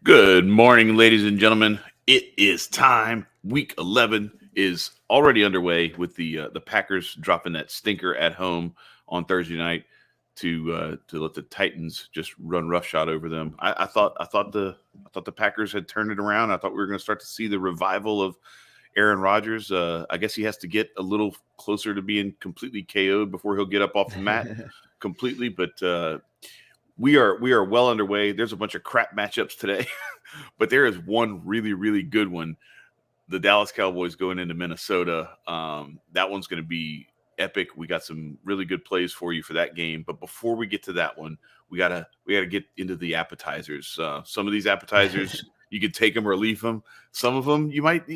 Good morning, ladies and gentlemen. It is time. Week 11 is already underway with the Packers dropping that stinker at home on Thursday night to let the Titans just run roughshod over them. I thought the Packers had turned it around. I thought we were going to start to see the revival of Aaron Rodgers. I guess he has to get a little closer to being completely KO'd before he'll get up off the mat completely, but we are well underway. There's a bunch of crap matchups today, but there is one really, really good one. The Dallas Cowboys going into Minnesota. That one's going to be epic. We got some really good plays for you for that game. But before we get to that one, we gotta get into the appetizers. Some of these appetizers you could take them or leave them. Some of them you might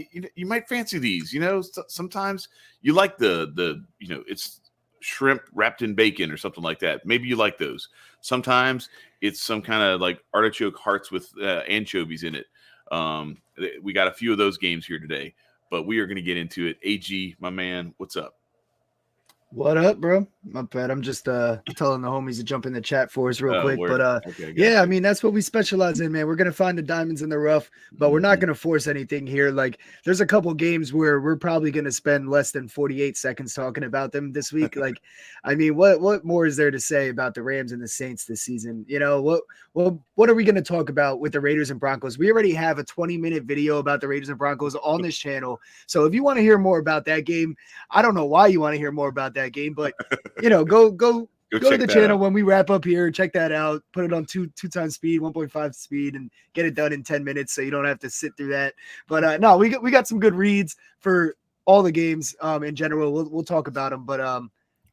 fancy these. Sometimes you like the it's shrimp wrapped in bacon or something like that. Maybe you like those. Sometimes it's some kind of like artichoke hearts with anchovies in it. We got a few of those games here today, but we are going to get into it. AG, my man, what's up? What up, bro? Not bad. I'm just telling the homies to jump in the chat for us real quick. Word. But Okay, yeah, I mean, that's what we specialize in, man. We're gonna find the diamonds in the rough, but we're not gonna force anything here. Like, there's a couple games where we're probably gonna spend less than 48 seconds talking about them this week. Like, I mean, what more is there to say about the Rams and the Saints this season? What are we gonna talk about with the Raiders and Broncos? We already have a 20-minute video about the Raiders and Broncos on this channel. So if you want to hear more about that game, I don't know why you want to hear more about that game, but go to the channel when we wrap up here. Check that out. Put it on two times speed, 1.5 speed, and get it done in 10 minutes, so you don't have to sit through that. But no, we got some good reads for all the games in general. We'll talk about them, but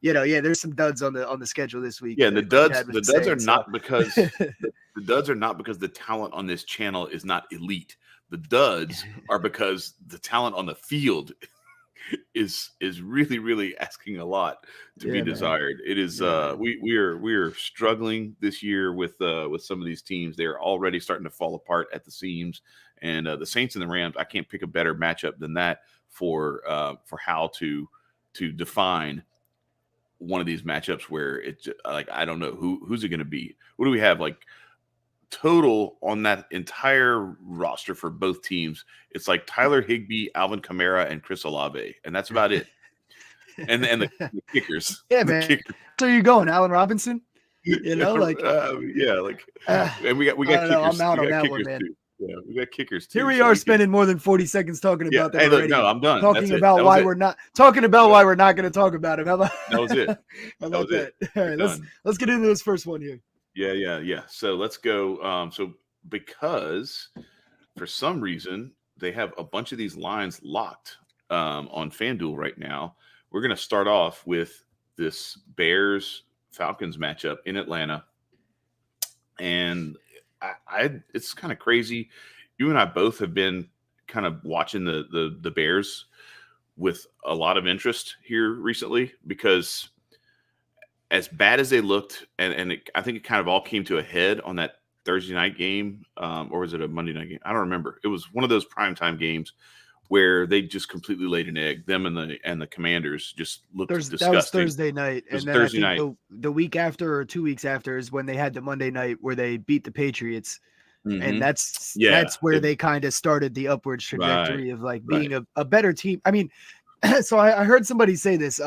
there's some duds on the schedule this week. Yeah, the duds are not because the duds are not because the talent on this channel is not elite. The duds are because the talent on the field is really, really asking a lot to be desired. Man. It is we are struggling this year with some of these teams. They're already starting to fall apart at the seams, and the Saints and the Rams, I can't pick a better matchup than that for how to define one of these matchups where it's like, I don't know who's it going to be. What do we have like total on that entire roster for both teams? It's like Tyler Higbee, Alvin Kamara, and Chris Olave, and that's about it. And the kickers. Yeah, man. Kickers. So you going, Allen Robinson? And we got kickers. I'm out on that one, man. Too. Yeah, we got kickers too. Here we are spending more than 40 seconds talking about them. Hey, look, no, I'm done. Talking about why we're not going to talk about him. How about that? Was it. How about that? All right, let's get into this first one here. Yeah. So let's go. So because for some reason they have a bunch of these lines locked on FanDuel right now, we're going to start off with this Bears-Falcons matchup in Atlanta. And it's kind of crazy. You and I both have been kind of watching the Bears with a lot of interest here recently because as bad as they looked, I think it kind of all came to a head on that Thursday night game, or was it a Monday night game? I don't remember. It was one of those primetime games where they just completely laid an egg. Them and the Commanders just looked disgusting. That was Thursday night, and then Thursday night. The week after or 2 weeks after is when they had the Monday night where they beat the Patriots, and that's where they kind of started the upward trajectory of like being a better team. I mean, so I heard somebody say this.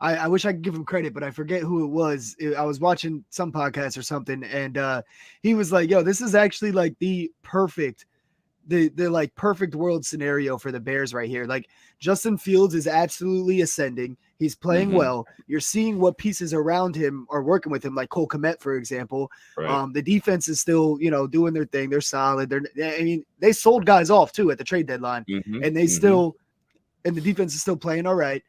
I wish I could give him credit, but I forget who it was. I was watching some podcast or something, and he was like, "Yo, this is actually like the perfect world scenario for the Bears right here. Like, Justin Fields is absolutely ascending. He's playing well. You're seeing what pieces around him are working with him, like Cole Kmet, for example. Right. The defense is still, doing their thing. They're solid. They sold guys off too at the trade deadline, and they still, and the defense is still playing all right.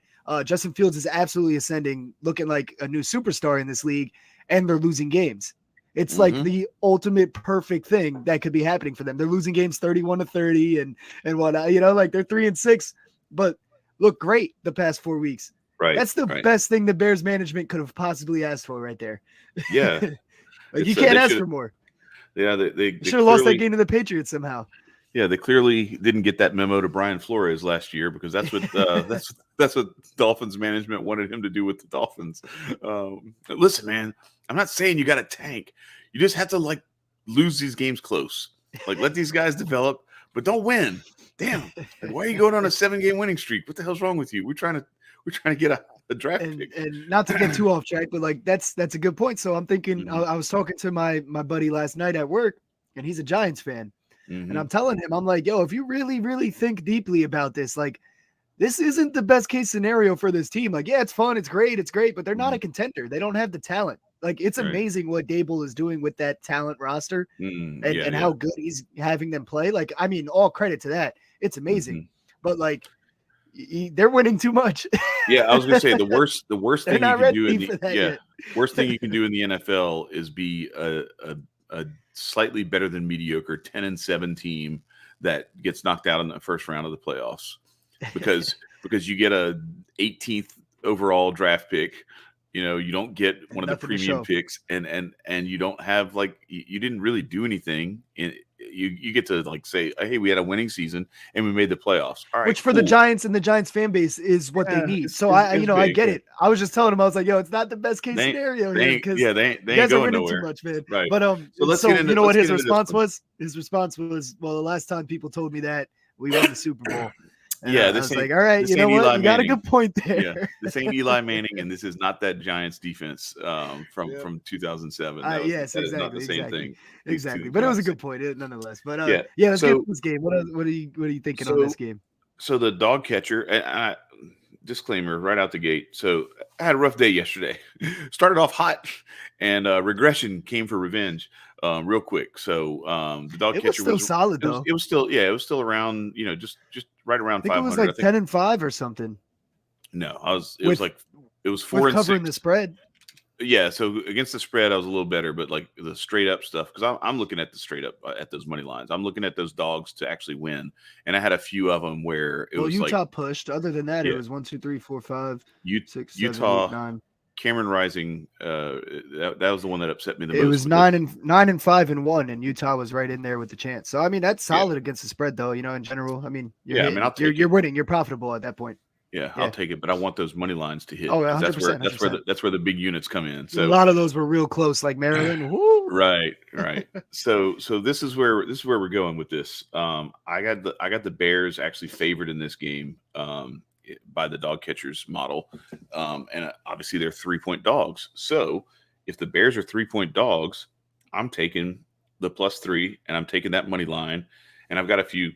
Justin Fields is absolutely ascending, looking like a new superstar in this league, and they're losing games. It's like the ultimate perfect thing that could be happening for them. They're losing games 31-30 and whatnot, like they're 3-6, but look great the past 4 weeks. Right. That's the best thing the Bears management could have possibly asked for right there. Yeah. You can't ask for more. Yeah. They should have lost that game to the Patriots somehow. Yeah, they clearly didn't get that memo to Brian Flores last year because that's what that's what Dolphins management wanted him to do with the Dolphins. Listen, man, I'm not saying you got to tank. You just have to lose these games close. Like, let these guys develop, but don't win. Damn, like, why are you going on a 7-game winning streak? What the hell's wrong with you? We're trying to get a draft pick. And not to get too off track, but like that's a good point. So I'm thinking, I was talking to my buddy last night at work, and he's a Giants fan, and I'm telling him, I'm like, yo, if you really, really think deeply about this, like, this isn't the best case scenario for this team. Like, yeah, it's fun, it's great, but they're not a contender. They don't have the talent. Like, it's amazing what Dable is doing with that talent roster and how good he's having them play. Like, I mean, all credit to that. It's amazing. But like, they're winning too much. Yeah, I was gonna say the worst thing you can do in the worst thing you can do in the NFL is be a slightly better than mediocre 10-7 team that gets knocked out in the first round of the playoffs because you get a 18th overall draft pick. You know, you don't get one of the premium picks, and you don't have, like, you didn't really do anything. You get to, like, say, hey, we had a winning season and we made the playoffs. All right, which for the Giants and the Giants fan base is what they need. So I get it. I was just telling him, I was like, yo, it's not the best case scenario here because they you guys are winning nowhere. Too much, man. Right. But so you know what his response was? His response was, well, the last time people told me that, we won the Super Bowl. And I was like, all right, you know what? Eli you got a good point there. Yeah, this ain't Eli Manning, and this is not that Giants defense from 2007. Yes, that exactly. is not the same thing. Exactly, but it was a good point, nonetheless. But let's so, get this game. What are you thinking on this game? So the dog catcher. Disclaimer right out the gate. So I had a rough day yesterday. Started off hot, and regression came for revenge real quick. So the dog catcher was still solid though. It was still around, just right around 500. It was like 10-5 or something. No, it was 4 and covering 6. The spread. Yeah, so against the spread, I was a little better, but like the straight up stuff, because I'm looking at the straight up at those money lines. I'm looking at those dogs to actually win, and I had a few of them where it was Utah like pushed. Other than that, it was 1, 2, 3, 4, 5, 6, 7, Utah, 8, 9. Cameron Rising. That was the one that upset me the most. It was 9 and 5 and 1, and Utah was right in there with the chance. So I mean, that's solid against the spread, though. In general, I mean, you're winning, you're profitable at that point. Yeah, I'll take it, but I want those money lines to hit. Oh, 100%. That's where the big units come in. So a lot of those were real close, like Maryland. Woo! Right. So this is where we're going with this. I got the Bears actually favored in this game by the dog catchers model, and obviously they're 3-point dogs. So if the Bears are 3-point dogs, I'm taking the +3, and I'm taking that money line, and I've got a few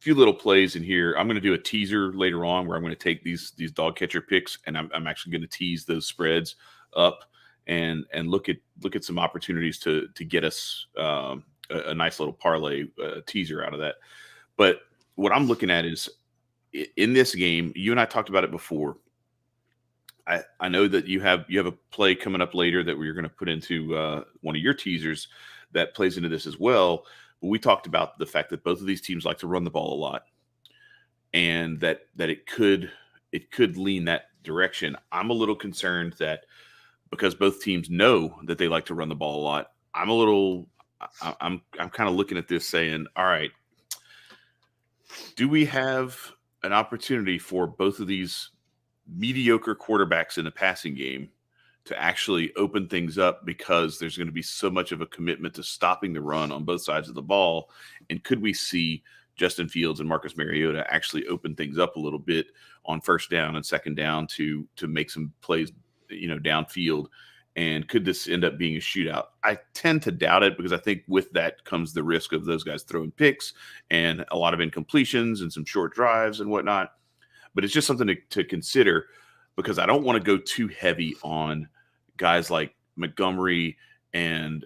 little plays in here. I'm going to do a teaser later on where I'm going to take these dog catcher picks, and I'm actually going to tease those spreads up and look at some opportunities to get us a nice little parlay teaser out of that. But what I'm looking at is in this game, you and I talked about it before. I know that you have a play coming up later that we're going to put into one of your teasers that plays into this as well. We talked about the fact that both of these teams like to run the ball a lot, and that it could lean that direction. I'm a little concerned that because both teams know that they like to run the ball a lot, I'm kind of looking at this saying, all right, do we have an opportunity for both of these mediocre quarterbacks in the passing game to actually open things up, because there's going to be so much of a commitment to stopping the run on both sides of the ball? And could we see Justin Fields and Marcus Mariota actually open things up a little bit on first down and second down to make some plays, downfield? And could this end up being a shootout? I tend to doubt it, because I think with that comes the risk of those guys throwing picks and a lot of incompletions and some short drives and whatnot. But it's just something to consider, because I don't want to go too heavy on guys like Montgomery and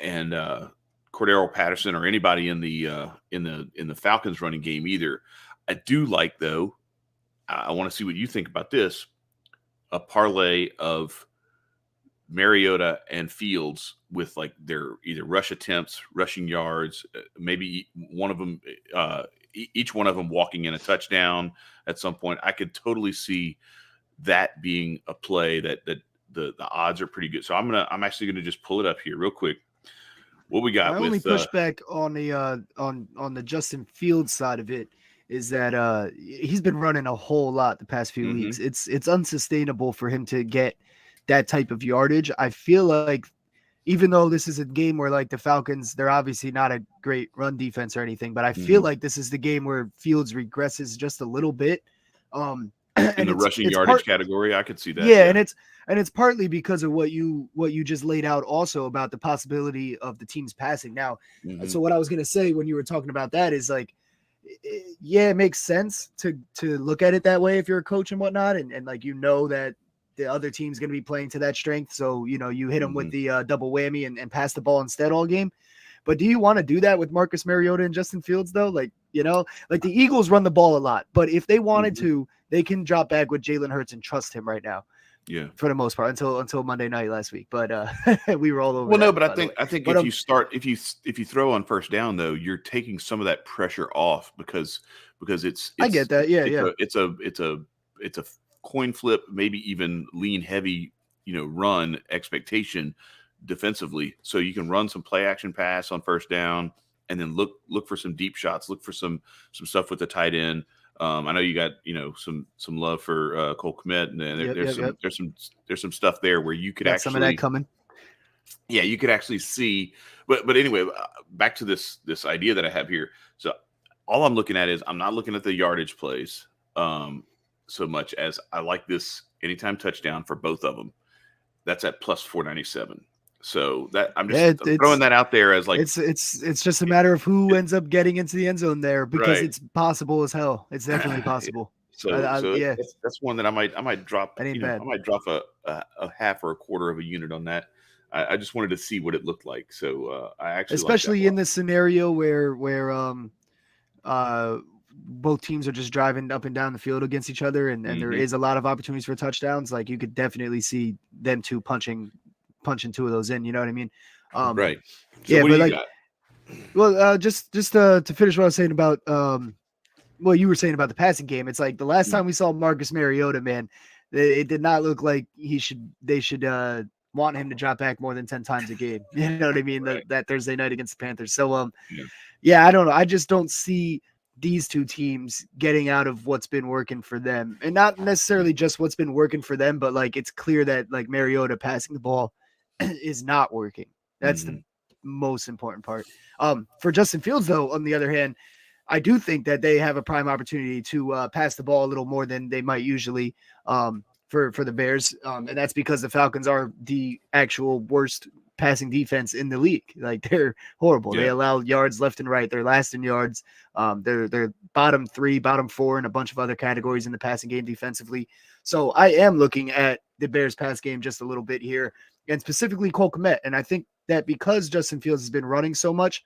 Cordero Patterson or anybody in the Falcons running game either. I do like, though, I want to see what you think about this, a parlay of Mariota and Fields with like their either rush attempts, rushing yards, maybe one of them, each one of them walking in a touchdown at some point. I could totally see that being a play that the odds are pretty good. So I'm actually gonna just pull it up here real quick. What we got? My only pushback on the Justin Fields side of it is that he's been running a whole lot the past few weeks. It's unsustainable for him to get that type of yardage. I feel like even though this is a game where like the Falcons, they're obviously not a great run defense or anything, but I feel like this is the game where Fields regresses just a little bit. In the rushing yardage category, I could see that. Yeah, and it's partly because of what you just laid out also about the possibility of the teams passing. Now, so what I was gonna say when you were talking about that is like, yeah, it makes sense to look at it that way if you're a coach and whatnot, and like that the other team's going to be playing to that strength. So, you hit them with the double whammy and pass the ball instead all game. But do you want to do that with Marcus Mariota and Justin Fields, though? Like, like the Eagles run the ball a lot. But if they wanted to, they can drop back with Jalen Hurts and trust him right now. Yeah, for the most part, until Monday night last week. But we were all over. Well, no, but I think if you throw on first down though, you're taking some of that pressure off because it's I get that. Yeah, it's a coin flip, maybe even lean heavy, run expectation defensively. So you can run some play action pass on first down and then look for some deep shots, look for some stuff with the tight end. I know you got some love for Cole Kmet, and there's some stuff there where you could actually some of that coming. Yeah, you could actually see. But anyway, back to this idea that I have here. So all I'm looking at is I'm not looking at the yardage plays so much as I like this anytime touchdown for both of them. That's at plus 497. So that I'm just throwing that out there as like it's just a matter of who ends up getting into the end zone there because it's possible as hell. It's definitely possible. Yeah, that's one that I might drop. That ain't bad. I might drop a half or a quarter of a unit on that. I just wanted to see what it looked like. So I actually especially in this scenario where both teams are just driving up and down the field against each other, and there is a lot of opportunities for touchdowns. Like you could definitely see them two punching two of those in, you know what I mean? Right. So yeah, but like, well, just to finish what I was saying about, what you were saying about the passing game. It's like the last time we saw Marcus Mariota, man, it did not look like they should want him to drop back more than 10 times a game. You know what I mean? Right. That Thursday night against the Panthers. So, yeah, I don't know. I just don't see these two teams getting out of what's been working for them, and not necessarily just what's been working for them, but like, it's clear that like Mariota passing the ball is not working. That's the most important part. For Justin Fields, though, on the other hand, I do think that they have a prime opportunity to pass the ball a little more than they might usually for the Bears. And that's because the Falcons are the actual worst passing defense in the league. Like, they're horrible. Yeah. They allow yards left and right. They're last in yards. They're bottom 3, bottom 4 in a bunch of other categories in the passing game defensively. So I am looking at the Bears pass game just a little bit here, and specifically Cole Kmet. And I think that because Justin Fields has been running so much,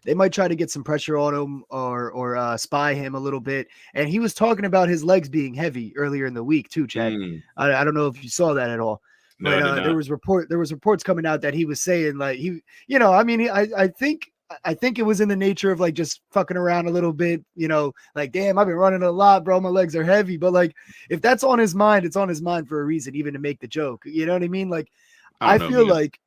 they might try to get some pressure on him or spy him a little bit. And he was talking about his legs being heavy earlier in the week too, Chad. I don't know if you saw that at all. But no, there was reports coming out that he was saying like I think it was in the nature of like just fucking around a little bit, like, damn, I've been running a lot, bro. My legs are heavy. But like, if that's on his mind, it's on his mind for a reason, even to make the joke. You know what I mean? Like, I feel like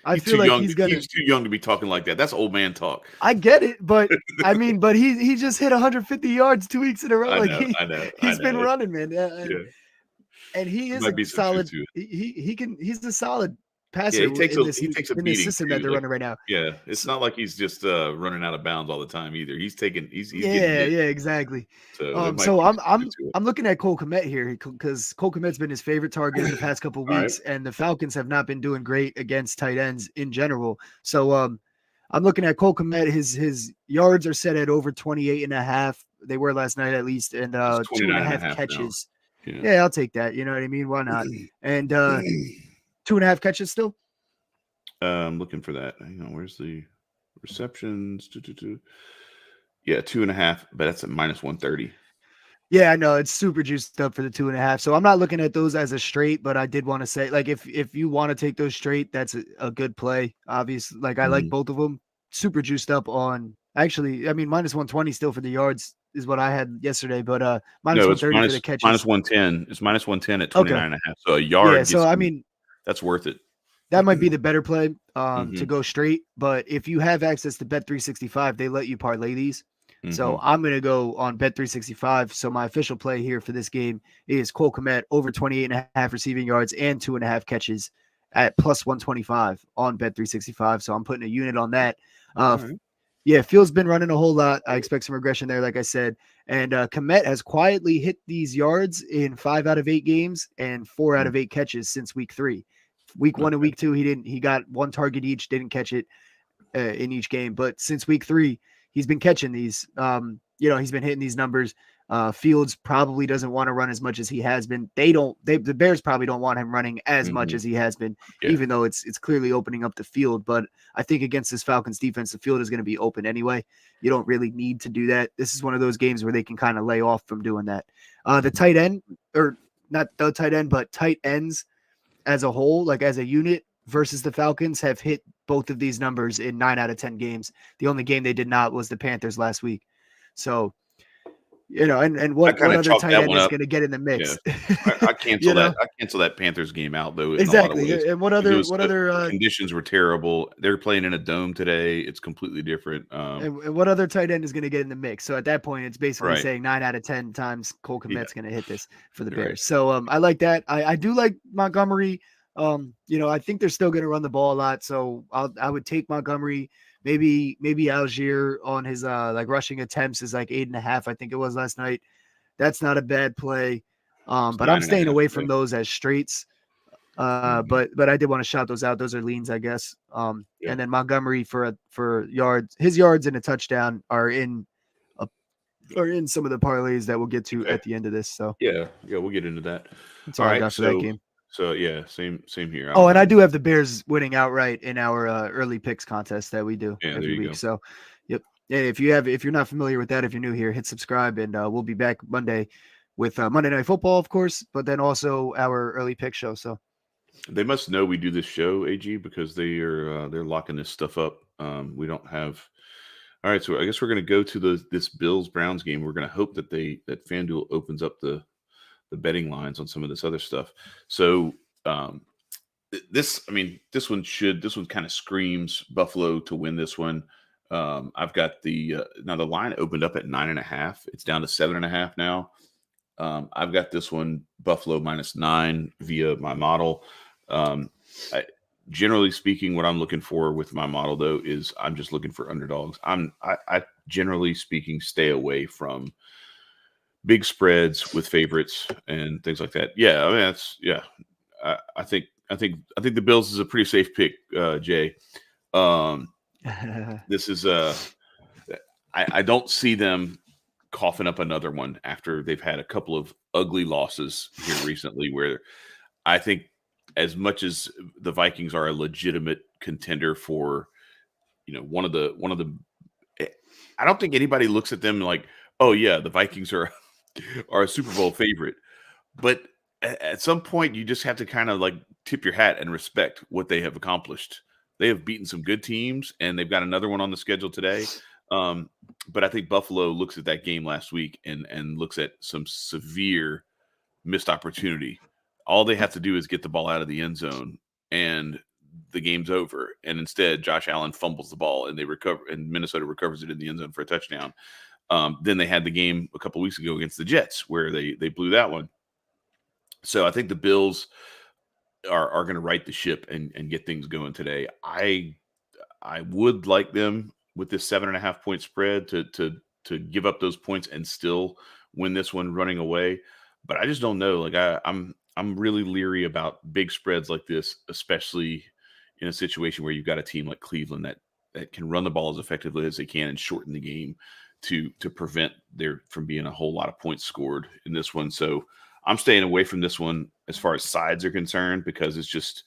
he's too young to be talking like that. That's old man talk. I get it, but I mean, but he just hit 150 yards 2 weeks in a row. He's been running, man. And he is a solid. He's a solid passer. He takes a beating system that they're running right now. Yeah, it's not like he's just running out of bounds all the time either. He's exactly. So I'm looking at Cole Kmet here because Cole Kmet's been his favorite target in the past couple of weeks, and the Falcons have not been doing great against tight ends in general. So I'm looking at Cole Kmet. His yards are set at over 28.5. They were last night at least, and 2.5 catches. Yeah, I'll take that. You know what I mean? Why not? And 2.5 catches still? I'm looking for that. Hang on, where's the receptions? Yeah, 2.5, but that's at minus 130. Yeah, I know it's super juiced up for the 2.5. So I'm not looking at those as a straight, but I did want to say, like, if you want to take those straight, that's a good play. Obviously, like, I like both of them. Super juiced up on. Actually, I mean, minus 120 still for the yards is what I had yesterday, but minus 130 for the catches. Minus 110. It's minus 110 at 29.5. So a yard. Yeah, so I mean, that's worth it. That might be the better play to go straight. But if you have access to Bet365, they let you parlay these. So I'm going to go on Bet365. So my official play here for this game is Cole Kmet over 28.5 receiving yards and 2.5 catches at plus 125 on Bet365. So I'm putting a unit on that. Right. Yeah, Field's been running a whole lot. I expect some regression there, like I said. And Kmet has quietly hit these yards in 5 out of 8 games and 4 out of 8 catches since week 3. Week 1 and week 2, he got 1 target each, didn't catch it in each game. But since week 3, he's been catching these. He's been hitting these numbers. Fields probably doesn't want to run as much as he has been. The Bears probably don't want him running as much as he has been, even though it's clearly opening up the field. But I think against this Falcons defense, the field is going to be open anyway. You don't really need to do that. This is one of those games where they can kind of lay off from doing that. The tight end, or not the tight end, but tight ends as a whole, like as a unit versus the Falcons, have hit both of these numbers in 9 out of 10 games. The only game they did not was the Panthers last week. So, and what other tight end is going to get in the mix? Yeah. I cancel that. I cancel that Panthers game out though. Exactly. And what other conditions were terrible. They're playing in a dome today. It's completely different. And what other tight end is going to get in the mix? So at that point, it's basically saying 9 out of 10 times Cole Kmet's going to hit this for the Bears. Right. So I like that. I do like Montgomery. I think they're still going to run the ball a lot. So I would take Montgomery. Maybe Algier on his rushing attempts is like 8.5. I think it was last night. That's not a bad play. But I'm staying away from those as straights. But I did want to shout those out. Those are leans, I guess. And then Montgomery for yards, his yards and a touchdown are in some of the parlays that we'll get to at the end of this. So yeah, we'll get into that. That's all I got for that game. So yeah, same here. And I do have the Bears winning outright in our early picks contest that we do every week. Go. So, yep. Yeah, if you're not familiar with that, if you're new here, hit subscribe, and we'll be back Monday with Monday Night Football, of course, but then also our early pick show. So they must know we do this show, AG, because they're locking this stuff up. We don't have. All right, so I guess we're going to go to this Bills-Browns game. We're going to hope that FanDuel opens up the betting lines on some of this other stuff. So this one kind of screams Buffalo to win this one. I've got now the line opened up at 9.5. It's down to 7.5 now. I've got this one Buffalo -9 via my model. Generally speaking, what I'm looking for with my model though is I'm just looking for underdogs. I generally speaking stay away from big spreads with favorites and things like that. Yeah, I mean I think the Bills is a pretty safe pick, Jay. This is I don't see them coughing up another one after they've had a couple of ugly losses here recently. Where I think as much as the Vikings are a legitimate contender for, one of the, I don't think anybody looks at them like, oh yeah, the Vikings are a Super Bowl favorite. But at some point, you just have to kind of like tip your hat and respect what they have accomplished. They have beaten some good teams, and they've got another one on the schedule today. But I think Buffalo looks at that game last week and looks at some severe missed opportunity. All they have to do is get the ball out of the end zone, and the game's over. And instead, Josh Allen fumbles the ball, and Minnesota recovers it in the end zone for a touchdown. Then they had the game a couple weeks ago against the Jets where they blew that one. So I think the Bills are going to right the ship and get things going today. I would like them with this 7.5 point spread to give up those points and still win this one running away. But I just don't know. Like I'm really leery about big spreads like this, especially in a situation where you've got a team like Cleveland that can run the ball as effectively as they can and shorten the game to prevent there from being a whole lot of points scored in this one. So I'm staying away from this one as far as sides are concerned, because it's just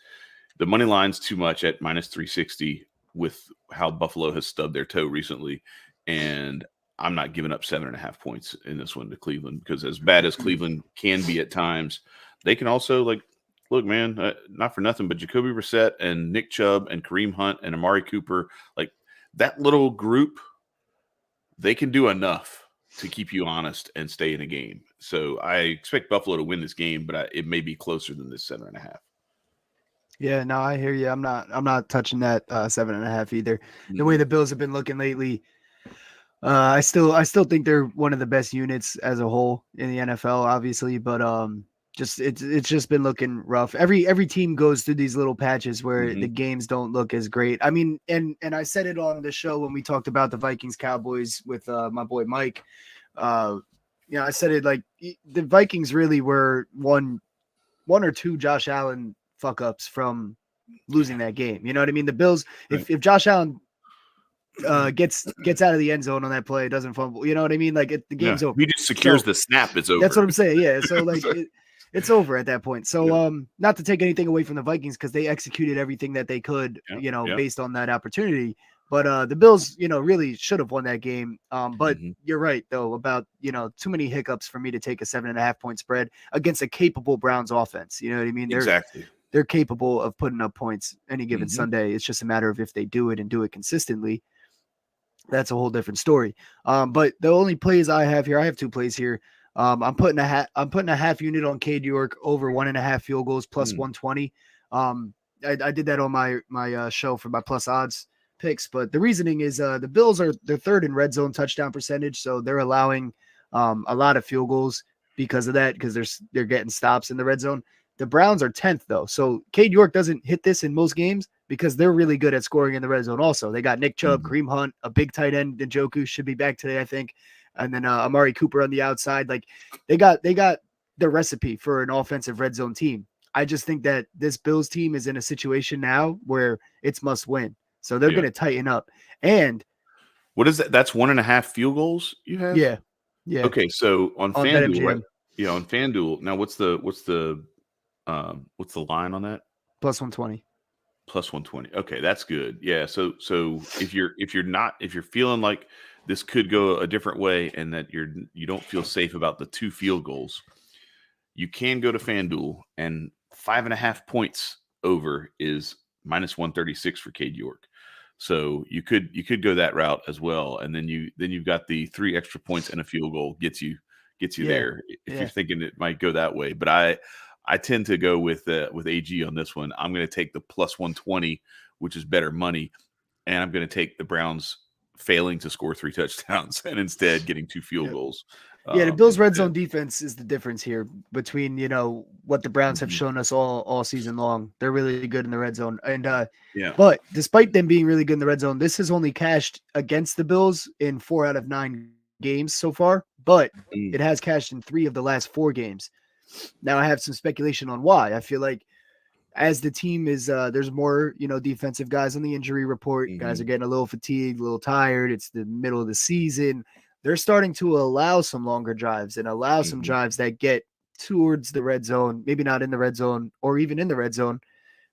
the money line's too much at -360 with how Buffalo has stubbed their toe recently. And I'm not giving up 7.5 points in this one to Cleveland, because as bad as Cleveland can be at times, they can also look, man, not for nothing, but Jacoby Brissett and Nick Chubb and Kareem Hunt and Amari Cooper, like that little group, they can do enough to keep you honest and stay in a game. So I expect Buffalo to win this game, but it may be closer than this 7.5. Yeah, no, I hear you. I'm not touching that 7.5 either. The way the Bills have been looking lately, I still think they're one of the best units as a whole in the NFL, obviously. But it's just been looking rough. Every team goes through these little patches where the games don't look as great. I mean, and I said it on the show when we talked about the Vikings Cowboys with my boy Mike. I said it like the Vikings really were one or two Josh Allen fuck ups from losing that game. You know what I mean? The Bills, if Josh Allen gets out of the end zone on that play, doesn't fumble, you know what I mean? Like the game's over. He just secures the snap, it's over. That's what I'm saying. Yeah. So like it's over at that point. So not to take anything away from the Vikings because they executed everything that they could, based on that opportunity. But the Bills, really should have won that game. But you're right though about too many hiccups for me to take a 7.5 point spread against a capable Browns offense. You know what I mean? They're capable of putting up points any given Sunday. It's just a matter of if they do it and do it consistently. That's a whole different story. But the only plays I have here, I have two plays here. I'm putting a half unit on Cade York over 1.5 field goals plus 120. I did that on my show for my plus odds picks, but the reasoning is the Bills they're third in red zone touchdown percentage, so they're allowing a lot of field goals because of that, because they're getting stops in the red zone. The Browns are 10th though, so Cade York doesn't hit this in most games because they're really good at scoring in the red zone. Also, they got Nick Chubb, Kareem Hunt, a big tight end. Njoku should be back today, I think, and then Amari Cooper on the outside. Like they got the recipe for an offensive red zone team. I just think that this Bills team is in a situation now where it's must win. So they're going to tighten up. And what is that? That's 1.5 field goals you have? Yeah. Yeah. Okay. So on FanDuel, right? Yeah. On FanDuel. Now what's the line on that? Plus 120. Plus 120. Okay. That's good. Yeah. So if you're feeling like this could go a different way and that you don't feel safe about the 2 field goals, you can go to FanDuel, and 5.5 points over is minus 136 for Cade York. So you could go that route as well, and then you've got the 3 extra points and a field goal gets you there if you're thinking it might go that way. But I tend to go with AG on this one. I'm going to take the plus 120, which is better money, and I'm going to take the Browns failing to score 3 touchdowns and instead getting 2 field goals. Yeah, the Bills' red zone defense is the difference here between what the Browns have shown us all season long. They're really good in the red zone, and but despite them being really good in the red zone, this has only cashed against the Bills in 4 out of 9 games so far. But it has cashed in 3 of the last 4 games. Now I have some speculation on why. I feel like as the team is, there's more defensive guys on the injury report. Guys are getting a little fatigued, a little tired. It's the middle of the season. They're starting to allow some longer drives and allow some drives that get towards the red zone, maybe not in the red zone or even in the red zone,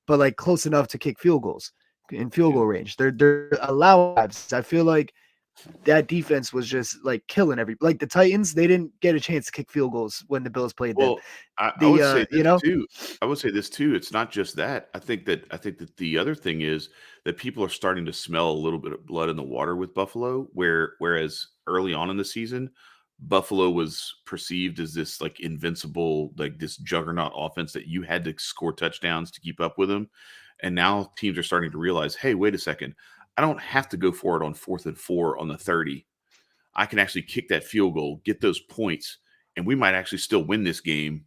but like close enough to kick field goals in field goal range. They're allowing drives. I feel like that defense was just like killing like the Titans. They didn't get a chance to kick field goals when the Bills played them. I would say this too. I would say this too. It's not just that. I think that the other thing is that people are starting to smell a little bit of blood in the water with Buffalo, whereas early on in the season, Buffalo was perceived as this like invincible, like this juggernaut offense that you had to score touchdowns to keep up with them. And now teams are starting to realize, hey, wait a second. I don't have to go for it on 4th and 4 on the 30. I can actually kick that field goal, get those points, and we might actually still win this game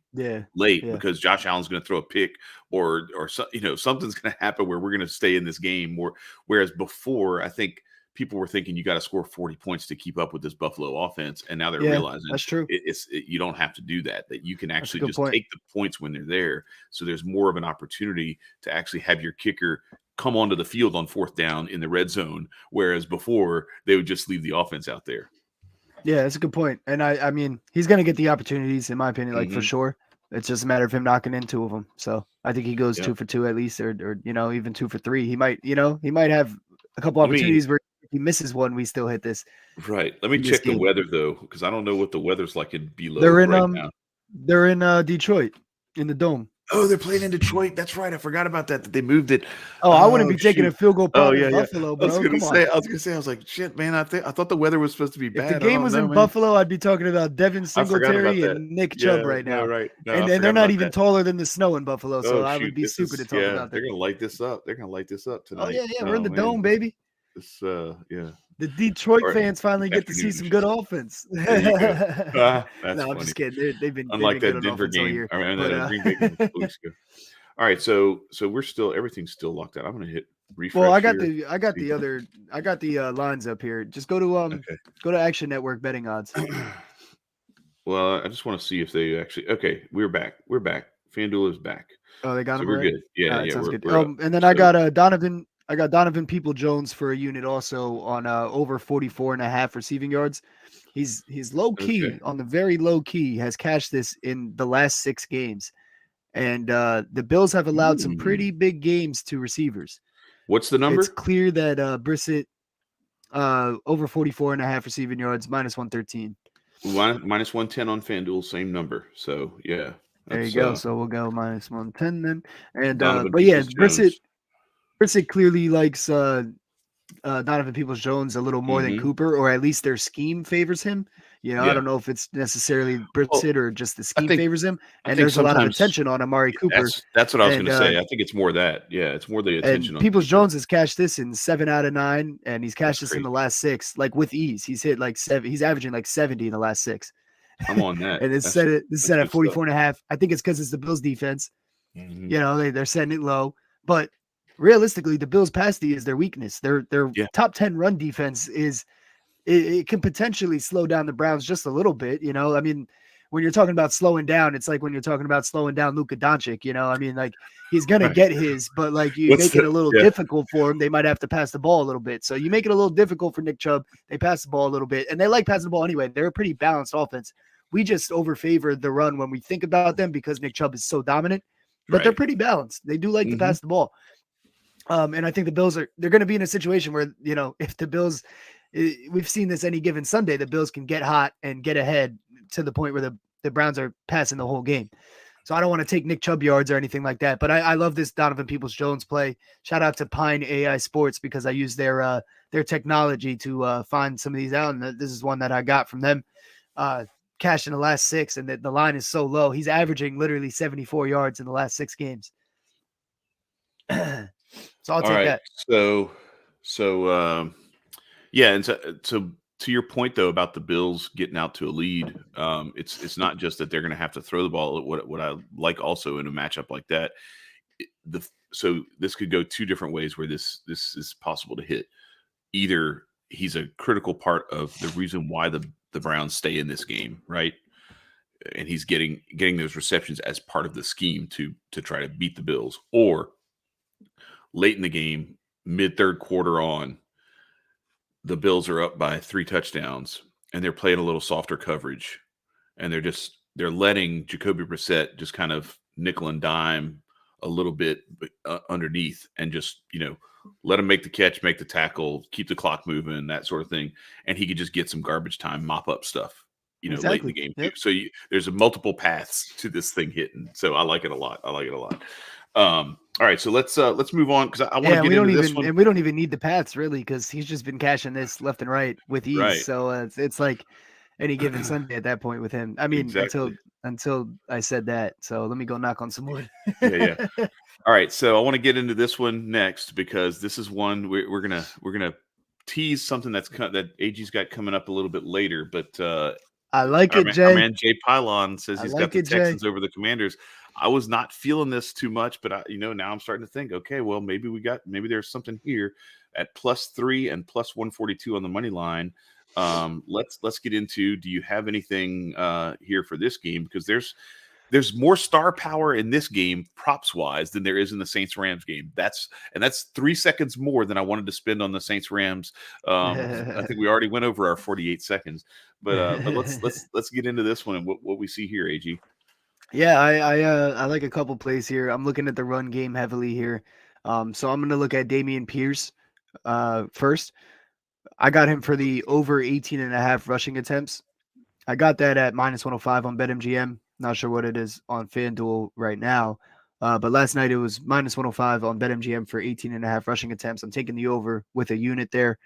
late because Josh Allen's going to throw a pick or something's going to happen where we're going to stay in this game. Whereas before, I think people were thinking you got to score 40 points to keep up with this Buffalo offense, and now they're realizing that's true. You don't have to do that you can actually just take the points when they're there. So there's more of an opportunity to actually have your kicker come onto the field on 4th down in the red zone, whereas before they would just leave the offense out there. Yeah, that's a good point. And I mean, he's going to get the opportunities, in my opinion, like for sure. It's just a matter of him knocking in 2 of them. So I think he goes 2 for 2 at least, or even 2 for 3. He might have a couple opportunities where if he misses one, we still hit this. Right. Let me check the weather though, because I don't know what the weather's like in below. Now. They're in Detroit in the Dome. Oh, they're playing in Detroit. That's right. I forgot about that they moved it. Oh, I wouldn't be taking a field goal in Buffalo, bro. I was like, shit, man. I thought the weather was supposed to be bad. If the game was in Buffalo, I'd be talking about Devin Singletary and Nick Chubb right now. No, right. No, and they're not even taller than the snow in Buffalo, so I would be stupid to talk about that. They're gonna light this up. They're gonna light this up tonight. Oh yeah, we're in the Dome, baby. It's yeah. The Detroit fans finally get to see some good offense. There you go. That's no, I'm funny. just kidding. They've been Unlike good that on Denver offense all game, year. I mean, But, Green Bay game a couple weeks ago. All right, so everything's still locked out. I'm gonna hit refresh. Well, I got here. the lines up here. Just go to Action Network betting odds. Well, I just want to see if they actually. Okay, we're back. FanDuel is back. Oh, they got him. We're good. Yeah, right, yeah, sounds good. We're up. And then I got Donovan. I got Donovan People-Jones for a unit also on over 44.5 receiving yards. He's low key on the very low key has cashed this in the last 6 games, and the Bills have allowed some pretty big games to receivers. What's the number? It's clear that Brissett over 44.5 receiving yards -113. Minus 110 on FanDuel, same number. So yeah, there you go. So we'll go -110 then. And but yeah, Brissett clearly likes Donovan Peoples-Jones a little more than Cooper, or at least their scheme favors him. I don't know if it's necessarily Brissett or just the scheme favors him. And there's a lot of attention on Amari Cooper. That's what I was going to say. I think it's more that. Yeah, it's more the attention on Peoples-Jones has cashed this in 7 out of 9, and he's cashed this in the last 6, like with ease. He's hit like 7. He's averaging like 70 in the last 6. I'm on that. And it's set at 44.5. I think it's because it's the Bills defense. They're setting it low, but realistically, the Bills' pass D is their weakness. Their top 10 run defense it can potentially slow down the Browns just a little bit. I mean, when you're talking about slowing down, it's like when you're talking about slowing down Luka Doncic. I mean, like he's gonna get his, but like you make it a little difficult for him. They might have to pass the ball a little bit. So you make it a little difficult for Nick Chubb. They pass the ball a little bit, and they like passing the ball anyway. They're a pretty balanced offense. We just overfavor the run when we think about them because Nick Chubb is so dominant. But they're pretty balanced. They do like to pass the ball. And I think the Bills they're going to be in a situation where, if the Bills, we've seen this any given Sunday, the Bills can get hot and get ahead to the point where the Browns are passing the whole game. So I don't want to take Nick Chubb yards or anything like that, but I love this Donovan Peoples-Jones play. Shout out to Pine AI Sports because I use their technology to find some of these out. And this is one that I got from them. Cash in the last 6, and the line is so low. He's averaging literally 74 yards in the last 6 games. So I'll take that. So yeah, and so to your point though about the Bills getting out to a lead, it's not just that they're going to have to throw the ball. What I like also in a matchup like that, so this could go 2 different ways where this is possible to hit. Either he's a critical part of the reason why the Browns stay in this game, right? And he's getting those receptions as part of the scheme to try to beat the Bills, or late in the game, mid third quarter on, the Bills are up by 3 touchdowns and they're playing a little softer coverage, and they're letting Jacoby Brissett just kind of nickel and dime a little bit underneath, and just let him make the catch, make the tackle, keep the clock moving, that sort of thing, and he could just get some garbage time, mop up stuff, exactly. late in the game. Yep. So there's multiple paths to this thing hitting. So I like it a lot. All right, so let's move on because I want to get into this one. And we don't even need the paths really, because he's just been cashing this left and right with ease. Right. So it's like any given Sunday at that point with him. I mean, until I said that. So let me go knock on some wood. yeah. All right, so I want to get into this one next because this is one we're gonna tease something that AG's got coming up a little bit later. But I like it, Jay. Our man Jay Pylon says he's got the Texans over the Commanders. I was not feeling this too much, but now I'm starting to think, okay, well, maybe there's something here at +3 and +142 on the money line. Let's get into, do you have anything here for this game? Because there's more star power in this game props wise than there is in the Saints Rams game. That's 3 seconds more than I wanted to spend on the Saints Rams. I think we already went over our 48 seconds, but let's get into this one and what we see here, AG. Yeah, I like a couple plays here. I'm looking at the run game heavily here. So I'm going to look at Dameon Pierce first. I got him for the over 18.5 rushing attempts. I got that at -105 on BetMGM. Not sure what it is on FanDuel right now. But last night it was -105 on BetMGM for 18.5 rushing attempts. I'm taking the over with a unit there.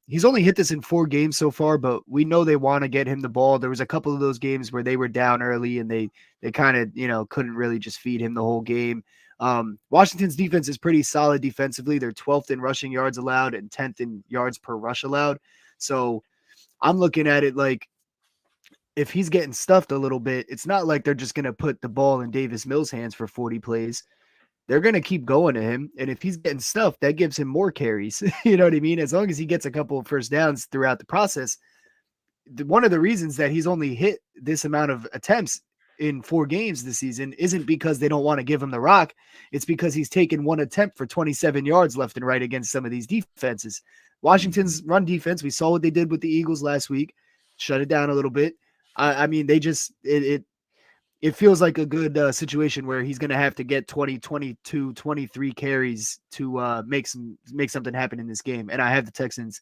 He's only hit this in 4 games so far, but we know they want to get him the ball. There was a couple of those games where they were down early and they kind of, couldn't really just feed him the whole game. Washington's defense is pretty solid defensively. They're 12th in rushing yards allowed and 10th in yards per rush allowed. So I'm looking at it like if he's getting stuffed a little bit, it's not like they're just going to put the ball in Davis Mills' hands for 40 plays. They're going to keep going to him. And if he's getting stuffed, that gives him more carries. You know what I mean? As long as he gets a couple of first downs throughout the process, one of the reasons that he's only hit this amount of attempts in 4 games this season isn't because they don't want to give him the rock. It's because he's taken one attempt for 27 yards left and right against some of these defenses. Washington's run defense, we saw what they did with the Eagles last week, shut it down a little bit. I mean, they just, it feels like a good situation where he's going to have to get 20, 22, 23 carries to make something happen in this game. And I have the Texans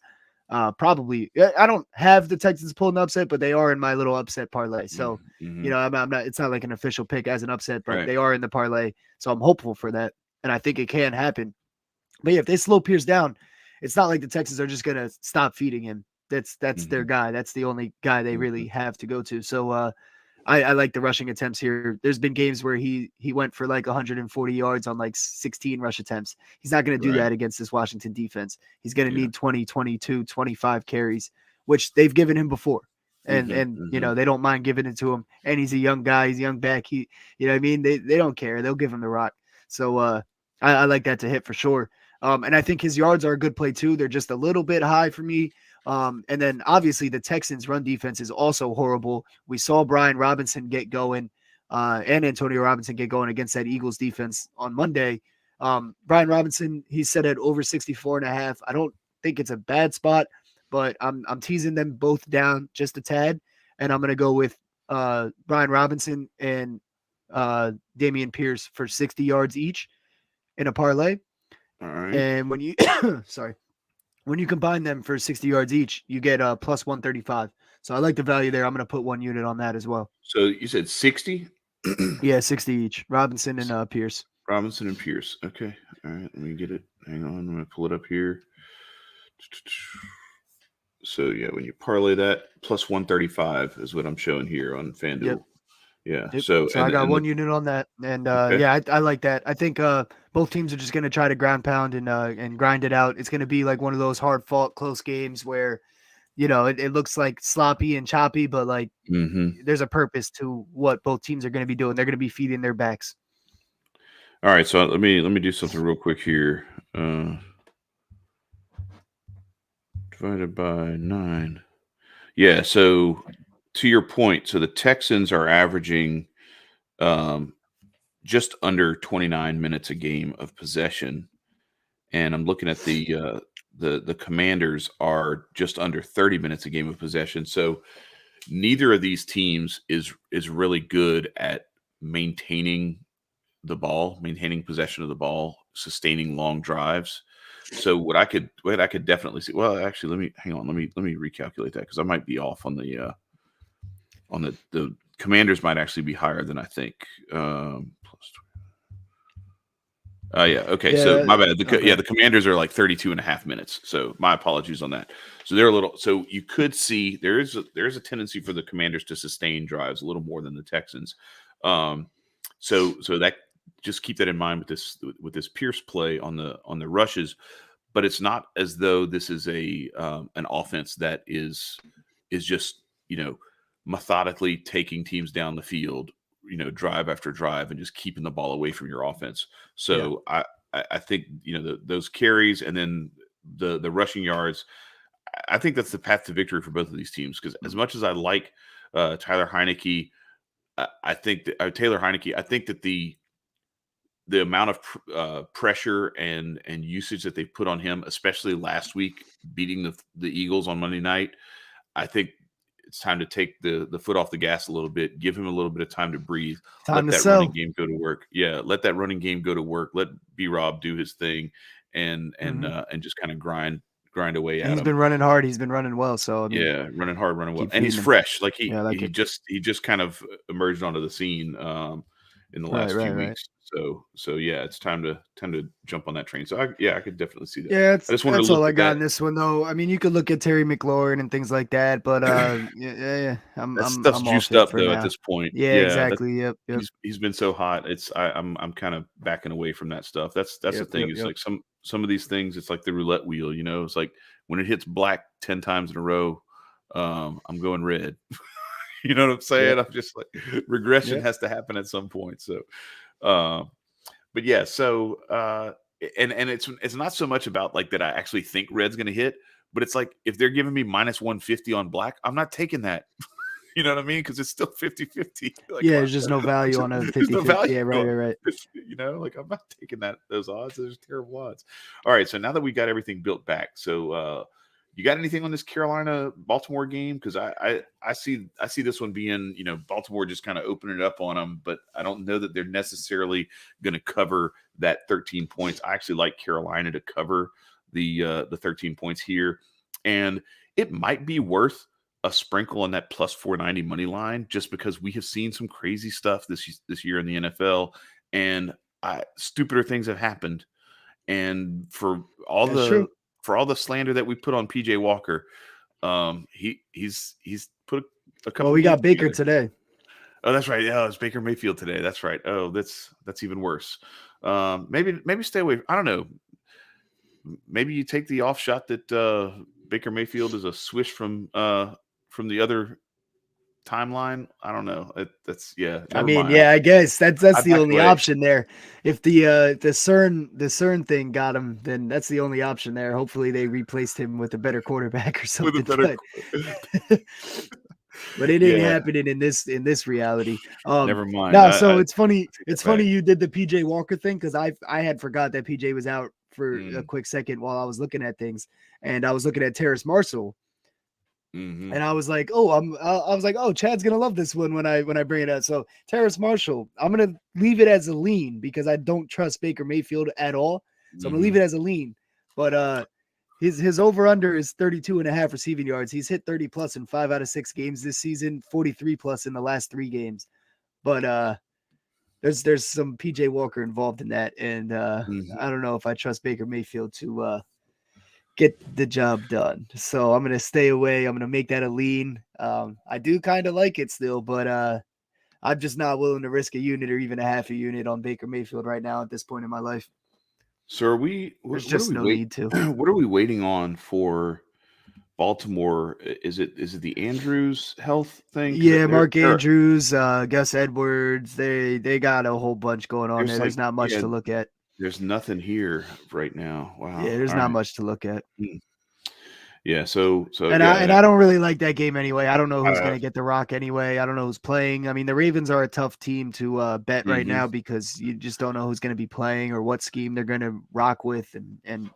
probably. I don't have the Texans pulling an upset, but they are in my little upset parlay. So, you know, I'm not, it's not like an official pick as an upset, but they are in the parlay. So I'm hopeful for that. And I think it can happen. But yeah, if they slow Pierce down, it's not like the Texans are just going to stop feeding him. That's their guy. That's the only guy they really have to go to. So I like the rushing attempts here. There's been games where he went for like 140 yards on like 16 rush attempts. He's not going to do that against this Washington defense. He's going to need 20, 22, 25 carries, which they've given him before. And you know, they don't mind giving it to him. And he's a young guy. He's a young back. You know what I mean? They don't care. They'll give him the rock. So I like that to hit for sure. And I think his yards are a good play too. They're just a little bit high for me. And then obviously the Texans run defense is also horrible. We saw Brian Robinson get going and Antonio Robinson get going against that Eagles defense on Monday. Brian Robinson, he's set at over 64.5. I don't think it's a bad spot, but I'm teasing them both down just a tad. And I'm going to go with Brian Robinson and Damian Pierce for 60 yards each in a parlay. All right. And when you, when you combine them for 60 yards each, you get plus 135. So I like the value there. I'm going to put 1 unit on that as well. So you said 60? Yeah, 60 each. Robinson and Pierce. Robinson and Pierce. Okay. All right. Let me get it. Hang on. I'm going to pull it up here. So, yeah, when you parlay that, plus 135 is what I'm showing here on FanDuel. Yep. Yeah. Yep. So I got 1 unit on that. And yeah, I like that. I think both teams are just going to try to ground pound and grind it out. It's going to be like one of those hard fought close games where, you know, it looks like sloppy and choppy, but like there's a purpose to what both teams are going to be doing. They're going to be feeding their backs. All right. So let me do something real quick here. Divided by 9. Yeah. So to your point, so the Texans are averaging just under 29 minutes a game of possession, and I'm looking at the Commanders are just under 30 minutes a game of possession. So neither of these teams is really good at maintaining the ball, maintaining possession of the ball, sustaining long drives. So what I could definitely see. Well, actually, let me recalculate that because I might be off on the Commanders might actually be higher than I think. Plus 20. Yeah. Okay. Yeah, so my bad. The Commanders are like 32.5 minutes. So my apologies on that. So they're a little. So you could see there is a tendency for the Commanders to sustain drives a little more than the Texans. So that just keep that in mind with this Pierce play on the rushes. But it's not as though this is an offense that is just, you know, methodically taking teams down the field, you know, drive after drive and just keeping the ball away from your offense. So yeah. I think, you know, those carries and then the rushing yards, I think that's the path to victory for both of these teams. Because as much as I like Taylor Heinicke, I think that the amount of pressure and usage that they put on him, especially last week beating the Eagles on Monday night, I think it's time to take the foot off the gas a little bit, give him a little bit of time to breathe, let that running game go to work. Yeah, let that running game go to work. Let B-Rob do his thing and just kind of grind away at him. He's been running hard. He's been running well. So I mean, yeah, running hard, running well, and he's fresh. Like he just kind of emerged onto the scene. in the last few weeks. So yeah, it's time to jump on that train. So I could definitely see that. Yeah, I just wanted that's to look all I at got that. in this one though. I mean, you could look at Terry McLaurin and things like that, but yeah, That stuff's I'm off juiced it up for though now. at this point. Yeah, Yeah, exactly. Yep. he's been so hot. I'm kind of backing away from that stuff. That's the thing. It's like some of these things. It's like the roulette wheel. You know, it's like when it hits black 10 times in a row, I'm going red. You know what I'm saying? I'm just like regression has to happen at some point. So, but yeah. So and it's not so much about like that I actually think red's going to hit, but it's like if they're giving me minus 150 on black, I'm not taking that. You know what I mean? Because it's still 50-50. Like, yeah, there's just no value on a 50-50. There's no value. Yeah, right. You know, like I'm not taking those odds. Those are terrible odds. All right, so now that we got everything built back, so you got anything on this Carolina Baltimore game? Because I see this one being, you know, Baltimore just kind of opening it up on them, but I don't know that they're necessarily going to cover that 13 points. I actually like Carolina to cover the 13 points here, and it might be worth a sprinkle on that plus 490 money line, just because we have seen some crazy stuff this year in the NFL, and stupider things have happened. And for all the slander that we put on PJ Walker, he's put a couple. Well, we got Baker together. today. Oh, that's right. Yeah, it's Baker Mayfield today. That's right. Oh, that's even worse. Maybe stay away. I don't know. Maybe you take the off shot that Baker Mayfield is a swish from the other timeline. I don't know. That's I mean, mind. I guess that's the only option there. If the CERN thing got him, then that's the only option there. Hopefully they replaced him with a better quarterback or something. But it ain't happening in this reality. Never mind. No, so it's funny. It's funny you did the PJ Walker thing, because I had forgot that PJ was out for a quick second while I was looking at things, and I was looking at Terrace Marshall. Mm-hmm. And I was like, Chad's gonna love this one when I bring it up. So Terrace Marshall, I'm gonna leave it as a lean because I don't trust Baker Mayfield at all. So I'm gonna leave it as a lean. But his over under is 32.5 receiving yards. He's hit 30 plus in 5 out of 6 games this season, 43 plus in the last 3 games. But there's some PJ Walker involved in that, and I don't know if I trust Baker Mayfield to get the job done. So I'm going to stay away. I'm going to make that a lean. I do kind of like it still, but I'm just not willing to risk a unit or even a half a unit on Baker Mayfield right now at this point in my life. So there's just no need to. What are we waiting on for Baltimore? Is it the Andrews health thing? Yeah, Mark Andrews, Gus Edwards, they got a whole bunch going on there. There's not much to look at. There's nothing here right now. Wow. Yeah, there's not much to look at. Yeah, so I don't really like that game anyway. I don't know who's going to get the rock anyway. I don't know who's playing. I mean, the Ravens are a tough team to bet right now because you just don't know who's going to be playing or what scheme they're going to rock with. And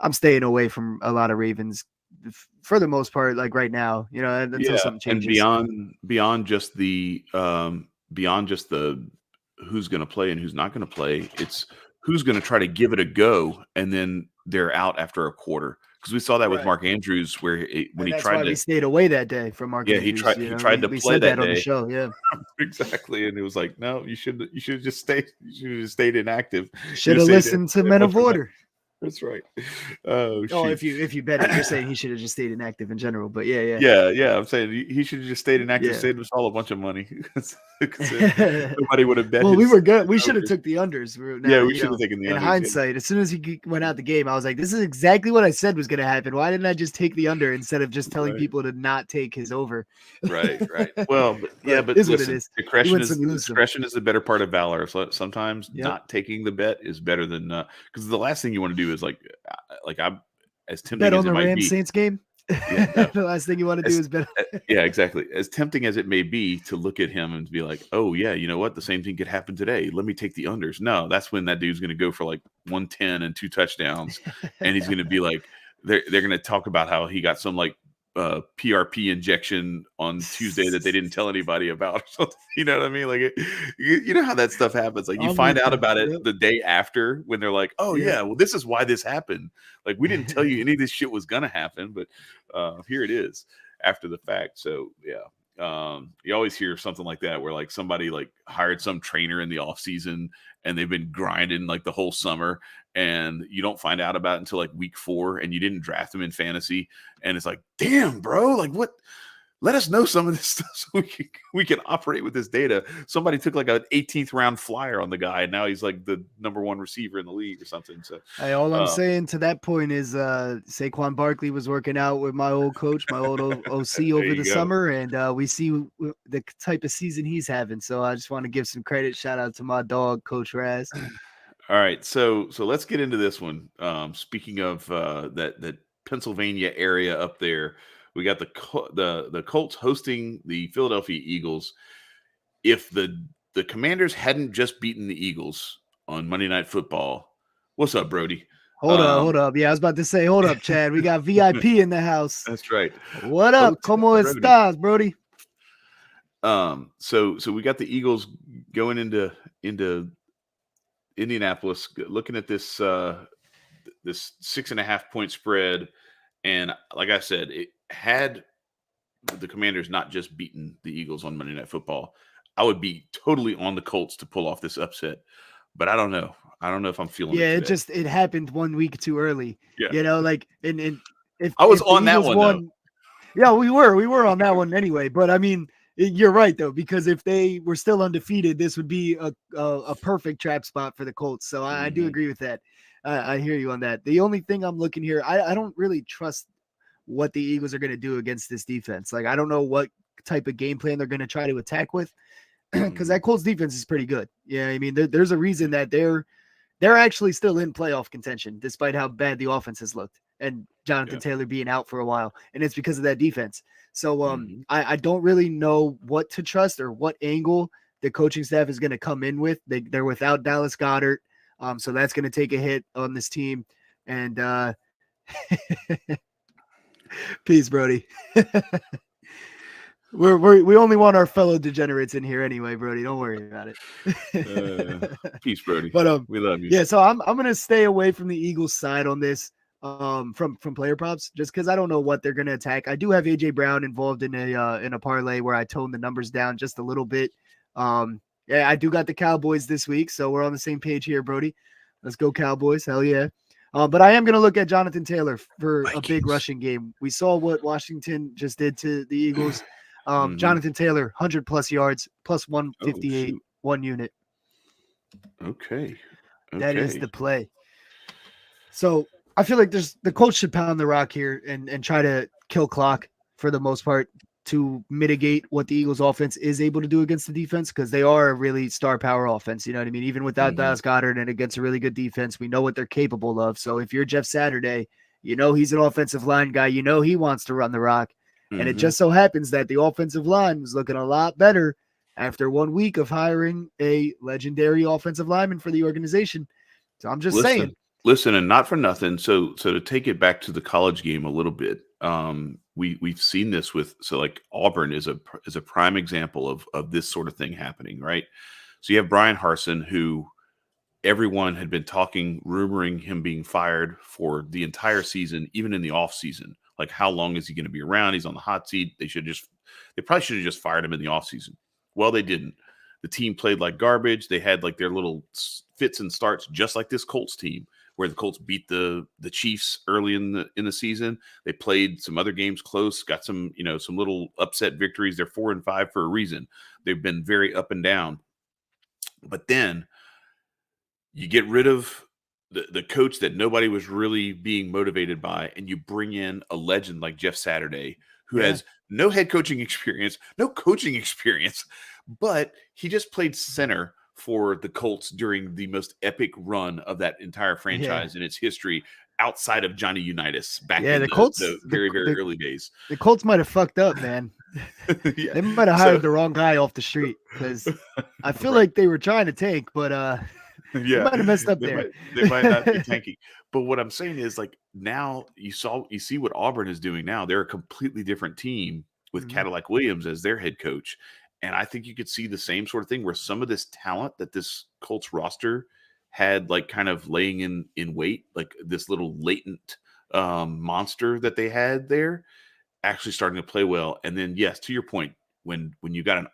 I'm staying away from a lot of Ravens for the most part, like right now, you know, until something changes. And beyond just the who's going to play and who's not going to play, it's who's going to try to give it a go and then they're out after a quarter. Because we saw that with Mark Andrews, where when he tried to, we stayed away that day from Mark. Yeah, Andrews, he tried to play that day on the show. Yeah, exactly, and it was like, no, you should have just stayed. You should have just stayed inactive. Should have listened to Men of Order. That's right. If you bet it, you're saying he should have just stayed inactive in general. But yeah. I'm saying he should have just stayed inactive, saved us all a bunch of money. Nobody would have bet. Well, we were good. We should have took the unders. We should have taken the unders. In hindsight, as soon as he went out the game, I was like, this is exactly what I said was going to happen. Why didn't I just take the under instead of just telling people to not take his over? Right. Well, but is what it is. Discretion is the better part of valor. So sometimes not taking the bet is better than because the last thing you want to do is like I'm as tempting bet as on it the might Rams be. Saints game. The last thing you want to do is bet. Yeah, exactly. As tempting as it may be to look at him and be like, oh yeah, you know what? The same thing could happen today. Let me take the unders. No, that's when that dude's going to go for like 110 and 2 touchdowns, and he's going to be like, they're going to talk about how he got some like PRP injection on Tuesday that they didn't tell anybody about. You know what I mean? Like, you know how that stuff happens. Like you find out about it the day after when they're like, oh yeah, well this is why this happened. Like we didn't tell you any of this shit was gonna happen, but here it is after the fact. So yeah. you always hear something like that where like somebody like hired some trainer in the off season and they've been grinding like the whole summer and you don't find out about it until like week 4 and you didn't draft them in fantasy. And it's like, damn, bro, like what? Let us know some of this stuff so we can operate with this data. Somebody took like an 18th round flyer on the guy, and now he's like the number 1 receiver in the league or something. So, hey, all I'm saying to that point is Saquon Barkley was working out with my old coach, my old OC over the summer, and we see the type of season he's having. So I just want to give some credit. Shout out to my dog, Coach Raz. All right, so let's get into this one. Speaking of that Pennsylvania area up there. We got the Colts hosting the Philadelphia Eagles. If the Commanders hadn't just beaten the Eagles on Monday Night Football, what's up, Brody? Hold up. Yeah, I was about to say, hold up, Chad. We got VIP in the house. That's right. What up? ¿Cómo estás, Brody? So we got the Eagles going into Indianapolis, looking at this 6.5 point spread, and like I said, it had the Commanders not just beaten the Eagles on Monday Night Football, I would be totally on the Colts to pull off this upset. But I don't know. I don't know if I'm feeling it today. It happened 1 week too early. Yeah. You know, like and if I was on that one. Yeah, we were on that one anyway. But I mean, you're right though, because if they were still undefeated, this would be a perfect trap spot for the Colts. So I do agree with that. I hear you on that. The only thing I'm looking here, I don't really trust what the Eagles are going to do against this defense. Like, I don't know what type of game plan they're going to try to attack with, because that Colts defense is pretty good. Yeah, I mean, there's a reason that they're actually still in playoff contention, despite how bad the offense has looked and Jonathan Taylor being out for a while. And it's because of that defense. So I don't really know what to trust or what angle the coaching staff is going to come in with. They're without Dallas Goedert. So that's going to take a hit on this team. And peace, Brody. We only want our fellow degenerates in here anyway, Brody. Don't worry about it. Peace, Brody. But we love you. Yeah, so I'm gonna stay away from the Eagles side on this. From player props, just because I don't know what they're gonna attack. I do have AJ Brown involved in a parlay where I toned the numbers down just a little bit. Yeah, I do got the Cowboys this week, so we're on the same page here, Brody. Let's go Cowboys! Hell yeah! But I am going to look at Jonathan Taylor for a big rushing game. We saw what Washington just did to the Eagles. Jonathan Taylor, 100+ yards, plus 158, 1 unit. Okay. That is the play. So I feel like the Colts should pound the rock here and try to kill clock for the most part to mitigate what the Eagles offense is able to do against the defense, because they are a really star power offense. You know what I mean? Even without Dallas Goedert and against a really good defense, we know what they're capable of. So if you're Jeff Saturday, you know he's an offensive line guy. You know he wants to run the rock. And it just so happens that the offensive line was looking a lot better after 1 week of hiring a legendary offensive lineman for the organization. So I'm just saying. Listen, and not for nothing. So to take it back to the college game a little bit, we've seen this like Auburn is a prime example of this sort of thing happening, right? So you have Brian Harsin, who everyone had been rumoring him being fired for the entire season, even in the off season. Like, how long is he going to be around? He's on the hot seat. They probably should have just fired him in the off season. Well, they didn't. The team played like garbage. They had like their little fits and starts, just like this Colts team, where the Colts beat the Chiefs early in the season. They played some other games close, got some little upset victories. They're 4-5 for a reason. They've been very up and down. But then you get rid of the coach that nobody was really being motivated by, and you bring in a legend like Jeff Saturday, who has no head coaching experience, no coaching experience, but he just played center for the Colts during the most epic run of that entire franchise in its history, outside of Johnny Unitas back in the Colts, the very early days. The Colts might have fucked up, man. They might have hired the wrong guy off the street, because I feel like they were trying to tank, but they might have messed up there. They might not be tanky. But what I'm saying is, like, now you see what Auburn is doing now. They're a completely different team with Cadillac Williams as their head coach. And I think you could see the same sort of thing where some of this talent that this Colts roster had, like, kind of laying in wait, like this little latent monster that they had there, actually starting to play well. And then, yes, to your point, when you got an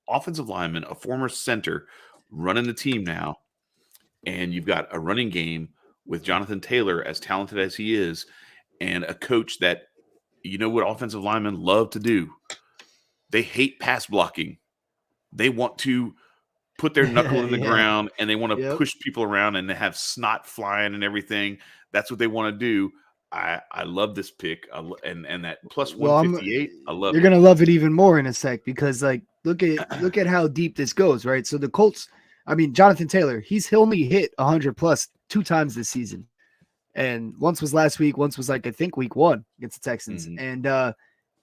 offensive lineman, a former center, running the team now, and you've got a running game with Jonathan Taylor, as talented as he is, and a coach that, you know what offensive linemen love to do? They hate pass blocking. They want to put their knuckle in the ground, and they want to push people around, and they have snot flying and everything. That's what they want to do. I love this pick, and that plus 158. I love it. You're gonna love it even more in a sec, because like look at how deep this goes, right? So the Colts, I mean, Jonathan Taylor, he's only hit 100 plus 2 times this season, and once was last week, once was like I think week 1 against the Texans, and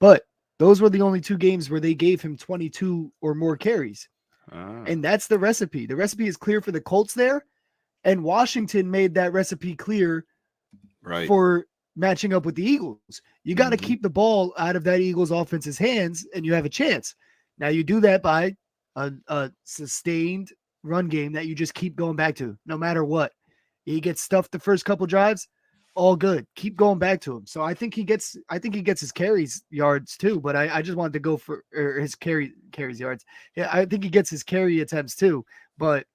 but those were the only 2 games where they gave him 22 or more carries, and that's the recipe. The recipe is clear for the Colts there, and Washington made that recipe clear for matching up with the Eagles. You got to keep the ball out of that Eagles offense's hands, and you have a chance. Now you do that by a sustained run game that you just keep going back to, no matter what. He gets stuffed the first couple drives, all good. Keep going back to him. So I think he gets his carries yards too, but I just wanted to go for his carries yards. Yeah, I think he gets his carry attempts too, but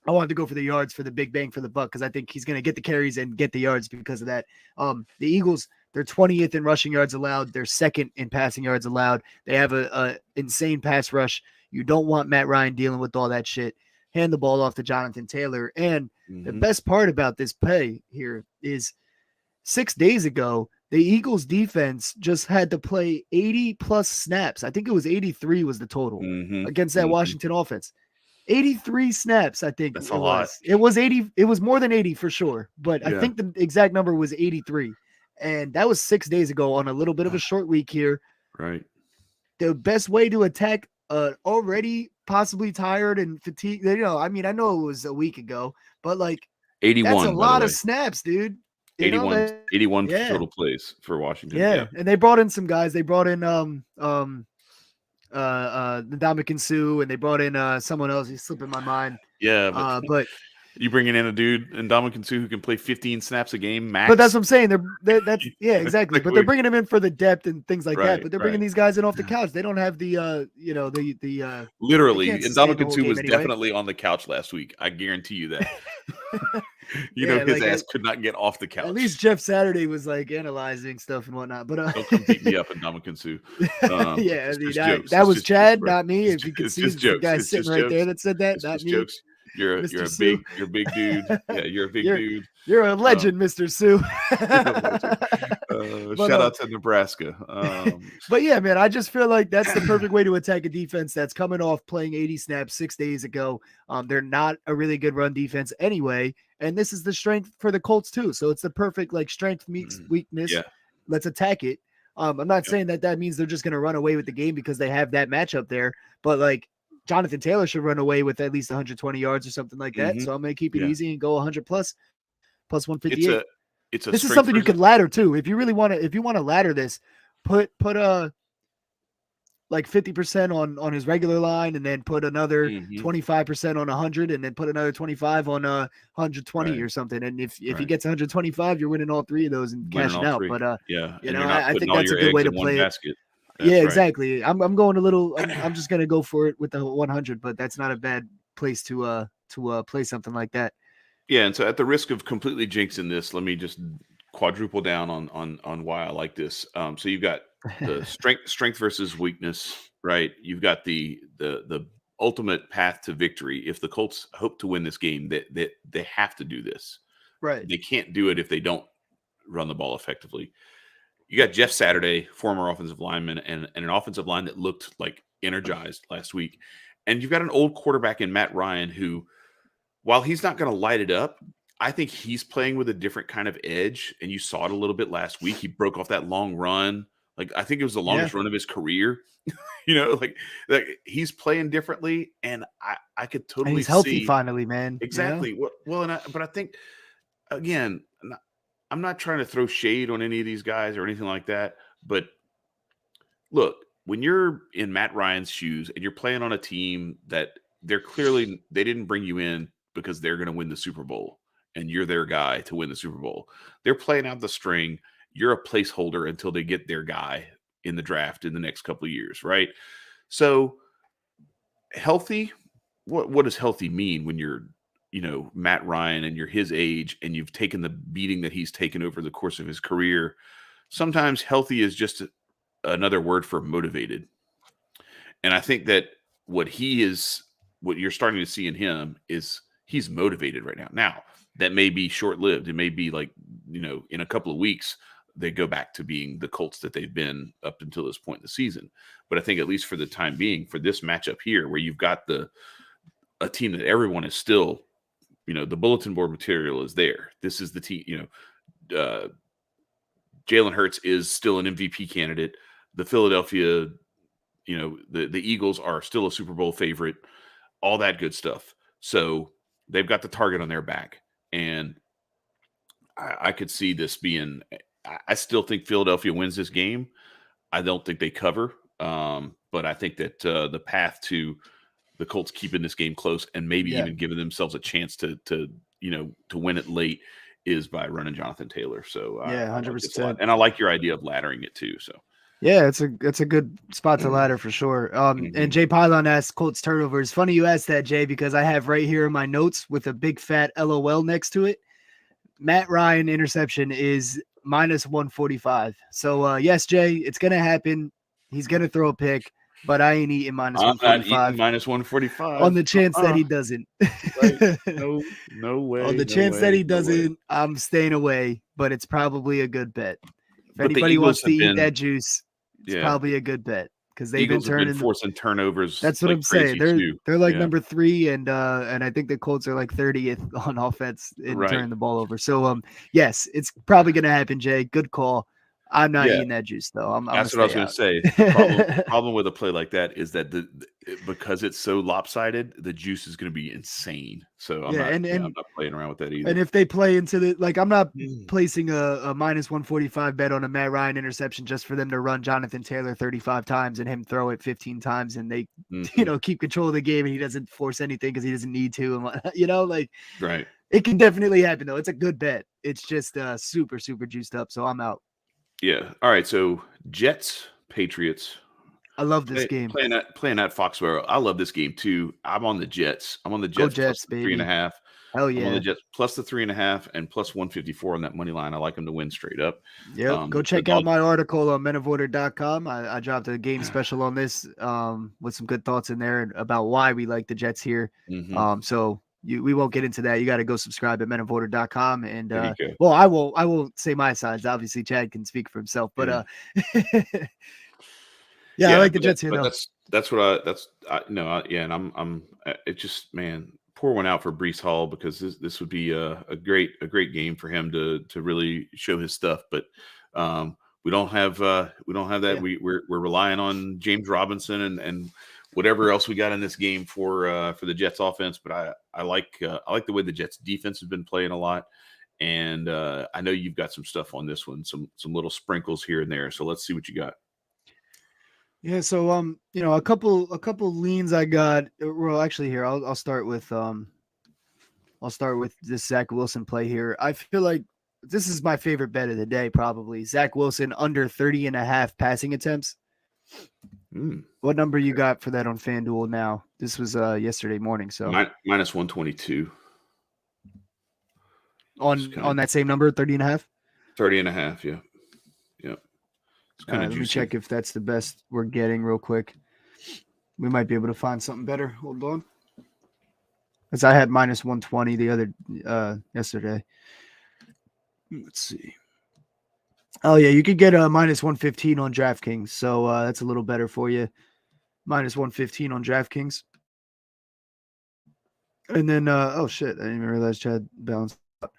I wanted to go for the yards for the big bang for the buck, because I think he's going to get the carries and get the yards because of that. The Eagles, they're 20th in rushing yards allowed. They're 2nd in passing yards allowed. They have a insane pass rush. You don't want Matt Ryan dealing with all that shit. Hand the ball off to Jonathan Taylor. And the best part about this play here is 6 days ago, the Eagles defense just had to play 80 plus snaps. I think it was 83 was the total against that Washington offense. 83 snaps, I think. That's a lot. It was 80. It was more than 80 for sure, but I think the exact number was 83. And that was 6 days ago on a little bit of a short week here. Right. The best way to attack already possibly tired and fatigued, I mean, I know it was a week ago, but like 81. That's a lot of snaps, dude. 81 total plays for Washington. Yeah. And they brought in some guys. They brought in Ndamukong Suh, and they brought in someone else. He's slipping my mind. Yeah, but you bringing in a dude in Ndamukong Suh who can play 15 snaps a game max. But that's what I'm saying. That's exactly. But they're bringing him in for the depth and things like that. But they're bringing these guys in off the couch. They don't have the literally. Ndamukong Suh was definitely on the couch last week. I guarantee you that. His ass could not get off the couch. At least Jeff Saturday was like analyzing stuff and whatnot. But don't come beat me up in Ndamukong Suh. Yeah, I mean, that was Chad, not me. If you could see the guy sitting right there that said that, not me. Jokes. You're a big dude. Yeah, you're a big dude. You're a legend, Mr. Suh. Shout out to Nebraska. But yeah, man, I just feel like that's the perfect way to attack a defense that's coming off playing 80 snaps 6 days ago. They're not a really good run defense anyway, and this is the strength for the Colts too. So it's the perfect like strength meets weakness. Yeah. Let's attack it. I'm not saying that means they're just going to run away with the game because they have that matchup there, but like Jonathan Taylor should run away with at least 120 yards or something like that. So I'm going to keep it easy and go 100 plus 158. This is something you could ladder too. If you really want to, if you want to ladder this, put like 50% on his regular line, and then put another 25% on 100, and then put another 25 on 120 or something. And if he gets 125, you're winning all 3 of those and cashing out. But I think that's a good way to play it. Exactly. I'm going a little. I'm just gonna go for it with the 100, but that's not a bad place to play something like that. Yeah, and so at the risk of completely jinxing this, let me just quadruple down on why I like this. So you've got the strength versus weakness, right? You've got the ultimate path to victory. If the Colts hope to win this game, they have to do this. Right. They can't do it if they don't run the ball effectively. You got Jeff Saturday, former offensive lineman, and an offensive line that looked like energized last week. And you've got an old quarterback in Matt Ryan who, while he's not going to light it up, I think he's playing with a different kind of edge. And you saw it a little bit last week. He broke off that long run. Like, I think it was the longest run of his career. Like he's playing differently. And I could totally and he's healthy finally, man. Exactly. Well, but I think, again, I'm not trying to throw shade on any of these guys or anything like that. But look, when you're in Matt Ryan's shoes and you're playing on a team that they didn't bring you in because they're going to win the Super Bowl and you're their guy to win the Super Bowl. They're playing out the string. You're a placeholder until they get their guy in the draft in the next couple of years, right? So healthy, what does healthy mean when you're, Matt Ryan and you're his age and you've taken the beating that he's taken over the course of his career? Sometimes healthy is just another word for motivated. And I think that what you're starting to see in him is he's motivated right now. Now, that may be short lived. It may be like, in a couple of weeks, they go back to being the Colts that they've been up until this point in the season. But I think at least for the time being, for this matchup here, where you've got a team that everyone is still, the bulletin board material is there. This is the team, Jalen Hurts is still an MVP candidate. The Philadelphia, the Eagles are still a Super Bowl favorite, all that good stuff. So they've got the target on their back. And I could see this being, I still think Philadelphia wins this game. I don't think they cover. But I think that the path to the Colts keeping this game close and maybe even giving themselves a chance to win it late is by running Jonathan Taylor. So 100%. And I like your idea of laddering it too. So yeah, it's a good spot to ladder for sure. And Jay Pylon asked Colts turnovers. Funny you asked that, Jay, because I have right here in my notes with a big fat LOL next to it. Matt Ryan interception is -145. So yes, Jay, it's gonna happen. He's gonna throw a pick, but I ain't eating -145. -145 on the chance that he doesn't. Right. No way. On the chance that he doesn't, I'm staying away. But it's probably a good bet. If anybody wants to eat that juice, it's probably a good bet because they've been forcing turnovers. That's what I'm saying. They're like number 3, and I think the Colts are like 30th on offense in turning the ball over. So yes, it's probably gonna happen, Jay. Good call. I'm not eating that juice though. That's what I was going to say. The problem with a play like that is that because it's so lopsided, the juice is going to be insane. So I'm not playing around with that either. And if they play into I'm not placing a -145 bet on a Matt Ryan interception just for them to run Jonathan Taylor 35 times and him throw it 15 times and they, keep control of the game and he doesn't force anything because he doesn't need to. And right. It can definitely happen though. It's a good bet. It's just super, super juiced up. So I'm out. Yeah. All right. So Jets, Patriots. I love this game. Playing at Foxborough. I love this game too. I'm on the Jets. I'm on the Jets, plus baby. 3.5. Hell yeah. I'm on the Jets plus the 3.5 and plus 154 on that money line. I like them to win straight up. Yep. Go check out my article on menoforder.com. I dropped a game special on this with some good thoughts in there about why we like the Jets here. So we won't get into that. You got to go subscribe at menoforder.com. And well, I won't say my sides. Obviously, Chad can speak for himself. But I like the Jets here. But that's and I'm it's just, man, pour one out for Breece Hall because this would be a great game for him to really show his stuff. But we don't have that. Yeah. We're relying on James Robinson and whatever else we got in this game for the Jets offense. But I like the way the Jets defense has been playing a lot. And I know you've got some stuff on this one, some little sprinkles here and there. So let's see what you got. Yeah, so a couple leans I got. Well, actually, here I'll start with this Zach Wilson play here. I feel like this is my favorite bet of the day, probably. Zach Wilson under 30.5 passing attempts. What number you got for that on FanDuel now? This was yesterday morning, so minus 122 on that same number, 30.5. 30.5, yeah. Yep. Let me check if that's the best we're getting real quick. We might be able to find something better. Hold on. Because I had minus 120 the other yesterday. Let's see. Oh, yeah, you could get a minus 115 on DraftKings. So that's a little better for you. Minus 115 on DraftKings. And then, oh, shit. I didn't even realize Chad balanced out.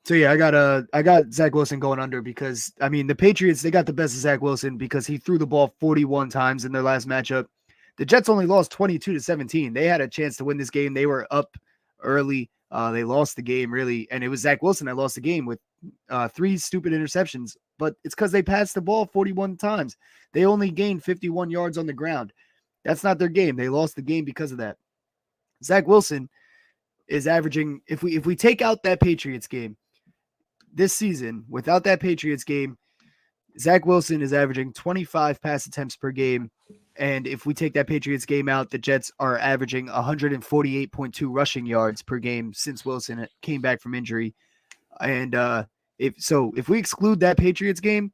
So yeah, I got Zach Wilson going under because the Patriots, they got the best of Zach Wilson because he threw the ball 41 times in their last matchup. The Jets only lost 22-17. They had a chance to win this game. They were up early. They lost the game really, and it was Zach Wilson that lost the game with 3 stupid interceptions. But it's because they passed the ball 41 times. They only gained 51 yards on the ground. That's not their game. They lost the game because of that. Zach Wilson is averaging, if we take out that Patriots game, this season, without that Patriots game, Zach Wilson is averaging 25 pass attempts per game And if we take that Patriots game out, the Jets are averaging 148.2 rushing yards per game since Wilson came back from injury. And if we exclude that Patriots game,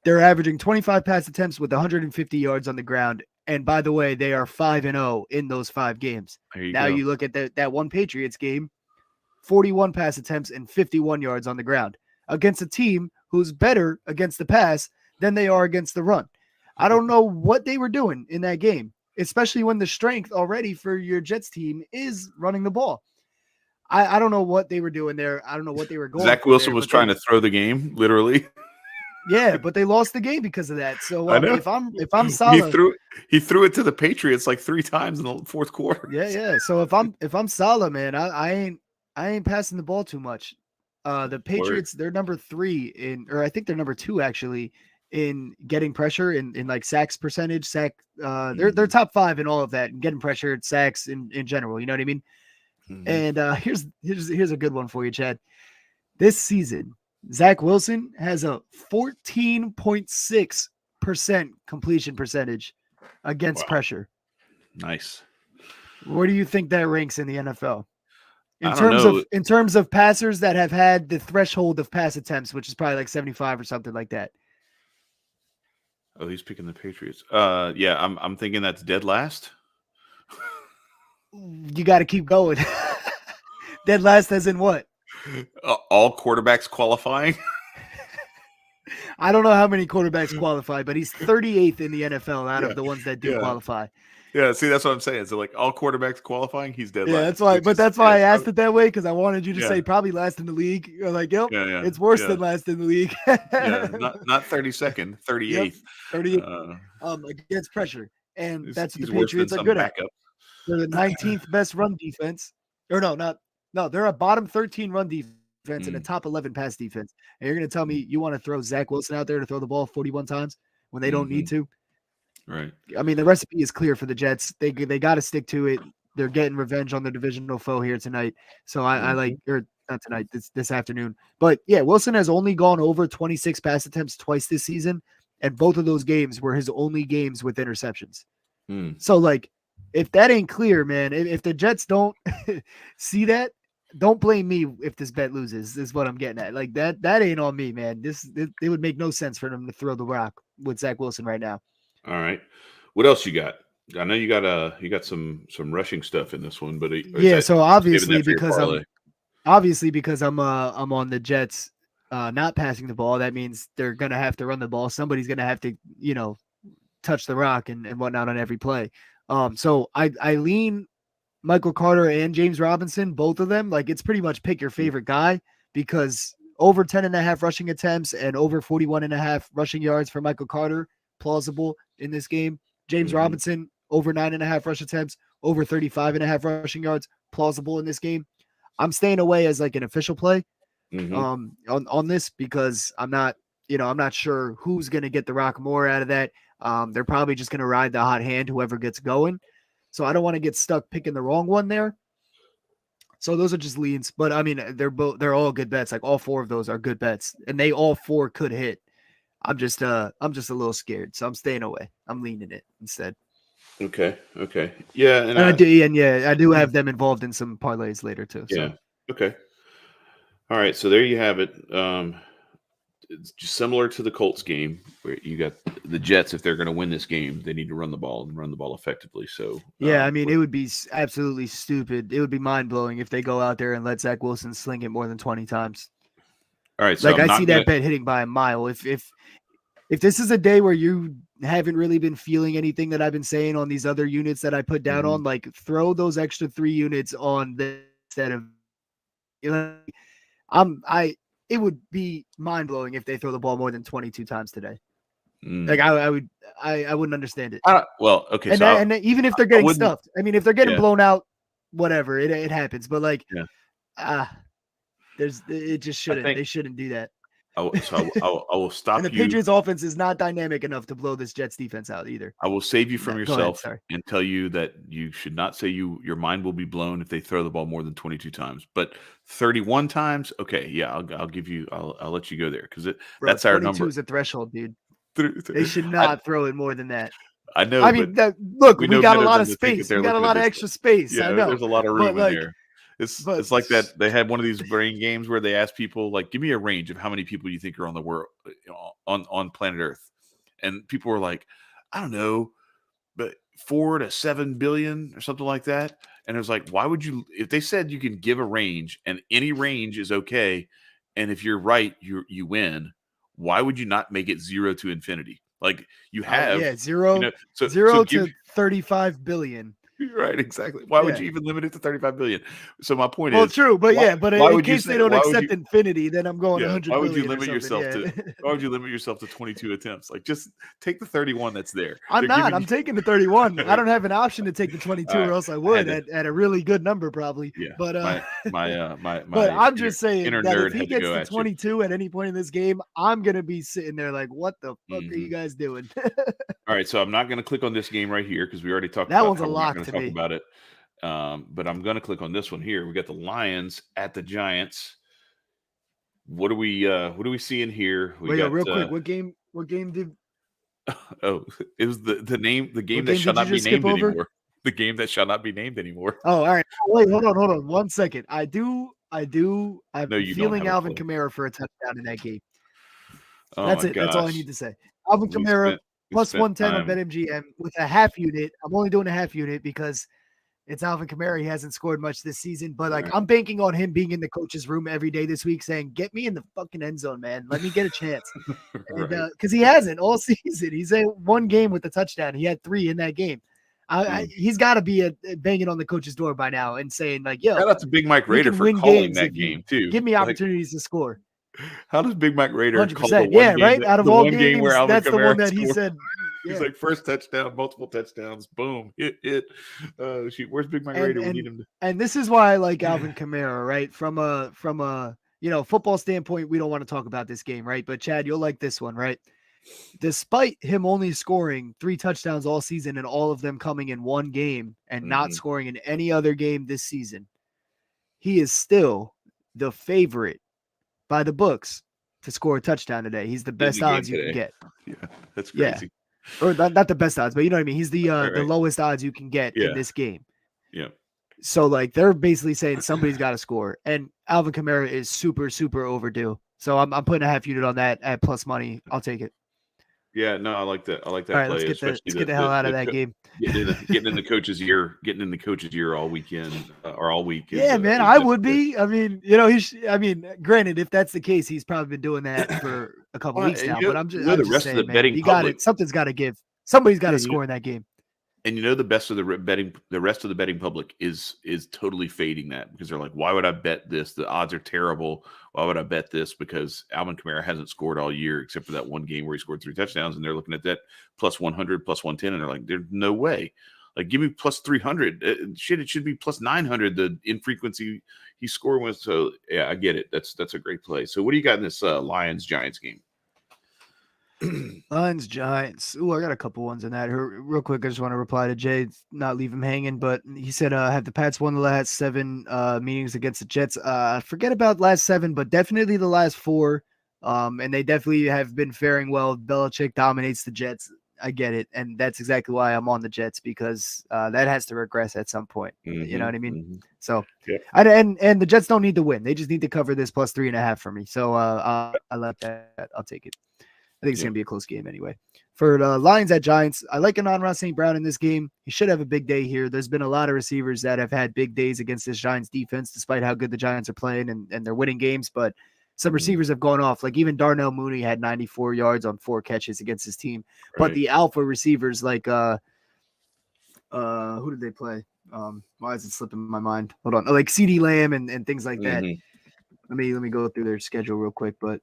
they're averaging 25 pass attempts with 150 yards on the ground. And by the way, they are 5-0 in those 5 games. You look at that one Patriots game, 41 pass attempts and 51 yards on the ground against a team who's better against the pass than they are against the run. I don't know what they were doing in that game, especially when the strength already for your Jets team is running the ball. I don't know what they were doing there. I don't know what they were going. Zach Wilson was trying to throw the game, literally. Yeah, but they lost the game because of that. So if I'm Saleh, he threw it to the Patriots like 3 times in the fourth quarter. Yeah. So if I'm Saleh, man, I ain't passing the ball too much. The Patriots, they're number 3 I think they're number 2 actually in getting pressure in like sacks percentage. They're top 5 in all of that and getting pressure, sacks in general. You know what I mean? Mm-hmm. And here's a good one for you, Chad. This season, Zach Wilson has a 14.6% completion percentage against pressure. Nice. Where do you think that ranks in the NFL? In terms of passers that have had the threshold of pass attempts, which is probably like 75 or something like that. Oh, he's picking the Patriots. Yeah, I'm thinking that's dead last. You got to keep going. Dead last as in what? All quarterbacks qualifying. I don't know how many quarterbacks qualify, but he's 38th in the NFL out of the ones that do qualify. Yeah, see, that's what I'm saying. So, like, all quarterbacks qualifying, he's dead last. That's why I asked it that way, because I wanted you to say probably last in the league. You're like, yep, it's worse than last in the league. Not 32nd, 38th. Yep, 38th. Against pressure, and that's what the Patriots are good at. They're the 19th best run defense. Or no, they're a bottom 13 run defense and a top 11 pass defense. And you're going to tell me you want to throw Zach Wilson out there to throw the ball 41 times when they don't need to? Right. I mean, the recipe is clear for the Jets. They got to stick to it. They're getting revenge on their divisional foe here tonight. So I like, or not tonight, this afternoon. But yeah, Wilson has only gone over 26 pass attempts twice this season. And both of those games were his only games with interceptions. So like, if that ain't clear, man, if the Jets don't see that, don't blame me if this bet loses, is what I'm getting at. Like that ain't on me, man. It would make no sense for them to throw the rock with Zach Wilson right now. All right. What else you got? I know you got some rushing stuff in this one, but so obviously because I'm on the Jets not passing the ball, that means they're gonna have to run the ball. Somebody's gonna have to, touch the rock and whatnot on every play. So I lean Michael Carter and James Robinson, both of them. Like, it's pretty much pick your favorite guy, because over 10.5 rushing attempts and over 41.5 rushing yards for Michael Carter, plausible in this game. James Robinson, over 9.5 rush attempts, over 35.5 rushing yards, plausible in this game. I'm staying away as like an official play on this, because I'm not sure who's going to get the rock more out of that. They're probably just going to ride the hot hand, whoever gets going. So I don't want to get stuck picking the wrong one there. So those are just leans, but I mean, they're all good bets. Like, all 4 of those are good bets, and they all 4 could hit. I'm just a little scared, so I'm staying away. I'm leaning it instead. Okay. Yeah. And I do have them involved in some parlays later too. Yeah. So. Okay. All right. So there you have it. It's just similar to the Colts game, where you got the Jets. If they're going to win this game, they need to run the ball effectively. So I mean, it would be absolutely stupid. It would be mind blowing if they go out there and let Zach Wilson sling it more than 20 times. All right, so like, I see that bet hitting by a mile. If this is a day where you haven't really been feeling anything that I've been saying on these other units that I put down on, like, throw those extra 3 units on this instead of, it would be mind blowing if they throw the ball more than 22 times today. Like, I wouldn't understand it. Well, okay. And even if they're getting stuffed, I mean, if they're getting blown out, whatever, it happens. But like, it just shouldn't. They shouldn't do that. I will stop you. And the Patriots offense is not dynamic enough to blow this Jets defense out either. I will save you from yourself and tell you that you should not say your mind will be blown if they throw the ball more than 22 times. But 31 times, okay, yeah, I'll give you. I'll let you go there, because that's our number. 22 is a threshold, dude. They should not throw it more than that. I know. I mean, look, we got a lot of space. We got a lot of extra space. Yeah, I know. There's a lot of room in there. It's like that. They had one of these brain games where they asked people, like, give me a range of how many people you think are on the world, on planet Earth, and people were like, I don't know, but 4 to 7 billion or something like that. And it was like, why would you? If they said you can give a range and any range is okay, and if you're right, you win. Why would you not make it 0 to infinity? Like you have, zero to 35 billion. Right, exactly. Why would you even limit it to 35 billion? So my point is, well, true, but but in case they don't accept infinity, then I'm going 100 why would billion you limit yourself to? Why would you limit yourself to 22 attempts? Like, just take the 31 that's there. I'm taking the 31. I don't have an option to take the 22, or else I would at a really good number, probably. Yeah, but my but I'm just saying that if he gets to to 22 at any point in this game, I'm gonna be sitting there like, what the fuck are you guys doing? All right, so I'm not going to click on this game right here because we already talked that about one's how a we're not lock going to to talk me. about it. But I'm going to click on this one here. We got the Lions at the Giants. What do we see in here? We got real quick. What game did? Oh, it was the game that shall not be named anymore. The game that shall not be named anymore. Oh, all right. Wait, hold on 1 second. I'm feeling Alvin Kamara for a touchdown in that game. Oh, that's it. Gosh. That's all I need to say. Alvin Kamara plus 110 on BetMGM with a half unit. I'm only doing a half unit because it's Alvin Kamara. He hasn't scored much this season, but I'm banking on him being in the coach's room every day this week saying, get me in the fucking end zone, man. Let me get a chance. Because he hasn't all season. He's at one game with a touchdown. He had 3 in that game. He's got to be banging on the coach's door by now and saying, like, yo. Shout out to Big Mike Rader for calling that game, too. Give me opportunities to score. How does Big Mike Rader 100%. call the one game? Right? Out of all games, where Alvin that's Kamara the one that scored. he said. He's like, first touchdown, multiple touchdowns, boom, hit. Shoot, where's Big Mike Rader? We need him to. And this is why I like Alvin Kamara, right? From a football standpoint, we don't want to talk about this game, right? But Chad, you'll like this one, right? Despite him only scoring 3 touchdowns all season and all of them coming in one game and not scoring in any other game this season, he is still the favorite by the books to score a touchdown today. He's the best odds you can get. Yeah, that's crazy. Or not the best odds, but you know what I mean? He's the lowest odds you can get in this game. Yeah. So, like, they're basically saying somebody's got to score. And Alvin Kamara is super, super overdue. So I'm putting a half unit on that at plus money. I'll take it. Yeah, no, I like that. I like that. All right, play. let's get the hell out of that game. Getting in the coach's ear all weekend or all week. Yeah, man, I would be. I mean, granted, if that's the case, he's probably been doing that for a couple weeks now. But I'm just saying, man, you got it. Something's got to give. Somebody's got to score in that game. And the rest of the betting public is totally fading that because they're like, why would I bet this? The odds are terrible. Why would I bet this? Because Alvin Kamara hasn't scored all year except for that one game where he scored 3 touchdowns, and they're looking at that plus 100, plus 110, and they're like, there's no way. Like, give me plus 300. It should be plus 900. The infrequency he scored with. So yeah, I get it. That's a great play. So what do you got in this Lions Giants game? Lions Giants. Ooh, I got a couple ones in that. Real quick, I just want to reply to Jay, not leave him hanging. But he said, "Have the Pats won the last 7 meetings against the Jets? Forget about last 7, but definitely the last 4. And they definitely have been faring well. Belichick dominates the Jets. I get it, and that's exactly why I'm on the Jets because that has to regress at some point. You know what I mean? So, and the Jets don't need to win; they just need to cover this plus 3.5 for me. So I love that. I'll take it. I think it's going to be a close game anyway. For the Lions at Giants, I like Amon-Ra St. Brown in this game. He should have a big day here. There's been a lot of receivers that have had big days against this Giants defense, despite how good the Giants are playing and they're winning games. But some receivers have gone off. Like even Darnell Mooney had 94 yards on 4 catches against his team. Right. But the alpha receivers like who did they play? Why is it slipping my mind? Hold on. Like CeeDee Lamb and things like that. Let me go through their schedule real quick, but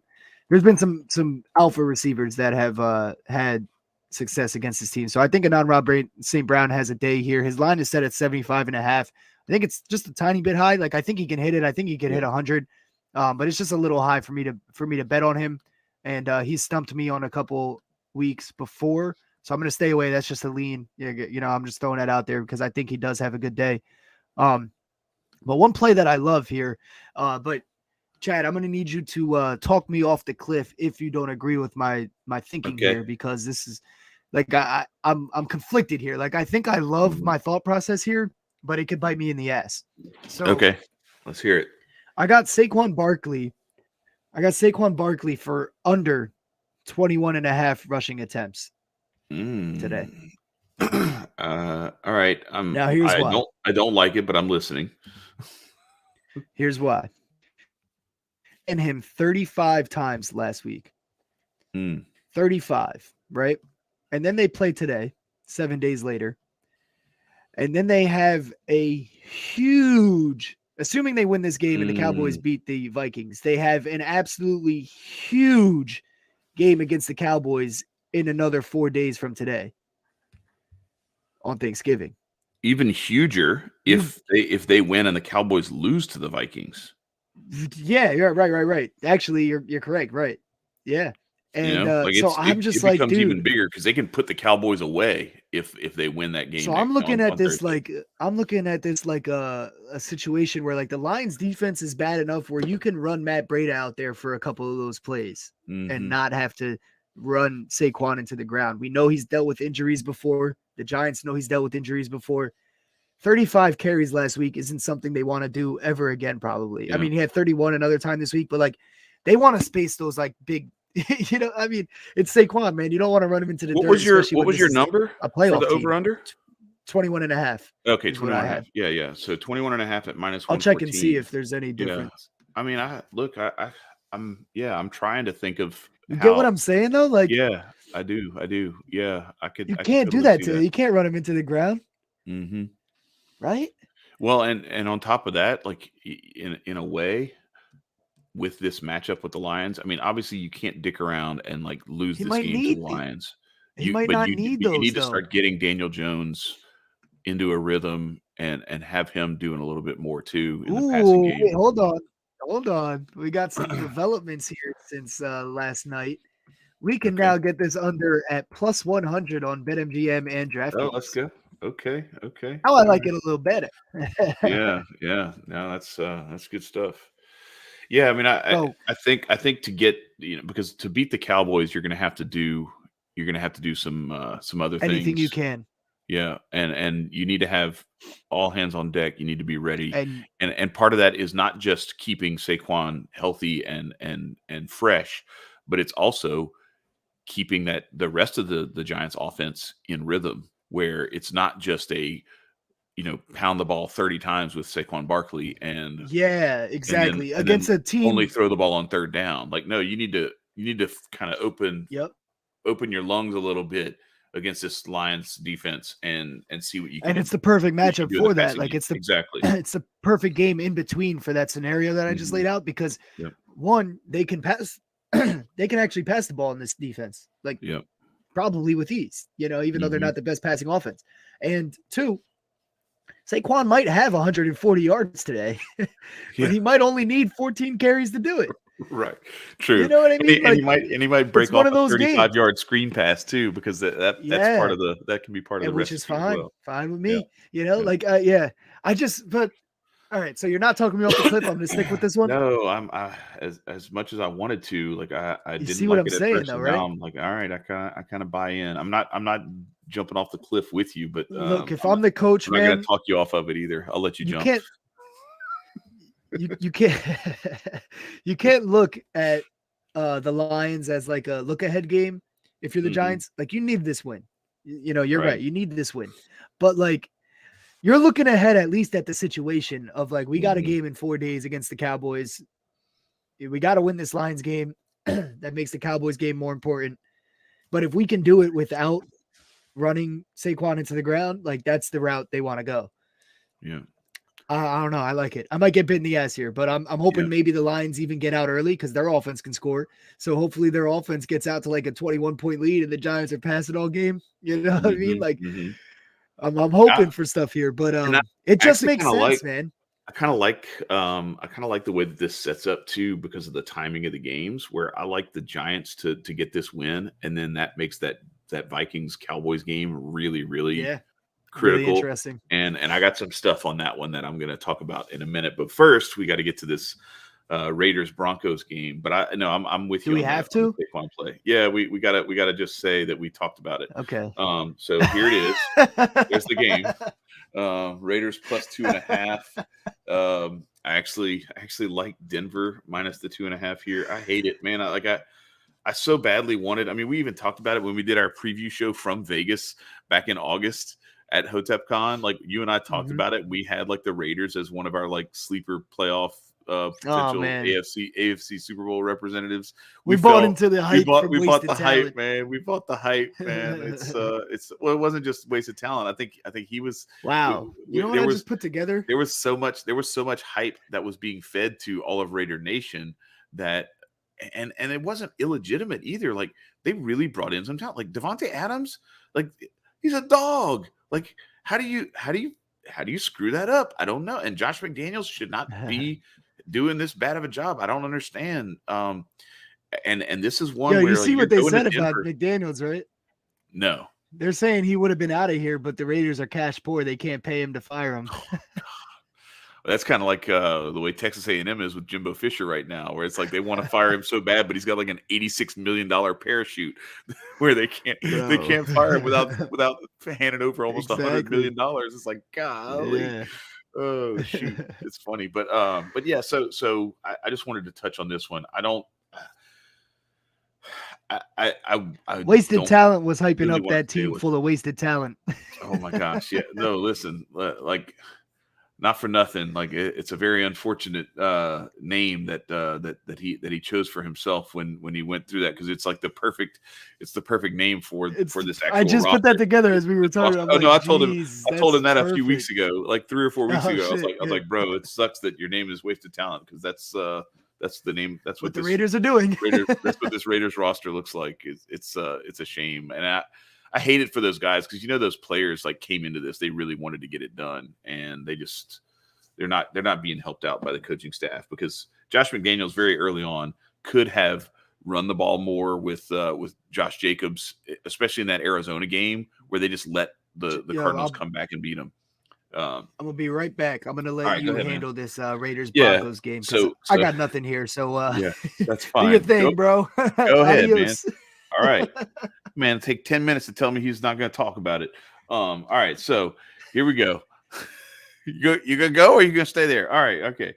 there's been some alpha receivers that have had success against his team. So I think Amon-Ra St. Brown has a day here. His line is set at 75.5. I think it's just a tiny bit high. Like I think he can hit it. I think he can hit 100. But it's just a little high for me to bet on him. And he stumped me on a couple weeks before. So I'm going to stay away. That's just a lean. I'm just throwing that out there because I think he does have a good day. But one play that I love here, but Chad, I'm going to need you to talk me off the cliff if you don't agree with my thinking here, because this Like I'm conflicted here. Like I think I love my thought process here, but it could bite me in the ass. So okay, let's hear it. I got Saquon Barkley. For under 21.5 rushing attempts today. All right. Now here's why. I don't like it, but I'm listening. Here's why. And him 35 times last week. 35, right? And then they play today, 7 days later. And then they have a huge, assuming they win this game and the Cowboys beat the Vikings, they have an absolutely huge game against the Cowboys in another 4 days from today on Thanksgiving. Even huger if they win and the Cowboys lose to the Vikings. Yeah, you're right. Actually, you're correct, right? Yeah. And so I'm just it like, becomes dude, even bigger because they can put the Cowboys away if they win that game. So I'm looking at this like a situation where like the Lions defense is bad enough where you can run Matt Breida out there for a couple of those plays and not have to run Saquon into the ground. We know he's dealt with injuries before. The Giants know he's dealt with injuries before. 35 carries last week isn't something they want to do ever again, probably. Yeah. I mean, he had 31 another time this week, but like they want to space those like big. I mean, it's Saquon, man. You don't want to run him into the dirt. What was your number? A playoff for the over-under? 21.5. Okay, 21.5. Yeah. So 21.5 at minus 114. I'll check and see if there's any difference. Yeah. I mean, I'm trying to think of You get what I'm saying though? Like, yeah, I do. Yeah, I could. You can't do that to you. You can't run him into the ground. Mm-hmm. Right? Well, and on top of that, like in a way, with this matchup with the Lions, I mean, obviously you can't dick around and like lose this game to the Lions. You need to start getting Daniel Jones into a rhythm and have him doing a little bit more too in the passing game. Wait, hold on. We got some developments here since last night. We can now get this under at plus 100 on BetMGM and DraftKings. Oh, let's go. Okay. Now I like it a little better. Yeah. No, that's good stuff. Yeah, I mean, I think to get because to beat the Cowboys, you're going to have to do some other things. Anything you can. Yeah, and you need to have all hands on deck. You need to be ready, and part of that is not just keeping Saquon healthy and fresh, but it's also keeping the rest of the Giants offense in rhythm, where it's not just a pound the ball 30 times with Saquon Barkley and yeah, exactly. And against a team only throw the ball on third down. Like, no, you need to kind of open your lungs a little bit against this Lions defense and see what you can. And it's the perfect matchup for that. Like it's exactly it's the perfect game in between for that scenario that I just laid out because one, they can pass they can actually pass the ball in this defense. Like probably with ease, even though they're not the best passing offense. And two, Saquon might have 140 yards today, but he might only need 14 carries to do it. Right. True. You know what I mean? And he might break off a 35-yard screen pass too, because that's part of that can be part of the rest, which is fine. Well. Fine with me. But all right. So you're not talking me off the cliff. I'm gonna stick with this one. No, as much as I wanted to, like I didn't see what like I'm it saying at first, though, right? Now I'm like, all right, I kind of buy in. I'm not jumping off the cliff with you, but look, if I'm the coach, I'm not gonna talk you off of it either. I'll let you jump. You can't you can't look at the Lions as like a look ahead game. If you're the Giants, like you need this win. You're right. You need this win, but like you're looking ahead at least at the situation of like we got a game in 4 days against the Cowboys. We got to win this Lions game. That makes the Cowboys game more important. But if we can do it without running Saquon into the ground, like that's the route they want to go. Yeah. I don't know. I like it. I might get bit in the ass here, but I'm hoping maybe the Lions even get out early because their offense can score. So hopefully their offense gets out to like a 21-point lead and the Giants are passing all game. You know what I mean? Like I'm hoping for stuff here, but it just makes sense, man. I kind of like the way that this sets up too, because of the timing of the games, where I like the Giants to get this win, and then that makes that Vikings Cowboys game really, really critical. Really interesting. And I got some stuff on that one that I'm going to talk about in a minute. But first, we got to get to this Raiders Broncos game. But I'm with you. Do we have to? The Saquon play. Yeah, we gotta just say that we talked about it. Okay. So here it is. There's the game. Raiders plus 2.5. I actually like Denver minus the 2.5 here. I hate it, man. I so badly wanted. I mean, we even talked about it when we did our preview show from Vegas back in August at HotepCon. Like you and I talked about it. We had like the Raiders as one of our like sleeper playoff potential AFC Super Bowl representatives. We bought into the hype. We bought the hype, man. We bought the hype, man. It's well, it wasn't just wasted talent. I think he was. Wow. You know what I just put together? There was so much hype that was being fed to all of Raider Nation that. And it wasn't illegitimate either. Like they really brought in some talent. Like Devontae Adams, like he's a dog. Like how do you screw that up? I don't know. And Josh McDaniels should not be doing this bad of a job. I don't understand. And this is one where you see what they said about McDaniels, right? No, they're saying he would have been out of here, but the Raiders are cash poor. They can't pay him to fire him. That's kind of like the way Texas A&M is with Jimbo Fisher right now, where it's like they want to fire him so bad, but he's got like an $86 million parachute where they can't fire him without handing over almost $100 million. It's like, golly. Yeah. Oh shoot, it's funny, but yeah. So I just wanted to touch on this one. Wasted Talent was hyping really up that team full of wasted talent. Oh my gosh, yeah. No, listen, like. Not for nothing. Like it's a very unfortunate name that he chose for himself when he went through that, because it's like the perfect name for this actual. I just roster. Put that together as we were talking. I told him that a few weeks ago, like 3 or 4 weeks ago. Shit, I was like, bro, it sucks that your name is Wasted Talent, because that's the name. That's what the Raiders are doing. That's what this Raiders roster looks like. It's a shame, and I hate it for those guys, because those players like came into this, they really wanted to get it done, and they're not being helped out by the coaching staff, because Josh McDaniels very early on could have run the ball more with Josh Jacobs, especially in that Arizona game where they just let the Cardinals come back and beat them. I'm gonna be right back. I'm gonna let you handle this Raiders Broncos game. So I got nothing here. So yeah, that's fine. Do your thing, bro. Go ahead, man. All right, man. Take 10 minutes to tell me he's not going to talk about it. All right, so here we go. You gonna go, or you gonna stay there? All right, okay.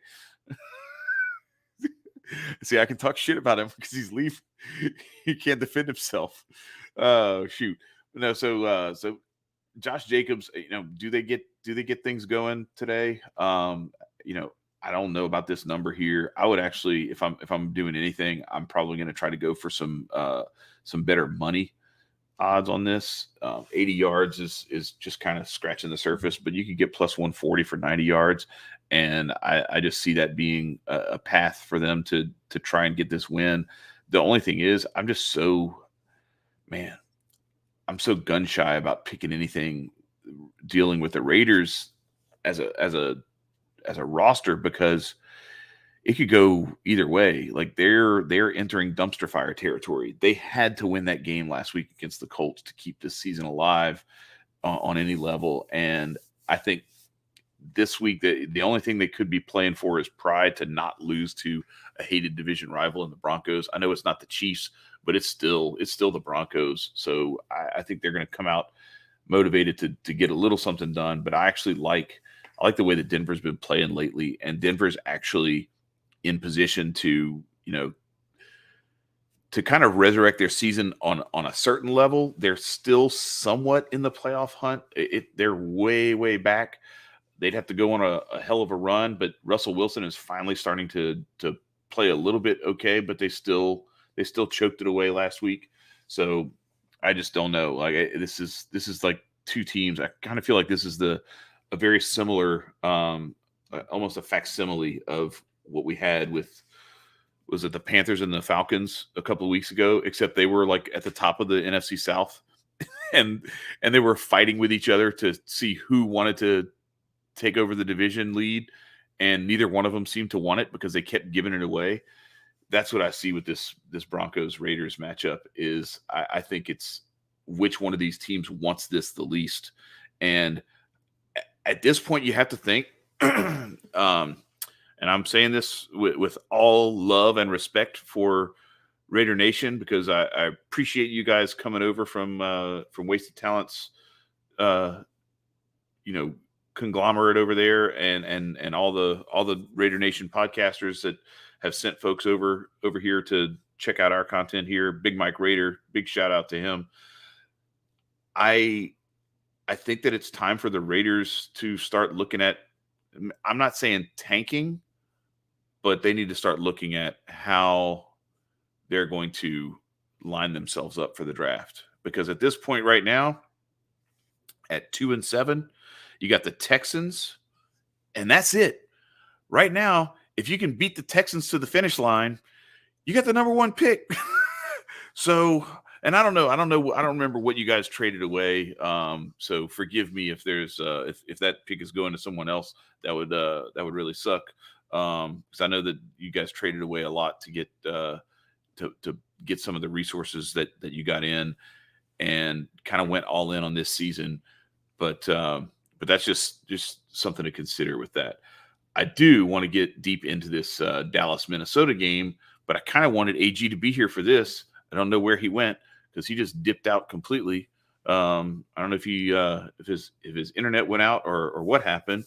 See, I can talk shit about him because he's leaving. He can't defend himself. Oh shoot! No, so Josh Jacobs. Do they get things going today? I don't know about this number here. I would actually, if I'm doing anything, I'm probably going to try to go for some better money odds on this. 80 yards is just kind of scratching the surface, but you could get plus 140 for 90 yards. And I just see that being a path for them to try and get this win. The only thing is, I'm so gun shy about picking anything dealing with the Raiders as a roster, because it could go either way. Like they're entering dumpster fire territory. They had to win that game last week against the Colts to keep this season alive on any level. And I think this week the only thing they could be playing for is pride to not lose to a hated division rival in the Broncos. I know it's not the Chiefs, but it's still the Broncos. So I think they're going to come out motivated to get a little something done. But I actually like the way that Denver's been playing lately, and Denver's actually in position to kind of resurrect their season on a certain level. They're still somewhat in the playoff hunt. They're way, way back. They'd have to go on a hell of a run, but Russell Wilson is finally starting to play a little bit okay, but they still choked it away last week. So I just don't know. Like this is like two teams. I kind of feel like this is a very similar, almost a facsimile of what we had with, was it the Panthers and the Falcons a couple of weeks ago, except they were like at the top of the NFC South and they were fighting with each other to see who wanted to take over the division lead. And neither one of them seemed to want it because they kept giving it away. That's what I see with this Broncos Raiders matchup is I think it's which one of these teams wants this the least. And at this point you have to think, and I'm saying this with all love and respect for Raider Nation, because I appreciate you guys coming over from Wasted Talents, conglomerate over there, and all the Raider Nation podcasters that have sent folks over here to check out our content here. Big Mike Raider, big shout out to him. I think that it's time for the Raiders to start looking at, I'm not saying tanking, but they need to start looking at how they're going to line themselves up for the draft. Because at this point right now, at 2-7, you got the Texans, and that's it. Right now, if you can beat the Texans to the finish line, you got the number 1 pick. So, and I don't remember what you guys traded away. So forgive me if there's if that pick is going to someone else. That would really suck. Because I know that you guys traded away a lot to get to get some of the resources that you got in, and kind of went all in on this season. But that's just something to consider with that. I do want to get deep into this Dallas Minnesota game, but I kind of wanted AG to be here for this. I don't know where he went, because he just dipped out completely. I don't know if he if his internet went out or what happened,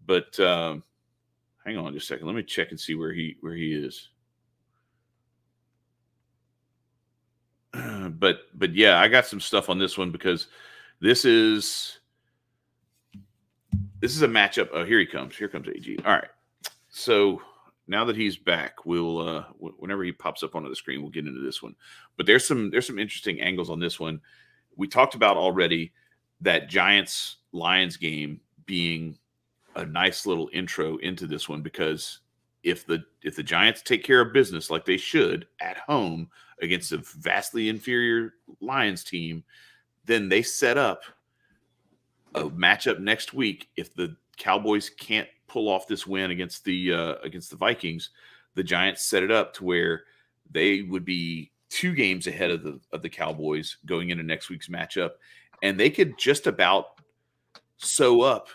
but hang on just a second. Let me check and see where he is. But yeah, I got some stuff on this one, because this is a matchup. Oh, here he comes. Here comes AG. All right. So now that he's back, we'll whenever he pops up onto the screen, we'll get into this one. But there's some interesting angles on this one. We talked about already that Giants-Lions game being a nice little intro into this one, because if the Giants take care of business like they should at home against a vastly inferior Lions team, then they set up a matchup next week. If the Cowboys can't pull off this win against the Vikings, the Giants set it up to where they would be 2 games ahead of the Cowboys going into next week's matchup, and they could just about sew up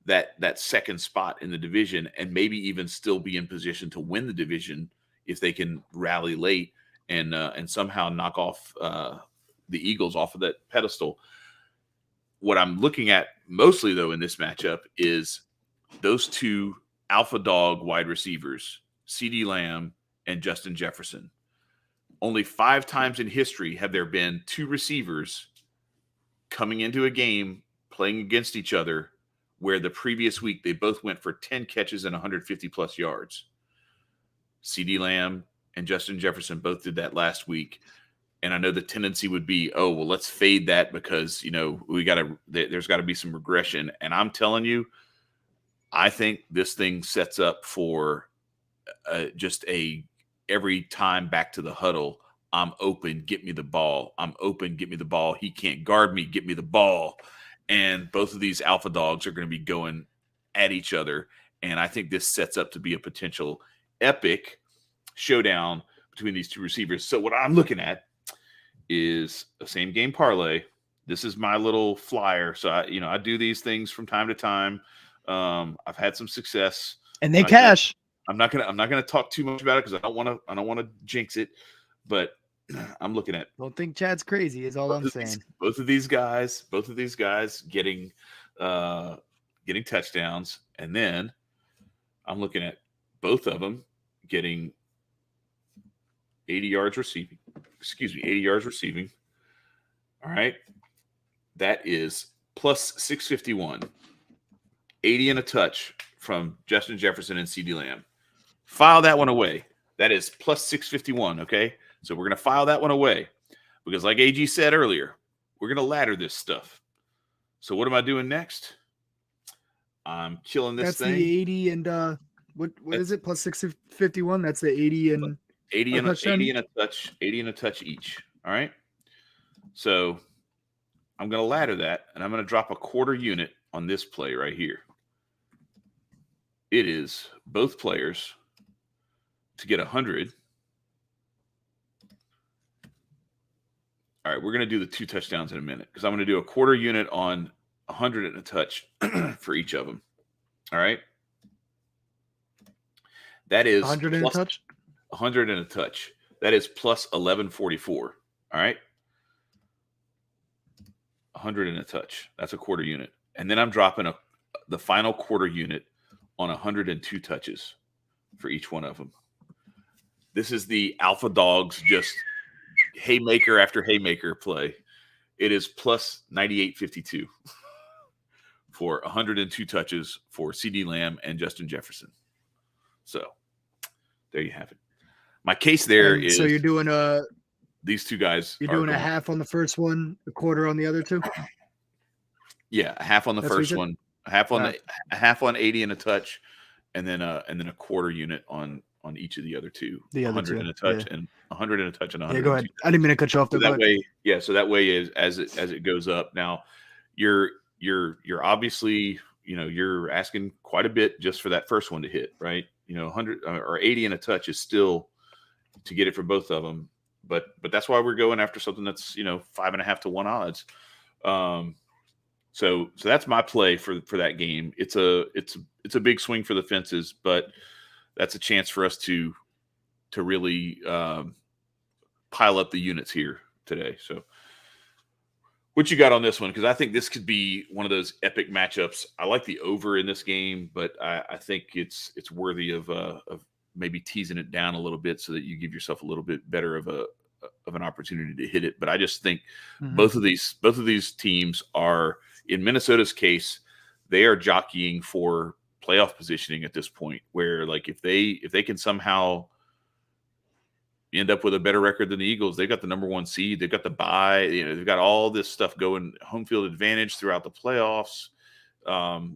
that second spot in the division, and maybe even still be in position to win the division if they can rally late and somehow knock off the Eagles off of that pedestal. What I'm looking at mostly, though, in this matchup is those 2 alpha dog wide receivers, CeeDee Lamb and Justin Jefferson. Only 5 times in history have there been 2 receivers coming into a game playing against each other where the previous week they both went for 10 catches and 150-plus yards. CeeDee Lamb and Justin Jefferson both did that last week. And I know the tendency would be, oh, well, let's fade that because, there's got to be some regression. And I'm telling you, I think this thing sets up for just every time back to the huddle. I'm open, get me the ball. I'm open, get me the ball. He can't guard me, get me the ball. And both of these alpha dogs are going to be going at each other. And I think this sets up to be a potential epic showdown between these 2 receivers. So what I'm looking at is a same game parlay. This is my little flyer. So I do these things from time to time. I've had some success, and they cash. I'm not gonna talk too much about it because I don't want to jinx it. But I'm looking at. Don't think Chad's crazy. Is all I'm saying. Both of these guys getting touchdowns, and then I'm looking at both of them getting 80 yards receiving. 80 yards receiving. All right. That is plus 651. 80 and a touch from Justin Jefferson and CeeDee Lamb. File that one away. That is plus 651, okay? So we're going to file that one away because like AG said earlier, we're going to ladder this stuff. So what am I doing next? I'm killing this thing. That's the 80 and what is it? Plus 651. That's the 80 and 80 and a touch. 80 and a touch each. All right. So I'm going to ladder that, and I'm going to drop a quarter unit on this play right here. It is both players to get 100. All right, we're going to do the 2 touchdowns in a minute because I'm going to do a quarter unit on 100 and a touch for each of them. All right. That is 100 and a touch. 100 and a touch. That is plus 1144. All right. 100 and a touch. That's a quarter unit. And then I'm dropping the final quarter unit on 102 touches for each one of them. This is the Alpha Dogs just haymaker after haymaker play. It is plus 98.52 for 102 touches for CeeDee Lamb and Justin Jefferson. So there you have it. My case there is. So you're doing these two guys. You're doing a half on the first one, a quarter on the other two. Yeah, a half on the first one, a half on 80 and a touch, and then a quarter unit on each of the other two. The other 100 two, and a touch, and 100 and a touch, and 100. Yeah, go ahead. I didn't mean to cut you off. So that way, so that way is as it goes up. Now, you're obviously, you're asking quite a bit just for that first one to hit, right? 100 or 80 and a touch is still to get it for both of them. But that's why we're going after something that's 5.5 to 1 odds. So that's my play for that game. It's a big swing for the fences, but that's a chance for us to really pile up the units here today. So what you got on this one? Because I think this could be one of those epic matchups. I like the over in this game, but I think it's worthy of maybe teasing it down a little bit so that you give yourself a little bit better of an opportunity to hit it. But I just think both of these teams are, in Minnesota's case, they are jockeying for playoff positioning at this point, where like if they can somehow end up with a better record than the Eagles, they've got the number 1 seed, they've got the bye, they've got all this stuff going, home field advantage throughout the playoffs.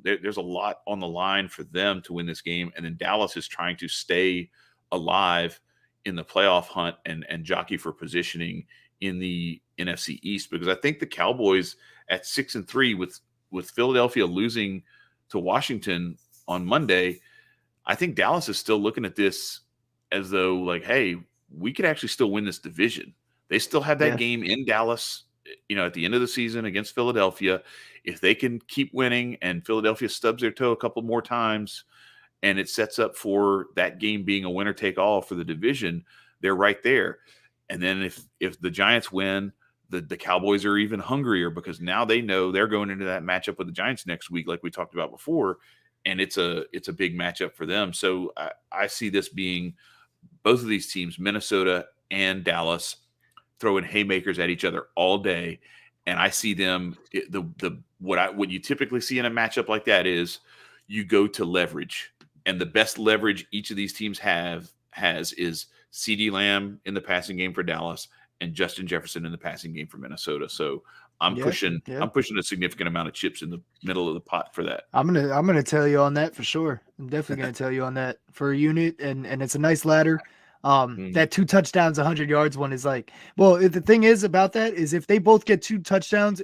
There's a lot on the line for them to win this game. And then Dallas is trying to stay alive in the playoff hunt and jockey for positioning in the NFC East, because I think the Cowboys at 6-3 with Philadelphia losing to Washington on Monday, I think Dallas is still looking at this as though like, hey, we could actually still win this division. They still have that game in Dallas, at the end of the season against Philadelphia. If they can keep winning and Philadelphia stubs their toe a couple more times and it sets up for that game being a winner take all for the division, they're right there. And then if the Giants win, the Cowboys are even hungrier, because now they know they're going into that matchup with the Giants next week, like we talked about before, and it's a big matchup for them. So I see this being both of these teams, Minnesota and Dallas, throwing haymakers at each other all day, and I see them. What you typically see in a matchup like that is you go to leverage, and the best leverage each of these teams has is CeeDee Lamb in the passing game for Dallas and Justin Jefferson in the passing game for Minnesota. So I'm pushing a significant amount of chips in the middle of the pot for that. I'm gonna tell you on that for sure. I'm definitely gonna tell you on that for a unit, and it's a nice ladder. That 2 touchdowns, 100 yards one is like, well, the thing is about that is if they both get 2 touchdowns,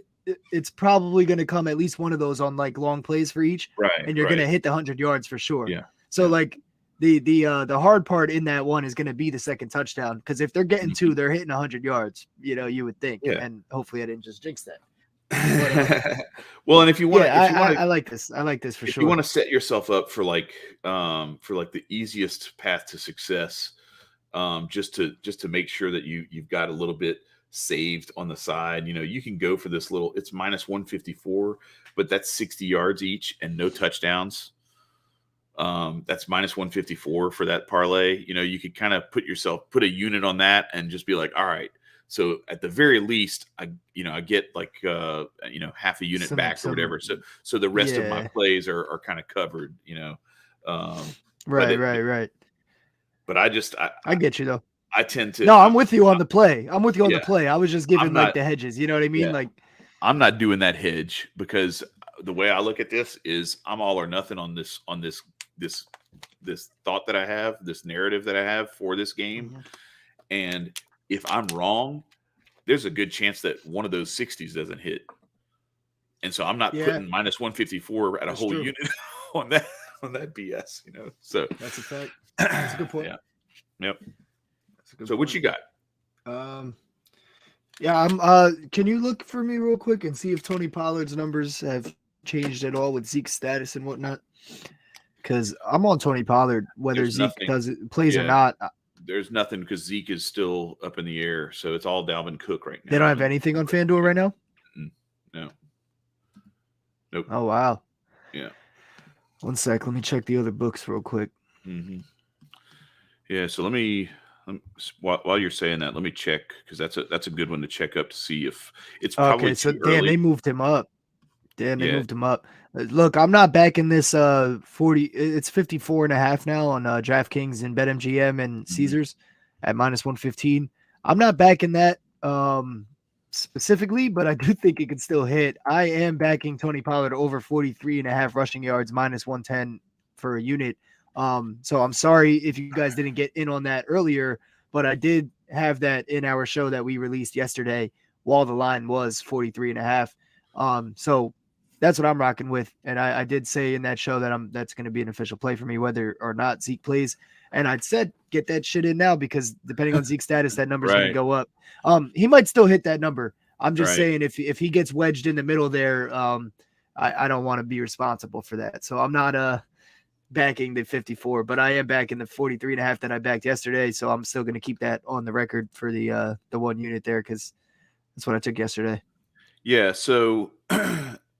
it's probably going to come at least one of those on like long plays for each, right? And you're going to hit the 100 yards for sure. Yeah. So like the hard part in that one is going to be the second touchdown, because if they're getting 2, they're hitting 100 yards. You would think, and hopefully I didn't just jinx that. But, well, and if you want, I like this. I like this for sure. If you want to set yourself up for the easiest path to success, just to make sure that you've got a little bit saved on the side, you can go for this little. It's minus 154, but that's 60 yards each and no touchdowns. That's minus 154 for that parlay. You could kind of put a unit on that and just be like, all right. So at the very least, I get like half a unit back or whatever. So the rest of my plays are kind of covered. Right. But I get you though. I tend to. No, I'm with you on the play. I'm with you on the play. I was just giving the hedges. You know what I mean? Yeah. Like, I'm not doing that hedge, because the way I look at this is I'm all or nothing on this thought that I have, this narrative that I have for this game. Mm-hmm. And if I'm wrong, there's a good chance that one of those 60s doesn't hit. And so I'm not putting minus 154 at a whole unit on that BS, So that's a fact. That's a good point. Yeah. Yep. So what you got? I'm can you look for me real quick and see if Tony Pollard's numbers have changed at all with Zeke's status and whatnot? because I'm on Tony Pollard whether Zeke plays or not. There's nothing because Zeke is still up in the air, so it's all Dalvin Cook right now. They don't have anything on FanDuel right now? No. Nope. Oh, wow. Yeah. One sec. Let me check the other books real quick. Mm-hmm. Yeah, so let me while you're saying that, let me check because that's a good one to check up to see if it's probably okay. So too early. They moved him up. Moved him up. Look, I'm not backing this 40. It's 54.5 now on DraftKings and BetMGM and Caesars at -115. I'm not backing that specifically, but I do think it could still hit. I am backing Tony Pollard over 43.5 rushing yards, -110 for a unit. So I'm sorry if you guys didn't get in on that earlier, but I did have that in our show that we released yesterday while the line was 43.5. So that's what I'm rocking with. And I did say in that show that that's going to be an official play for me, whether or not Zeke plays. And I'd said, get that shit in now because depending on Zeke's status, that number's going to go up. He might still hit that number. I'm just saying if he gets wedged in the middle there, I don't want to be responsible for that. So I'm not backing the 54, but I am backing the 43.5 that I backed yesterday. So I'm still going to keep that on the record for the one unit there because that's what I took yesterday. Yeah. So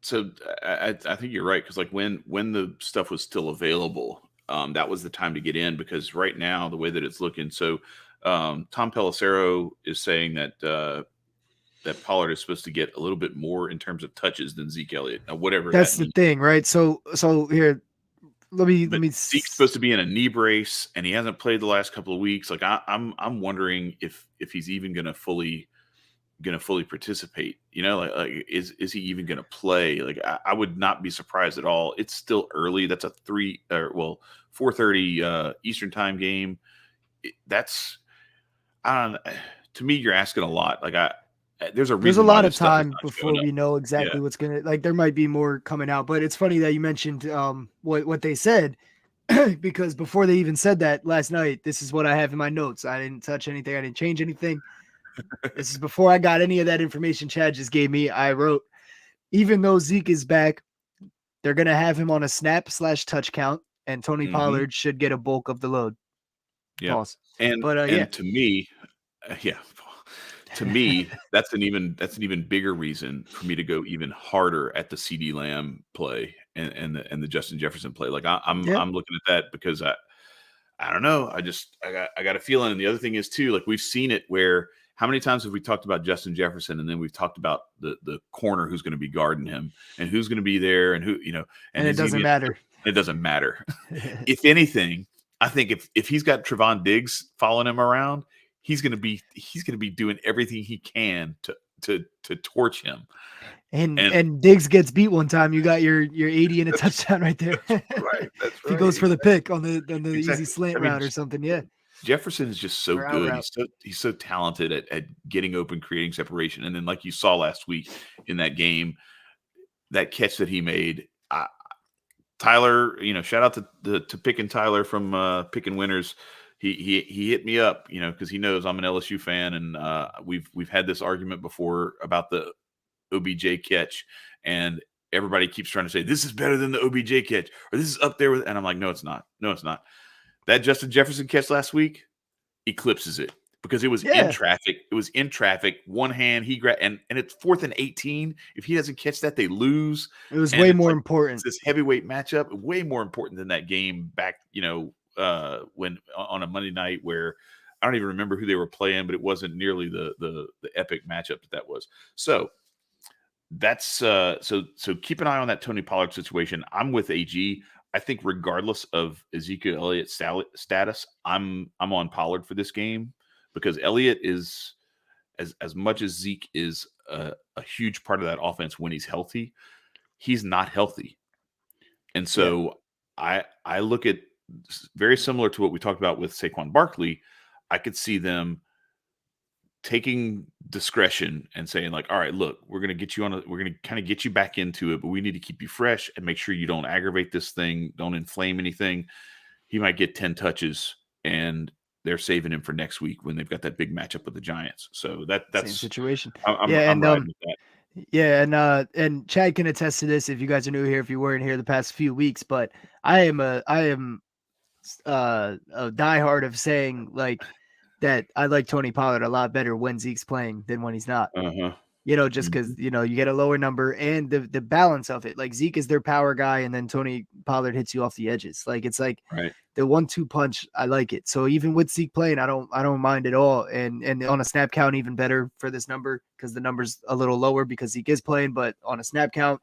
so I think you're right because like when the stuff was still available, that was the time to get in because right now the way that it's looking. So Tom Pelissero is saying that that Pollard is supposed to get a little bit more in terms of touches than Zeke Elliott. Now, whatever that's the thing, right? So here, let me. Zeke's supposed to be in a knee brace, and he hasn't played the last couple of weeks. Like I'm wondering if he's even going to fully participate. You know, like is he even going to play? Like I would not be surprised at all. It's still early. That's a 4:30 Eastern time game. That's to me, you're asking a lot. Like there's a reason. There's a lot of time before we know exactly what's gonna like. There might be more coming out, but it's funny that you mentioned what they said because before they even said that last night, this is what I have in my notes. I didn't touch anything. I didn't change anything. This is before I got any of that information Chad just gave me. I wrote, even though Zeke is back, they're gonna have him on a snap/touch count, and Tony Pollard should get a bulk of the load. Yeah, Pause. And to me, to me, that's an even bigger reason for me to go even harder at the CeeDee Lamb play and the Justin Jefferson play. Like I'm looking at that because I don't know. I got a feeling. And the other thing is too, like we've seen it where how many times have we talked about Justin Jefferson and then we've talked about the corner who's going to be guarding him and who's going to be there and who, and it doesn't matter. It doesn't matter. If anything, I think if he's got Trevon Diggs following him around, he's going to be doing everything he can to torch him. And Diggs gets beat one time. You got your 80 and a touchdown right there. That's right. If he goes for the pick on the easy slant route or something, yeah. Jefferson is just so good. He's so talented at getting open, creating separation. And then like you saw last week in that game, that catch that he made, Tyler, shout out to Pickin' Tyler from Pickin' Winners. He hit me up, because he knows I'm an LSU fan, and we've had this argument before about the OBJ catch, and everybody keeps trying to say this is better than the OBJ catch, or this is up there with, and I'm like, no, it's not. That Justin Jefferson catch last week eclipses it because it was in traffic. It was in traffic. One hand he grabbed, and it's 4th and 18. If he doesn't catch that, they lose. It was way more important. This heavyweight matchup, way more important than that game back, when on a Monday night where I don't even remember who they were playing, but it wasn't nearly the epic matchup that was. So that's so keep an eye on that Tony Pollard situation. I'm with AG. I think regardless of Ezekiel Elliott's status, I'm on Pollard for this game because Elliott is as much as Zeke is a huge part of that offense when he's healthy, he's not healthy. And so I look at very similar to what we talked about with Saquon Barkley. I could see them taking discretion and saying like, all right, look, we're going to kind of get you back into it, but we need to keep you fresh and make sure you don't aggravate this thing. Don't inflame anything. He might get 10 touches and they're saving him for next week when they've got that big matchup with the Giants. So that's same situation. I'm riding with that. Yeah, and Chad can attest to this if you guys are new here, if you weren't here the past few weeks, but I am a diehard of saying like that I like Tony Pollard a lot better when Zeke's playing than when he's not. Just because you get a lower number and the balance of it. Like Zeke is their power guy, and then Tony Pollard hits you off the edges. Like it's like the 1-2 punch. I like it. So even with Zeke playing, I don't mind at all. And on a snap count, even better for this number because the number's a little lower because Zeke is playing, but on a snap count,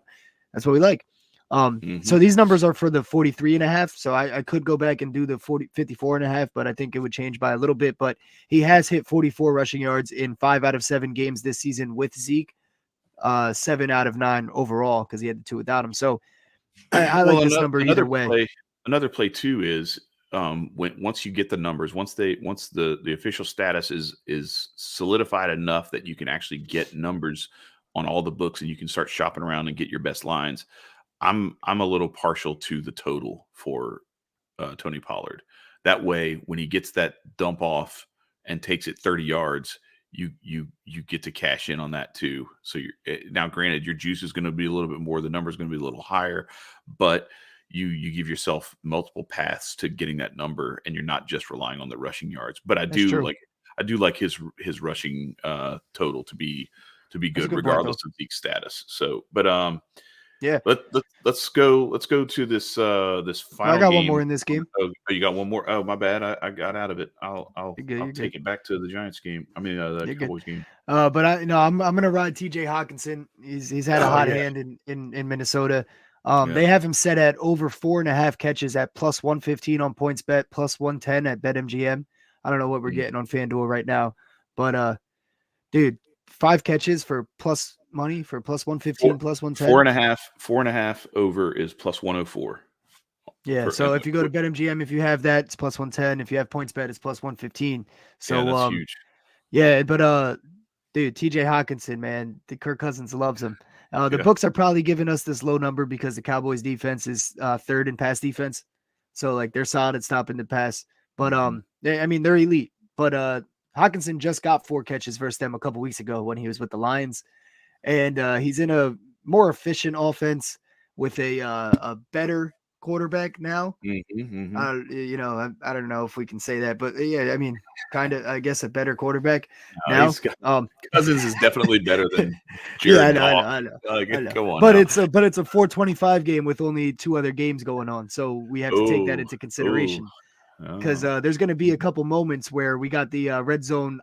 that's what we like. So these numbers are for the 43.5. So I could go back and do the 54.5, but I think it would change by a little bit. But he has hit 44 rushing yards in 5 out of 7 games this season with Zeke, 7 out of 9 overall because he had the 2 without him. So I like this number either way. Another play too is once you get the numbers, once the official status is solidified enough that you can actually get numbers on all the books and you can start shopping around and get your best lines. I'm a little partial to the total for Tony Pollard. That way, when he gets that dump off and takes it 30 yards, you get to cash in on that too. So now, granted, your juice is going to be a little bit more. The number is going to be a little higher, but you give yourself multiple paths to getting that number, and you're not just relying on the rushing yards. But I do like his rushing total to be good regardless of Zeke's status. So, but yeah. Let's go to this final I got game. one more in this game. Oh, you got one more? Oh, my bad. I got out of it. I'll take it back to the Giants game. I mean the Cowboys game. But I'm gonna ride TJ Hawkinson. He's had a hot hand in Minnesota. They have him set at over 4.5 catches at plus 115 on PointsBet, plus 110 at BetMGM. I don't know what we're getting on FanDuel right now, but dude, 5 catches for plus money for plus 115, plus 110. 4.5 over is plus 104. Yeah. So if you go to BetMGM, if you have that, it's plus 110. If you have PointsBet, it's plus 115. So that's huge. Yeah, but dude, TJ Hawkinson, man, the Kirk Cousins loves him. The books are probably giving us this low number because the Cowboys defense is 3rd in pass defense. So like they're solid at stopping the pass. But they're elite. But Hawkinson just got 4 catches versus them a couple weeks ago when he was with the Lions. And he's in a more efficient offense with a better quarterback now. I don't know if we can say that, but yeah, I mean, kind of, I guess a better quarterback now. Cousins is definitely better than Jared. I know. Come on, but it's a 425 game with only 2 other games going on, so we have to take that into consideration because there's going to be a couple moments where we got the red zone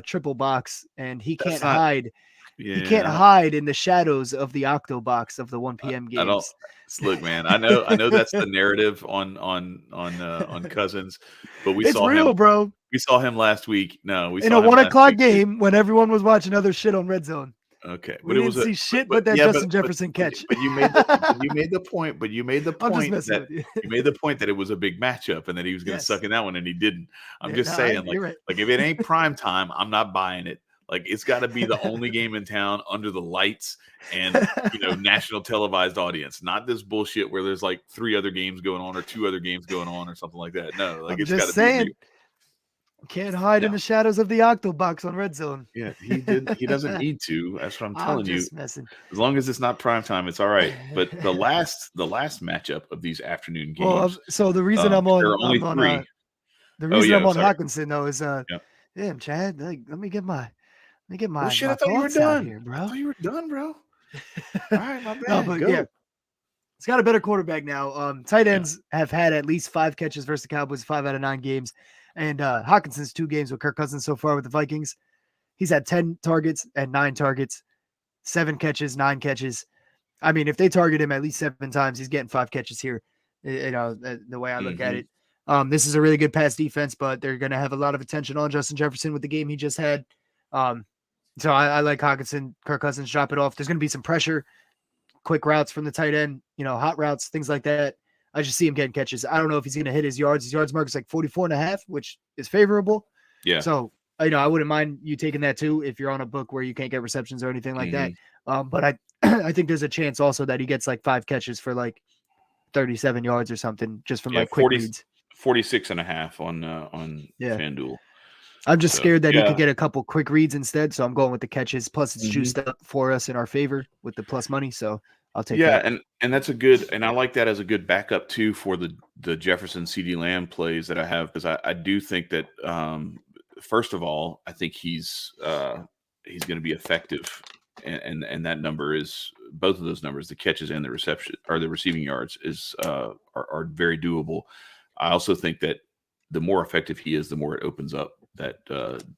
triple box, and he can't hide. Yeah. He can't hide in the shadows of the octo box of the 1 p.m. games. Look, man, I know that's the narrative on Cousins, but we saw him, bro. We saw him last week. No, we in saw a 1 o'clock game when everyone was watching other shit on Red Zone. Okay, but we didn't see shit but that Justin Jefferson catch. But you made the point. But you made the point that you made the point that it was a big matchup and that he was going to suck in that one, and he didn't. I'm just saying, like if it ain't prime time, I'm not buying it. Like it's got to be the only game in town under the lights and national televised audience, not this bullshit where there's like 3 other games going on or 2 other games going on or something like that. No, like it's got to be. Can't hide in the shadows of the Octobox on Red Zone. Yeah, he doesn't need to. That's what I'm telling you. Messing. As long as it's not prime time, it's all right. But the last matchup of these afternoon games. Well, so the reason I'm on, there are only 3. The reason I'm on Hawkinson though is damn, Chad, like, let me get my shit, I thought you were done here, bro. I thought you were done, bro. All right, my bad. No, but go. It's got a better quarterback now. Tight ends have had at least 5 catches versus the Cowboys, 5 out of 9 games. And Hawkinson's 2 games with Kirk Cousins so far with the Vikings. He's had 10 targets and 9 targets, 7 catches, 9 catches. I mean, if they target him at least 7 times, he's getting 5 catches here. The way I look at it. This is a really good pass defense, but they're going to have a lot of attention on Justin Jefferson with the game he just had. So I like Hawkinson, Kirk Cousins, drop it off. There's going to be some pressure, quick routes from the tight end, hot routes, things like that. I just see him getting catches. I don't know if he's going to hit his yards. His yards mark is like 44.5, which is favorable. Yeah. So, I wouldn't mind you taking that too if you're on a book where you can't get receptions or anything like that. But I think there's a chance also that he gets like 5 catches for like 37 yards or something just from like quick reads. 46.5 on FanDuel. I'm just scared that he could get a couple quick reads instead, so I'm going with the catches. Plus, it's juiced up for us in our favor with the plus money, so I'll take that. And that's a good, and I like that as a good backup too for the Jefferson CeeDee Lamb plays that I have, because I do think that first of all, I think he's going to be effective, and that number is both of those numbers, the catches and the reception or the receiving yards, is are very doable. I also think that the more effective he is, the more it opens up that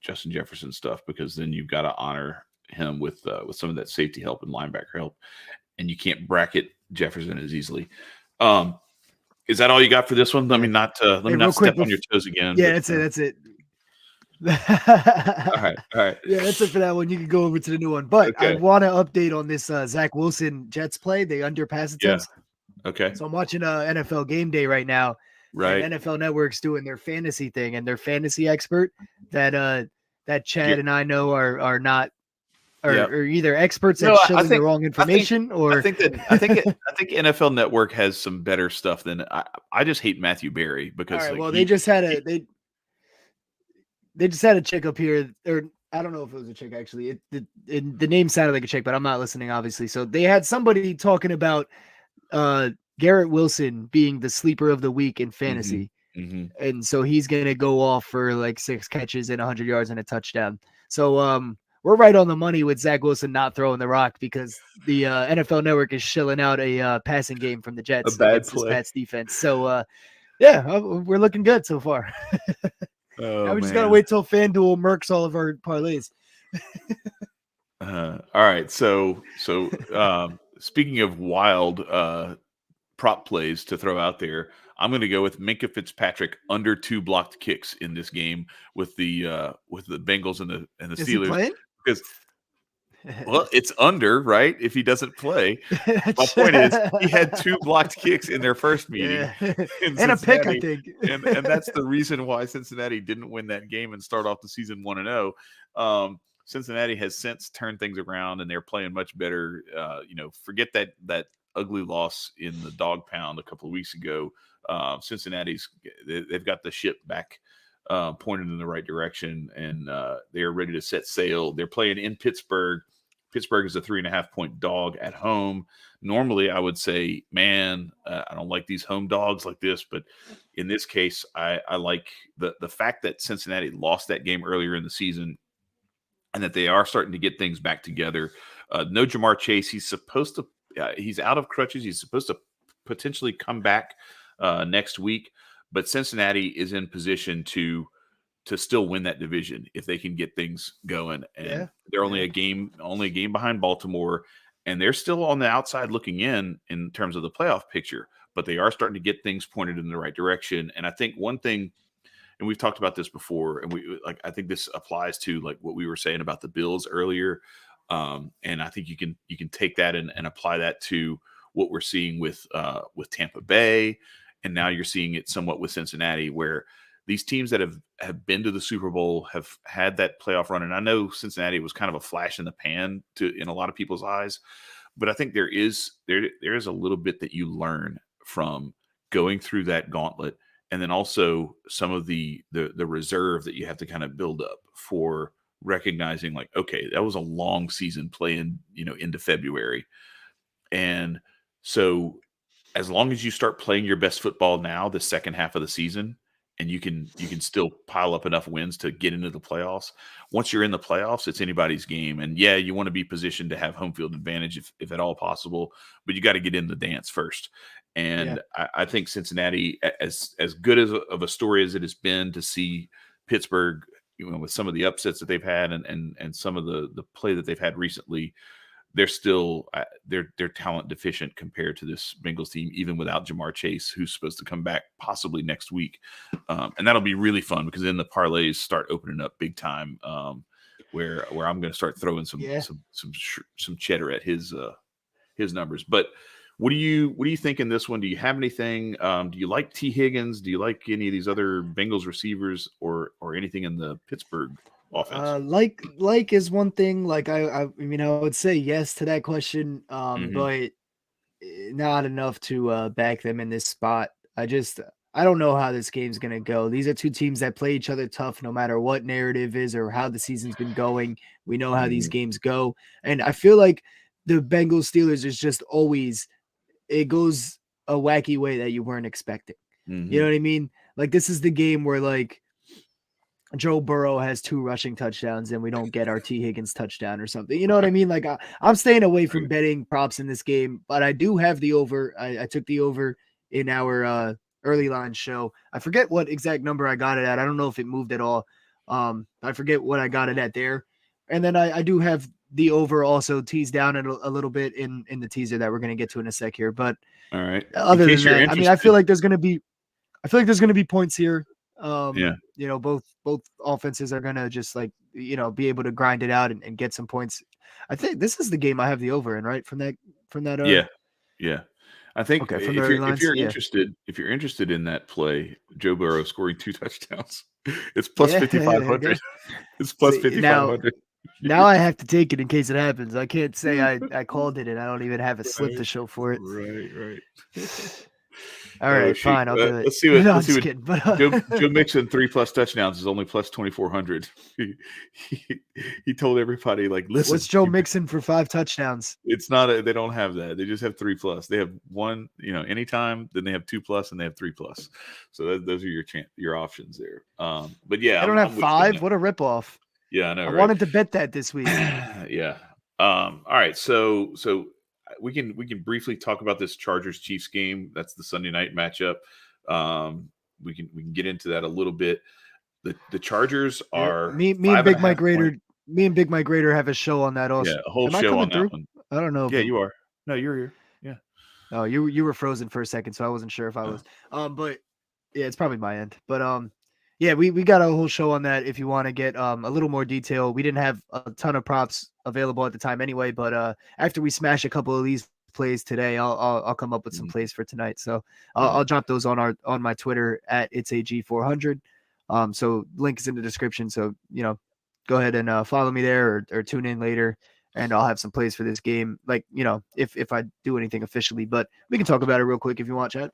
Justin Jefferson stuff, because then you've got to honor him with some of that safety help and linebacker help, and you can't bracket Jefferson as easily. Is that all you got for this one? I mean, not let me not step on your toes again. Yeah, but, that's it. All right. Yeah, that's it for that one. You can go over to the new one, but I want to update on this Zach Wilson Jets play. They underpass attempts. Yeah. Okay. So I'm watching NFL Game Day right now. Right. And NFL Network's doing their fantasy thing, and their fantasy expert that Chad and I know are not or either experts at showing the wrong information, or I think NFL Network has some better stuff than I just hate Matthew Berry because they just had a chick up here, or I don't know if it was a chick actually. The name sounded like a chick, but I'm not listening obviously. So they had somebody talking about Garrett Wilson being the sleeper of the week in fantasy. Mm-hmm. And so he's going to go off for like 6 catches and 100 yards and a touchdown. So we're right on the money with Zach Wilson not throwing the rock, because the NFL Network is shilling out a passing game from the Jets against this Pats defense. So we're looking good so far. Now we just got to wait till FanDuel murks all of our parlays. All right. So speaking of wild prop plays to throw out there, I'm going to go with Minkah Fitzpatrick under 2 blocked kicks in this game with the Bengals and the Steelers. Because it's under, right? If he doesn't play. My point is, he had 2 blocked kicks in their first meeting, and a pick, I think. and that's the reason why Cincinnati didn't win that game and start off the season 1-0. Cincinnati has since turned things around, and they're playing much better. Forget that ugly loss in the dog pound a couple of weeks ago. They've got the ship back pointed in the right direction, and they are ready to set sail. They're playing in Pittsburgh. Pittsburgh is a 3.5-point dog at home. Normally, I would say, man, I don't like these home dogs like this, but in this case, I like the fact that Cincinnati lost that game earlier in the season, and that they are starting to get things back together. No Jamar Chase. He's out of crutches. He's supposed to potentially come back next week, but Cincinnati is in position to still win that division if they can get things going. And they're only a game behind Baltimore, and they're still on the outside looking in terms of the playoff picture, but they are starting to get things pointed in the right direction. And I think one thing, and we've talked about this before, and I think this applies to like what we were saying about the Bills earlier. And I think you can take that and apply that to what we're seeing with Tampa Bay. And now you're seeing it somewhat with Cincinnati, where these teams that have been to the Super Bowl have had that playoff run. And I know Cincinnati was kind of a flash in the pan in a lot of people's eyes, but I think there is a little bit that you learn from going through that gauntlet. And then also some of the reserve that you have to kind of build up for recognizing, like, okay, that was a long season playing, into February. And so as long as you start playing your best football now, the second half of the season, and you can still pile up enough wins to get into the playoffs. Once you're in the playoffs, it's anybody's game. And yeah, you want to be positioned to have home field advantage if at all possible, but you got to get in the dance first. And I think Cincinnati, as good of a story as it has been to see Pittsburgh, with some of the upsets that they've had and some of the play that they've had recently, they're still they're talent deficient compared to this Bengals team, even without Jamar Chase, who's supposed to come back possibly next week. And that'll be really fun, because then the parlays start opening up big time, where I'm going to start throwing some cheddar at his numbers. But what do you think in this one? Do you have anything? Do you like T. Higgins? Do you like any of these other Bengals receivers or anything in the Pittsburgh offense? Like is one thing. Like I would say yes to that question, but not enough to back them in this spot. I don't know how this game's going to go. These are two teams that play each other tough no matter what narrative is or how the season's been going. We know how these games go. And I feel like the Bengals Steelers is just always, it goes a wacky way that you weren't expecting. You know what I mean? Like, this is the game where, like, Joe Burrow has 2 rushing touchdowns and we don't get our T. Higgins touchdown or something. You know what I mean? Like, I'm staying away from betting props in this game, but I do have the over. I took the over in our early line show. I forget what exact number I got it at. I don't know if it moved at all. I forget what I got it at there. And then I do have the over also teased down a little bit in the teaser that we're going to get to in a sec here. But all right. Other than that, I mean, I feel like there's going to be points here. You know, both offenses are gonna just like, you know, be able to grind it out and get some points. I think this is the game I have the over in, right? From that yeah. I think okay, if you're interested in that play, Joe Burrow scoring 2 touchdowns, it's plus 5,500. It's plus 5,500. Now I have to take it in case it happens. I can't say I called it and I don't even have a slip to show for it. Right. All right, fine. I'll do it. Let's see what. Joe Mixon 3+ touchdowns is only plus 2,400. He told everybody, like, listen. What's Joe Mixon for 5 touchdowns? It's not. They don't have that. They just have 3+. They have 1. You know, anytime. Then they have 2+, and they have 3+. So those are your options there. But yeah, I don't have 5. What a ripoff. Yeah, I know. I wanted to bet that this week. Yeah. All right. So we can briefly talk about this Chargers Chiefs game. That's the Sunday night matchup. We can get into that a little bit. The Chargers are me and Big Mike Rader have a show on that also. Yeah, a whole show on that one. I don't know. Yeah, you are. No, you're here. Yeah. Oh, you were frozen for a second, so I wasn't sure if I was. But yeah, it's probably my end. But yeah, we got a whole show on that if you want to get a little more detail. We didn't have a ton of props available at the time anyway, but after we smash a couple of these plays today, I'll come up with some plays for tonight. So I'll drop those on my Twitter at itsag400. So link is in the description. So, you know, go ahead and follow me there or tune in later, and I'll have some plays for this game. Like, you know, if I do anything officially, but we can talk about it real quick if you want, Chad.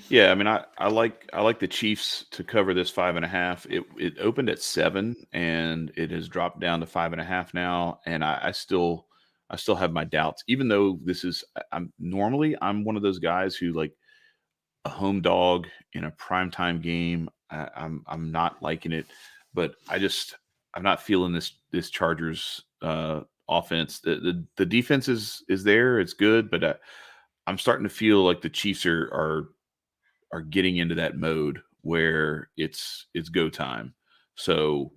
Yeah, I mean, I like the Chiefs to cover this 5.5. It opened at 7 and it has dropped down to 5.5 now, and I still have my doubts. Even though this is, I'm one of those guys who, like, a home dog in a primetime game, I'm not liking it, but I'm not feeling this Chargers offense. The defense is there, it's good, but I'm starting to feel like the Chiefs are getting into that mode where it's go time. So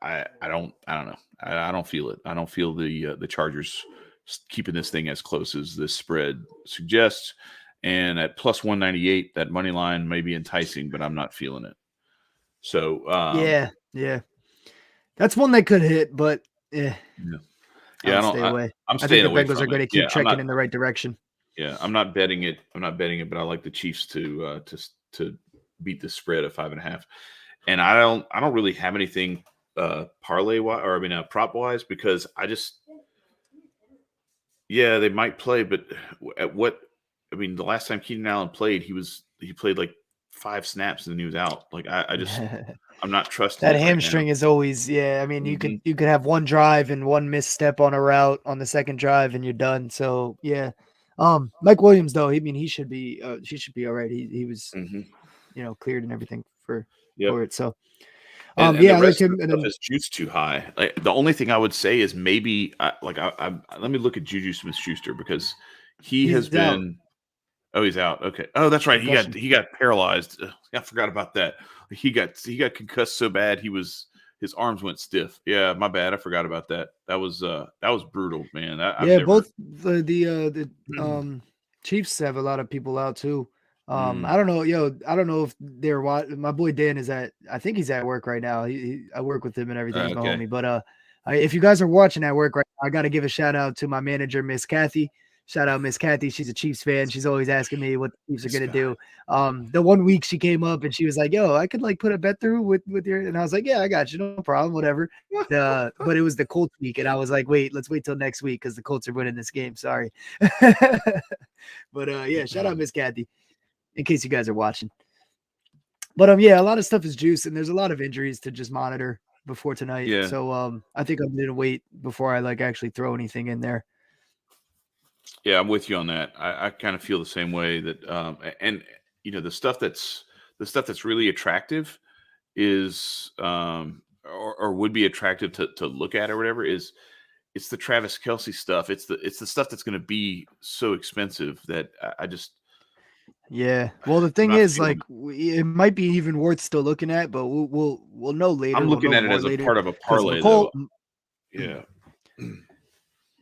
I don't know. I don't feel it. I don't feel the Chargers keeping this thing as close as this spread suggests. And at plus 198, that money line may be enticing, but I'm not feeling it. So yeah, that's one that could hit, but yeah. I'll stay away. I'm staying away. I think the Bengals are going to keep checking in the right direction. Yeah, I'm not betting it, but I like the Chiefs to beat the spread of 5.5. And I don't really have anything parlay wise, or prop wise, because they might play, but at what? I mean, the last time Keenan Allen played, he played like 5 snaps and then he was out. Like I'm not trusting that hamstring is always, I mean, you could have one drive and one misstep on a route on the second drive and you're done. So yeah. Mike Williams though, I mean, he should be all right. He was cleared and everything for it. So and I like him. And his juice too high. Like, the only thing I would say is maybe let me look at Juju Smith-Schuster, because he's been. Oh, he's out. Okay. Oh, that's right. He got paralyzed. I forgot about that. He got concussed so bad his arms went stiff. Yeah, my bad. I forgot about that. That was brutal, man. Both the Chiefs have a lot of people out too. I don't know, I don't know if they're my boy Dan is I think he's at work right now. I work with him and everything, my homie. But if you guys are watching at work right now, I got to give a shout out to my manager, Miss Kathy. Shout out Miss Kathy. She's a Chiefs fan. She's always asking me what the Chiefs are going to do. The one week she came up and she was like, yo, I could like put a bet through with your, and I was like, yeah, I got you. No problem. Whatever. But it was the Colts week. And I was like, let's wait till next week, because the Colts are winning this game. Sorry. But shout out Miss Kathy in case you guys are watching. But yeah, a lot of stuff is juice, and there's a lot of injuries to just monitor before tonight. Yeah. So I think I'm gonna wait before I like actually throw anything in there. Yeah, I'm with you on that. I kind of feel the same way that and the stuff that's really attractive is or would be attractive to look at or whatever is it's the Travis Kelce stuff. It's the stuff that's going to be so expensive that I just Yeah. Well, the I'm thing not is, feeling like, it. it might be even worth still looking at, but we'll know later. I'm We'll looking know at it more as a later part of a because parlay though. McCole Yeah.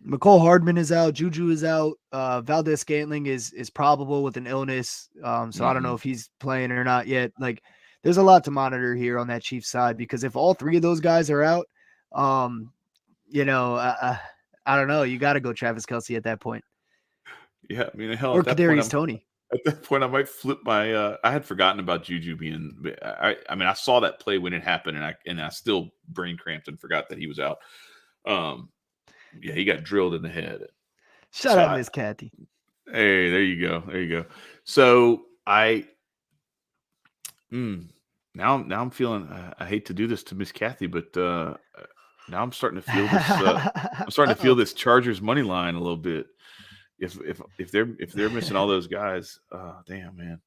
McCole Hardman is out. Juju is out. Valdez Scantling is probable with an illness. So I don't know if he's playing or not yet. Like, there's a lot to monitor here on that Chiefs side because if all three of those guys are out, I don't know. You got to go Travis Kelce at that point. Yeah, I mean, hell, Or Kadarius Toney. At that point, I might flip my. I had forgotten about Juju being. I mean, I saw that play when it happened, and I still brain cramped and forgot that he was out. Yeah, he got drilled in the head. Shout out Miss Kathy. Hey, there you go. There you go. So now I'm feeling. I hate to do this to Miss Kathy, but now I'm starting to feel this. I'm starting to feel this Chargers money line a little bit. If they're missing all those guys, damn man.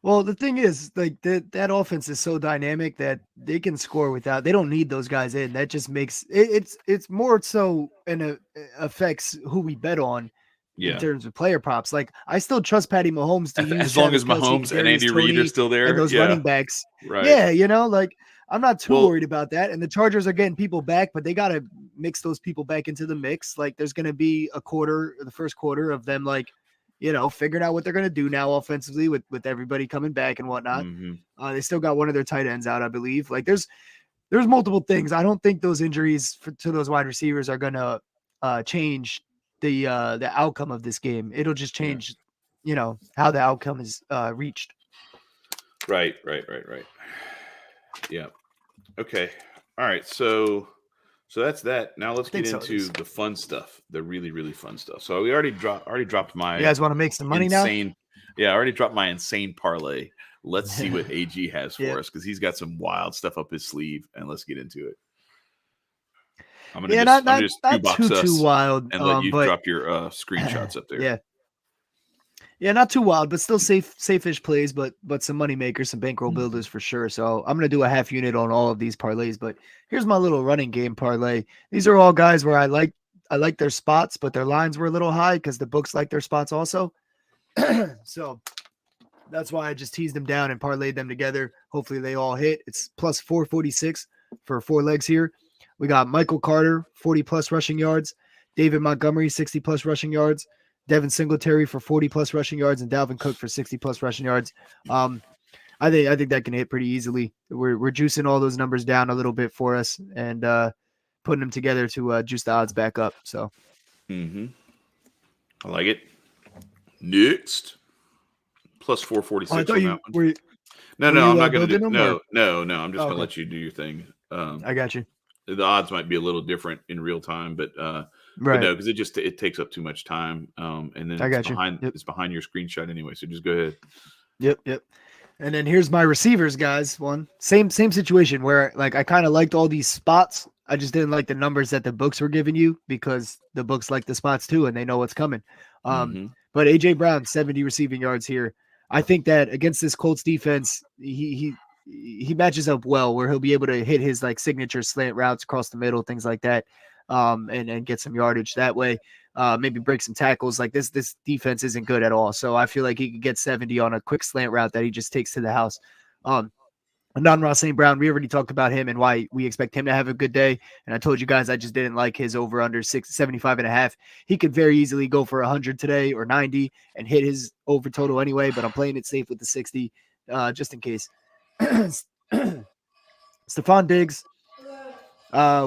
Well, the thing is, like that offense is so dynamic that they can score without. They don't need those guys in. That just makes it's more so and it affects who we bet on in terms of player props. Like I still trust Patty Mahomes to use as long Travis as Kelce, Mahomes and Andy Reid are still there and those running backs. Right. Yeah, like I'm not too worried about that. And the Chargers are getting people back, but they got to mix those people back into the mix. Like there's going to be the first quarter of them like figuring out what they're going to do now offensively with everybody coming back and whatnot. They still got one of their tight ends out, I believe. Like there's multiple things. I don't think those injuries to those wide receivers are going to change the outcome of this game. It'll just change, how the outcome is reached. Right. Yeah. Okay. All right. So that's that. Now let's get into the fun stuff, the really, really fun stuff. So we already dropped my. You guys want to make some money now? Yeah, I already dropped my insane parlay. Let's see what AG has for us because he's got some wild stuff up his sleeve, and let's get into it. I'm gonna just too wild, and let you drop your screenshots up there. Yeah, not too wild, but still safe-ish plays, but some money makers, some bankroll builders for sure. So I'm gonna do a half unit on all of these parlays. But here's my little running game parlay. These are all guys where I like their spots, but their lines were a little high because the books like their spots also. So that's why I just teased them down and parlayed them together. Hopefully they all hit. It's plus 446 for 4 legs here. We got Michael Carter, 40 plus rushing yards, David Montgomery, 60 plus rushing yards, Devin Singletary for 40 plus rushing yards, and Dalvin Cook for 60 plus rushing yards. I think that can hit pretty easily. We're juicing all those numbers down a little bit for us and putting them together to juice the odds back up. So, I like it. Next, plus 446 on that one. No, I'm not going to do. No. I'm just going to let you do your thing. I got you. The odds might be a little different in real time, but right. But no, because it takes up too much time. And then it's behind your screenshot anyway. So just go ahead. Yep. And then here's my receivers, guys. One same situation where like I kind of liked all these spots. I just didn't like the numbers that the books were giving you because the books like the spots too, and they know what's coming. But AJ Brown, 70 receiving yards here. I think that against this Colts defense, he matches up well where he'll be able to hit his like signature slant routes across the middle, things like that, and get some yardage that way. Maybe break some tackles. Like this defense isn't good at all. So I feel like he could get 70 on a quick slant route that he just takes to the house. Amon-Ra St. Brown, we already talked about him and why we expect him to have a good day. And I told you guys I just didn't like his over under 75.5. He could very easily go for 100 today or 90 and hit his over total anyway, but I'm playing it safe with the 60 just in case. Stephon Diggs,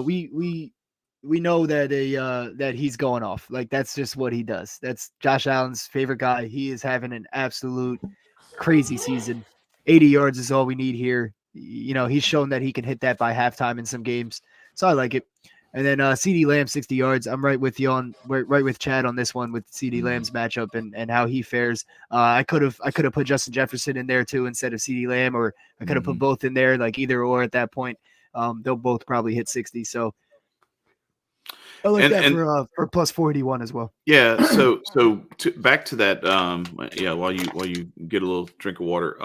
we know that that he's going off. Like that's just what he does. That's Josh Allen's favorite guy. He is having an absolute crazy season. 80 yards is all we need here. He's shown that he can hit that by halftime in some games. So I like it. And then CeeDee Lamb 60 yards. I'm right with you on right with Chad on this one with CeeDee Lamb's matchup and how he fares. I could have put Justin Jefferson in there too instead of CeeDee Lamb, or I could have put both in there, like either or at that point. They'll both probably hit 60. So I like that for plus 481 as well. Yeah. So back to that. While you get a little drink of water.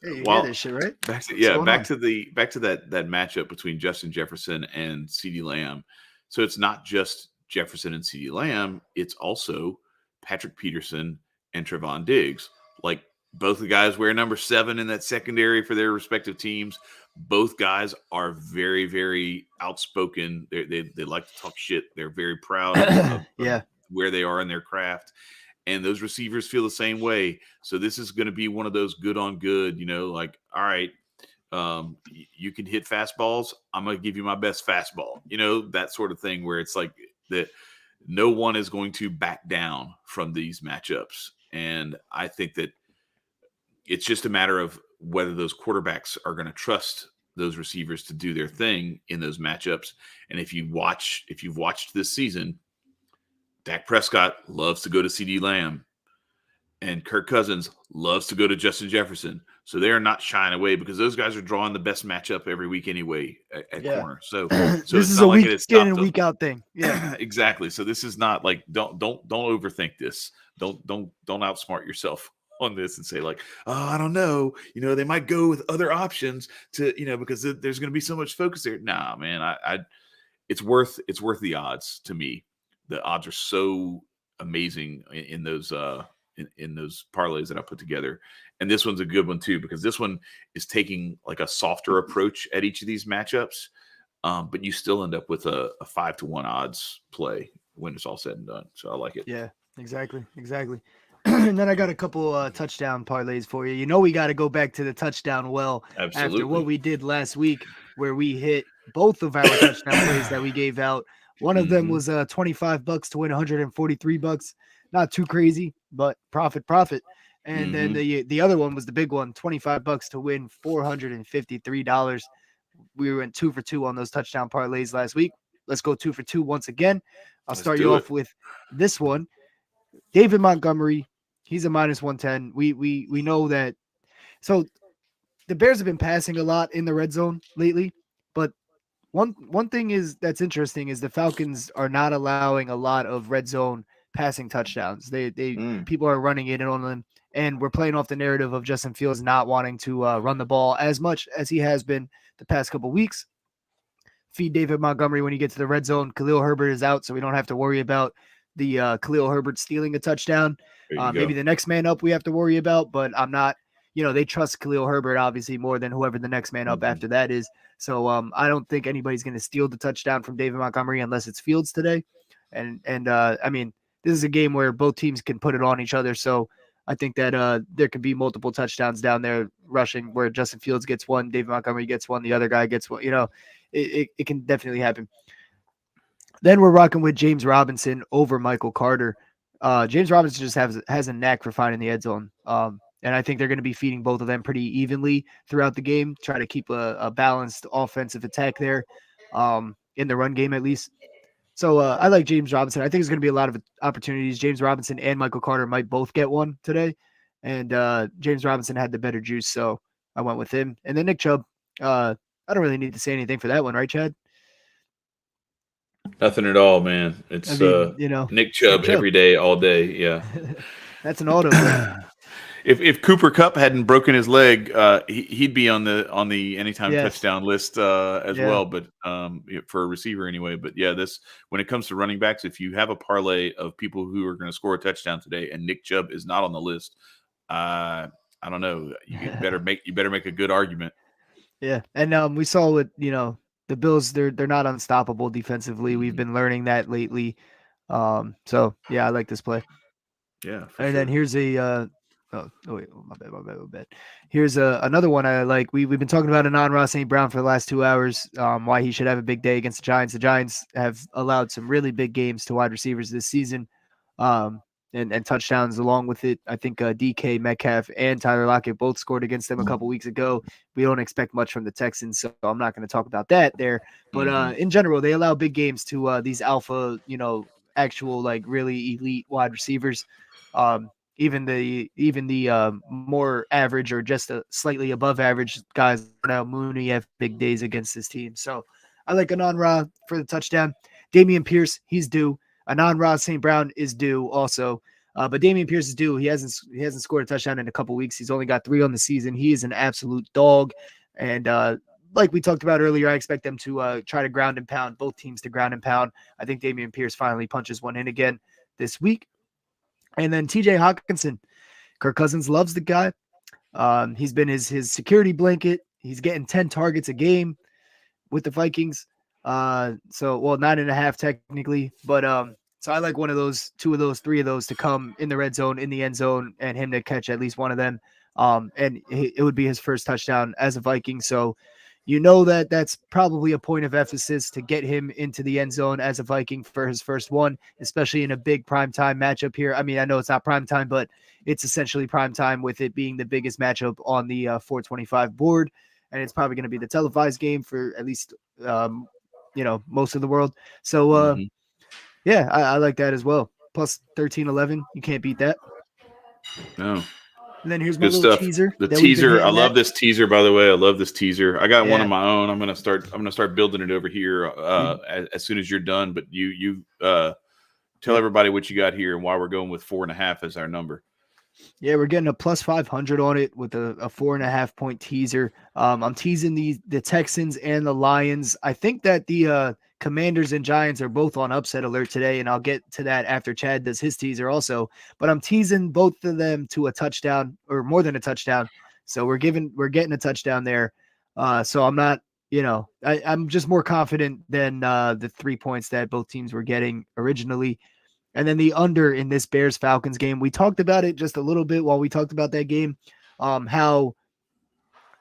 Hey, you hear this shit, right? Back to that matchup between Justin Jefferson and CeeDee Lamb. So it's not just Jefferson and CeeDee Lamb. It's also Patrick Peterson and Trevon Diggs. Like, both the guys wear number 7 in that secondary for their respective teams. Both guys are very, very outspoken. They like to talk shit. They're very proud of where they are in their craft. And those receivers feel the same way. So this is going to be one of those good on good, like, all right, you can hit fastballs. I'm going to give you my best fastball, that sort of thing, where it's like that no one is going to back down from these matchups. And I think that it's just a matter of whether those quarterbacks are going to trust those receivers to do their thing in those matchups. And if you've watched this season, Dak Prescott loves to go to CeeDee Lamb, and Kirk Cousins loves to go to Justin Jefferson. So they are not shying away because those guys are drawing the best matchup every week anyway at corner. So this is a week in and week out thing. Yeah, exactly. So this is not like don't overthink this. Don't outsmart yourself on this and say like, oh, I don't know, they might go with other options to, because there's going to be so much focus there. Nah, man, it's worth the odds to me. The odds are so amazing in those in those parlays that I put together. And this one's a good one too, because this one is taking like a softer approach at each of these matchups. But you still end up with a 5-1 odds play when it's all said and done. So I like it. Yeah, exactly. And then I got a couple touchdown parlays for you. We got to go back to the touchdown well. Absolutely. After what we did last week, where we hit both of our touchdown plays that we gave out. One of them was $25 to win $143. Not too crazy, but profit. And then the other one was the big one, $25 to win $453. We went 2 for 2 on those touchdown parlays last week. Let's go 2 for 2 once again. Let's start you off with this one. David Montgomery, he's a minus 110. We know that. So the Bears have been passing a lot in the red zone lately, but one thing that's interesting is the Falcons are not allowing a lot of red zone passing touchdowns. People are running it on them, and we're playing off the narrative of Justin Fields not wanting to run the ball as much as he has been the past couple weeks. Feed David Montgomery when you get to the red zone. Khalil Herbert is out, so we don't have to worry about the Khalil Herbert stealing a touchdown. Maybe the next man up we have to worry about, but I'm not. They trust Khalil Herbert obviously more than whoever the next man up after that is. So I don't think anybody's going to steal the touchdown from David Montgomery unless it's Fields today. And I mean, this is a game where both teams can put it on each other. So I think that there could be multiple touchdowns down there rushing where Justin Fields gets one, David Montgomery gets one, the other guy gets one. It can definitely happen. Then we're rocking with James Robinson over Michael Carter. James Robinson just has a knack for finding the end zone. And I think they're going to be feeding both of them pretty evenly throughout the game, try to keep a balanced offensive attack there in the run game at least. So I like James Robinson. I think there's going to be a lot of opportunities. James Robinson and Michael Carter might both get one today. And James Robinson had the better juice, so I went with him. And then Nick Chubb. I don't really need to say anything for that one, right, Chad? Nothing at all, man. It's Nick Chubb every day, all day. Yeah. That's an auto. If Cooper Kupp hadn't broken his leg, he'd be on the anytime touchdown list as well. But for a receiver anyway. But yeah, when it comes to running backs, if you have a parlay of people who are going to score a touchdown today, and Nick Chubb is not on the list, I don't know. You better make a good argument. Yeah, and we saw with the Bills, they're not unstoppable defensively. We've been learning that lately. So yeah, I like this play. Yeah, and then here's a. My bad. Here's another one I like. We've been talking about Amon-Ra St. Brown for the last 2 hours. Why he should have a big day against the Giants. The Giants have allowed some really big games to wide receivers this season. and touchdowns along with it. I think DK Metcalf and Tyler Lockett both scored against them a couple weeks ago. We don't expect much from the Texans, so I'm not going to talk about that there. But in general, they allow big games to these alpha, actual like really elite wide receivers. Even the more average or just a slightly above average guys now Mooney have big days against this team. So I like Anand-Ra for the touchdown. Dameon Pierce, he's due. Anand-Ra St. Brown is due also. But Dameon Pierce is due. He hasn't scored a touchdown in a couple weeks. He's only got 3 on the season. He is an absolute dog. And like we talked about earlier, I expect them to try to ground and pound, both teams to ground and pound. I think Dameon Pierce finally punches one in again this week. And then TJ Hawkinson. Kirk Cousins loves the guy. He's been his security blanket. He's getting 10 targets a game with the Vikings. 9.5 technically, but so I like one of those, 2 of those, 3 of those to come in the red zone, in the end zone, and him to catch at least one of them. And it would be his first touchdown as a Viking. So that's probably a point of emphasis to get him into the end zone as a Viking for his first one, especially in a big primetime matchup here. I mean, I know it's not primetime, but it's essentially primetime with it being the biggest matchup on the 425 board. And it's probably going to be the televised game for at least, most of the world. So, yeah, I like that as well. Plus 13-11. You can't beat that. No. And then here's my little teaser. The teaser. I love this teaser, by the way. I love this teaser. I got one of my own. I'm gonna start building it over here as soon as you're done. But you tell everybody what you got here and why we're going with 4.5 as our number. Yeah, we're getting a plus 500 on it with a 4.5 point teaser. I'm teasing the Texans and the Lions. I think that the Commanders and Giants are both on upset alert today, and I'll get to that after Chad does his teaser also. But I'm teasing both of them to a touchdown or more than a touchdown. So we're getting a touchdown there. So I'm not, I'm just more confident than the 3 points that both teams were getting originally. And then the under in this Bears-Falcons game, we talked about it just a little bit while we talked about that game, how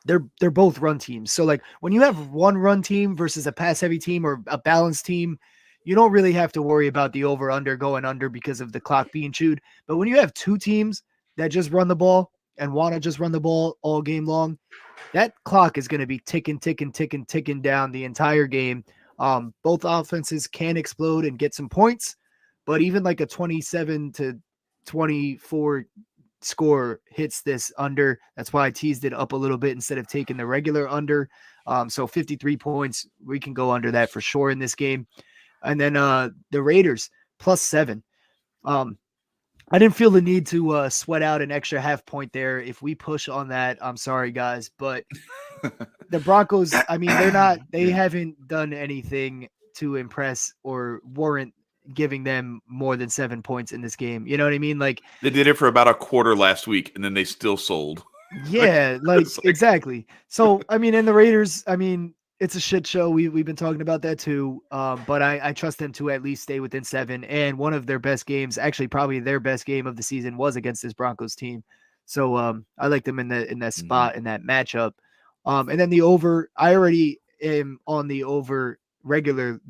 they're both run teams. So like when you have one run team versus a pass-heavy team or a balanced team, you don't really have to worry about the over-under going under because of the clock being chewed. But when you have 2 teams that just run the ball and want to just run the ball all game long, that clock is going to be ticking down the entire game. Both offenses can explode and get some points. But even like a 27-24 score hits this under. That's why I teased it up a little bit instead of taking the regular under. So 53 points, we can go under that for sure in this game. And then the Raiders +7. I didn't feel the need to sweat out an extra half point there. If we push on that, I'm sorry, guys. But the Broncos, I mean, they haven't done anything to impress or warrant giving them more than 7 points in this game. You know what I mean? Like they did it for about a quarter last week and then they still sold. Yeah, exactly. So, I mean, and the Raiders, I mean, it's a shit show. We've been talking about that too. But I trust them to at least stay within 7. And one of their best games, actually probably their best game of the season, was against this Broncos team. So I like them in that spot in that matchup. And then the over, I already am on the over regular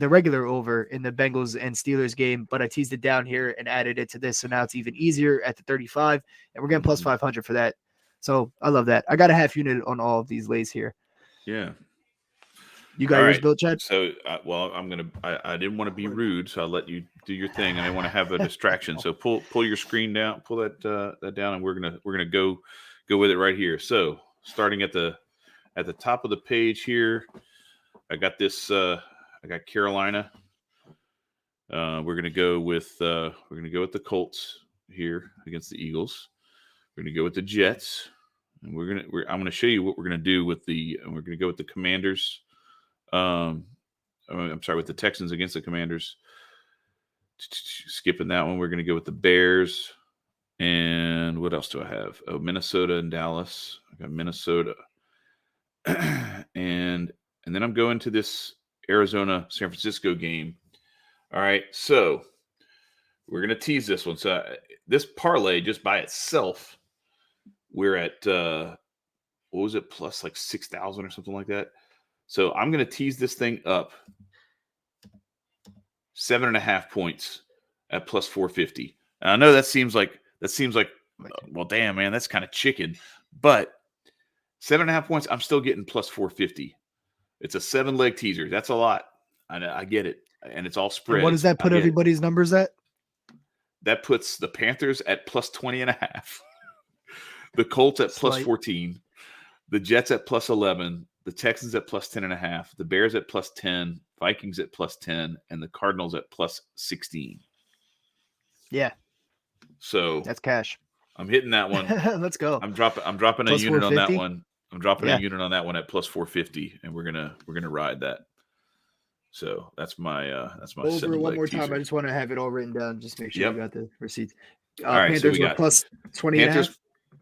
over in the Bengals and Steelers game, but I teased it down here and added it to this. So now it's even easier at the 35, and we're getting plus 500 for that. So I love that. I got a half unit on all of these lays here. Yeah. You got yours built, Chad? So, I didn't want to be rude, so I'll let you do your thing. I didn't want to have a distraction. So pull your screen down, pull that down, and we're gonna go with it right here. So starting at the top of the page here, I got this. I got Carolina. We're gonna go with the Colts here against the Eagles. We're gonna go with the Jets, and I'm gonna show you what we're gonna do with we're gonna go with the Commanders. I'm sorry, with the Texans against the Commanders. Skipping that one, we're gonna go with the Bears. And what else do I have? Oh, Minnesota and Dallas. I got Minnesota, and then I'm going to this Arizona San Francisco game. All right, so we're gonna tease this one. So this parlay just by itself, we're at what was it, plus like 6,000 or something like that. So I'm gonna tease this thing up 7.5 points at plus 450. And I know that seems like well, damn, man, that's kind of chicken. But 7.5 points, I'm still getting plus 450. It's a 7-leg teaser. That's a lot. I get it, and it's all spreads. And what does that put everybody's numbers at? That puts the Panthers at plus 20.5, the Colts at plus 14, the Jets at plus 11, the Texans at plus 10.5, the Bears at plus 10, Vikings at plus 10, and the Cardinals at plus 16. Yeah. So that's cash. I'm hitting that one. Let's go. I'm dropping plus a unit on that one. I'm dropping a unit on that one at plus 450, and we're gonna ride that. So that's my over one more time. I just want to have it all written down. Just make sure you got the receipts. All right, Panthers so we got plus 20.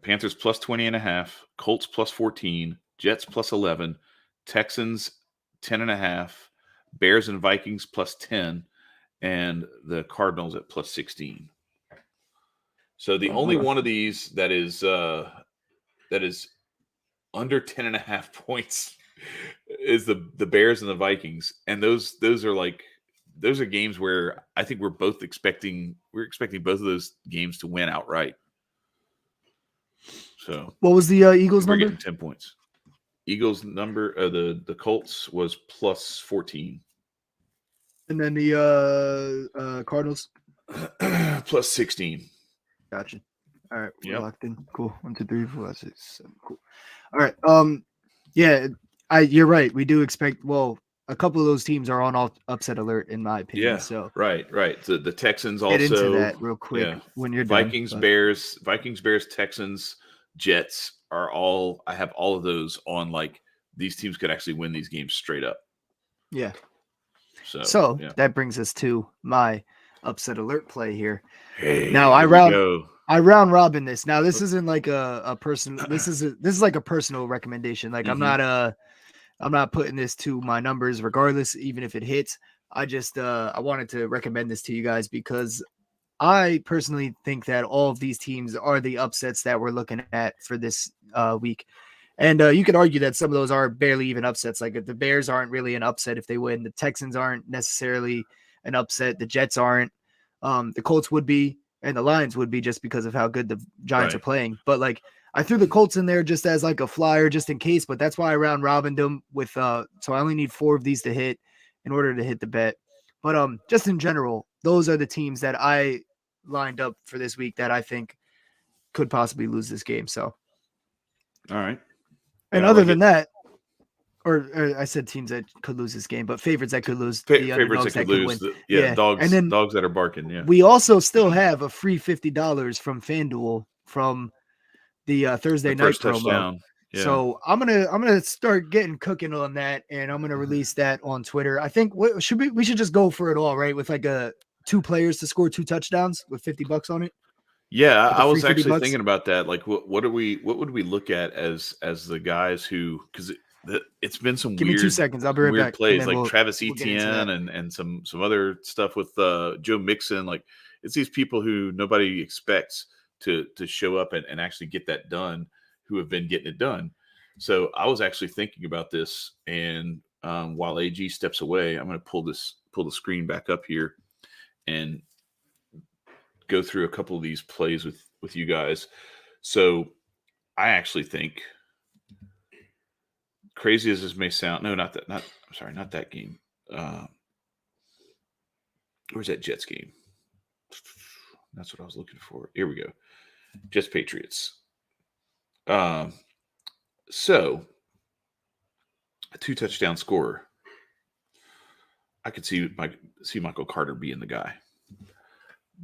Panthers plus 20.5, Colts plus 14, Jets plus 11, Texans 10.5, Bears and Vikings plus 10, and the Cardinals at plus 16. So the only one of these that is under 10.5 points is the Bears and the Vikings, and those are games where I think we're expecting both of those games to win outright. So what was the Eagles number? Getting 10 points. Eagles number the Colts was plus 14, and then the Cardinals plus 16. Gotcha. All right, we're locked in. Cool. 1, 2, 3, 4, 5, 6, 7. Cool. All right. Yeah, you're right. We do expect. Well, a couple of those teams are on upset alert, in my opinion. Yeah. So right. The Texans also. Get into that real quick when you're done. Vikings, Bears, Texans, Jets are all. I have all of those on. Like these teams could actually win these games straight up. Yeah. So that brings us to my upset alert play here. Hey, now I round robin this. Now this isn't like a person. This is like a personal recommendation. Like I'm not putting this to my numbers regardless, even if it hits. I just I wanted to recommend this to you guys because I personally think that all of these teams are the upsets that we're looking at for this week. And you could argue that some of those are barely even upsets. Like the Bears aren't really an upset if they win. The Texans aren't necessarily an upset. The Jets aren't. The Colts would be, and the Lions would be just because of how good the Giants are playing. But like I threw the Colts in there just as like a flyer, just in case. But that's why I round robined them with. So I only need 4 of these to hit in order to hit the bet. But just in general, those are the teams that I lined up for this week that I think could possibly lose this game. So, all right. And other than that, or I said teams that could lose this game, but favorites that could lose. The favorites that could lose. Dogs. And then dogs that are barking. Yeah. We also still have a free $50 from FanDuel from the Thursday night promo. Touchdown. Yeah. So I'm gonna start getting cooking on that, and I'm gonna release that on Twitter. I think we should just go for it all, right? With like 2 players to score 2 touchdowns with $50 on it. Yeah, I was actually thinking about that. Like, what would we look at as the guys who, because it's been some Give me 2 seconds. I'll be right back. Plays like Travis Etienne and some other stuff with Joe Mixon. Like it's these people who nobody expects to show up and actually get that done, who have been getting it done. So I was actually thinking about this, and while AG steps away, I'm going to pull the screen back up here and go through a couple of these plays with you guys. So I actually think, crazy as this may sound, not that game. Where's that Jets game? That's what I was looking for. Here we go. Jets Patriots. So a 2 touchdown scorer. I could see Michael Carter being the guy.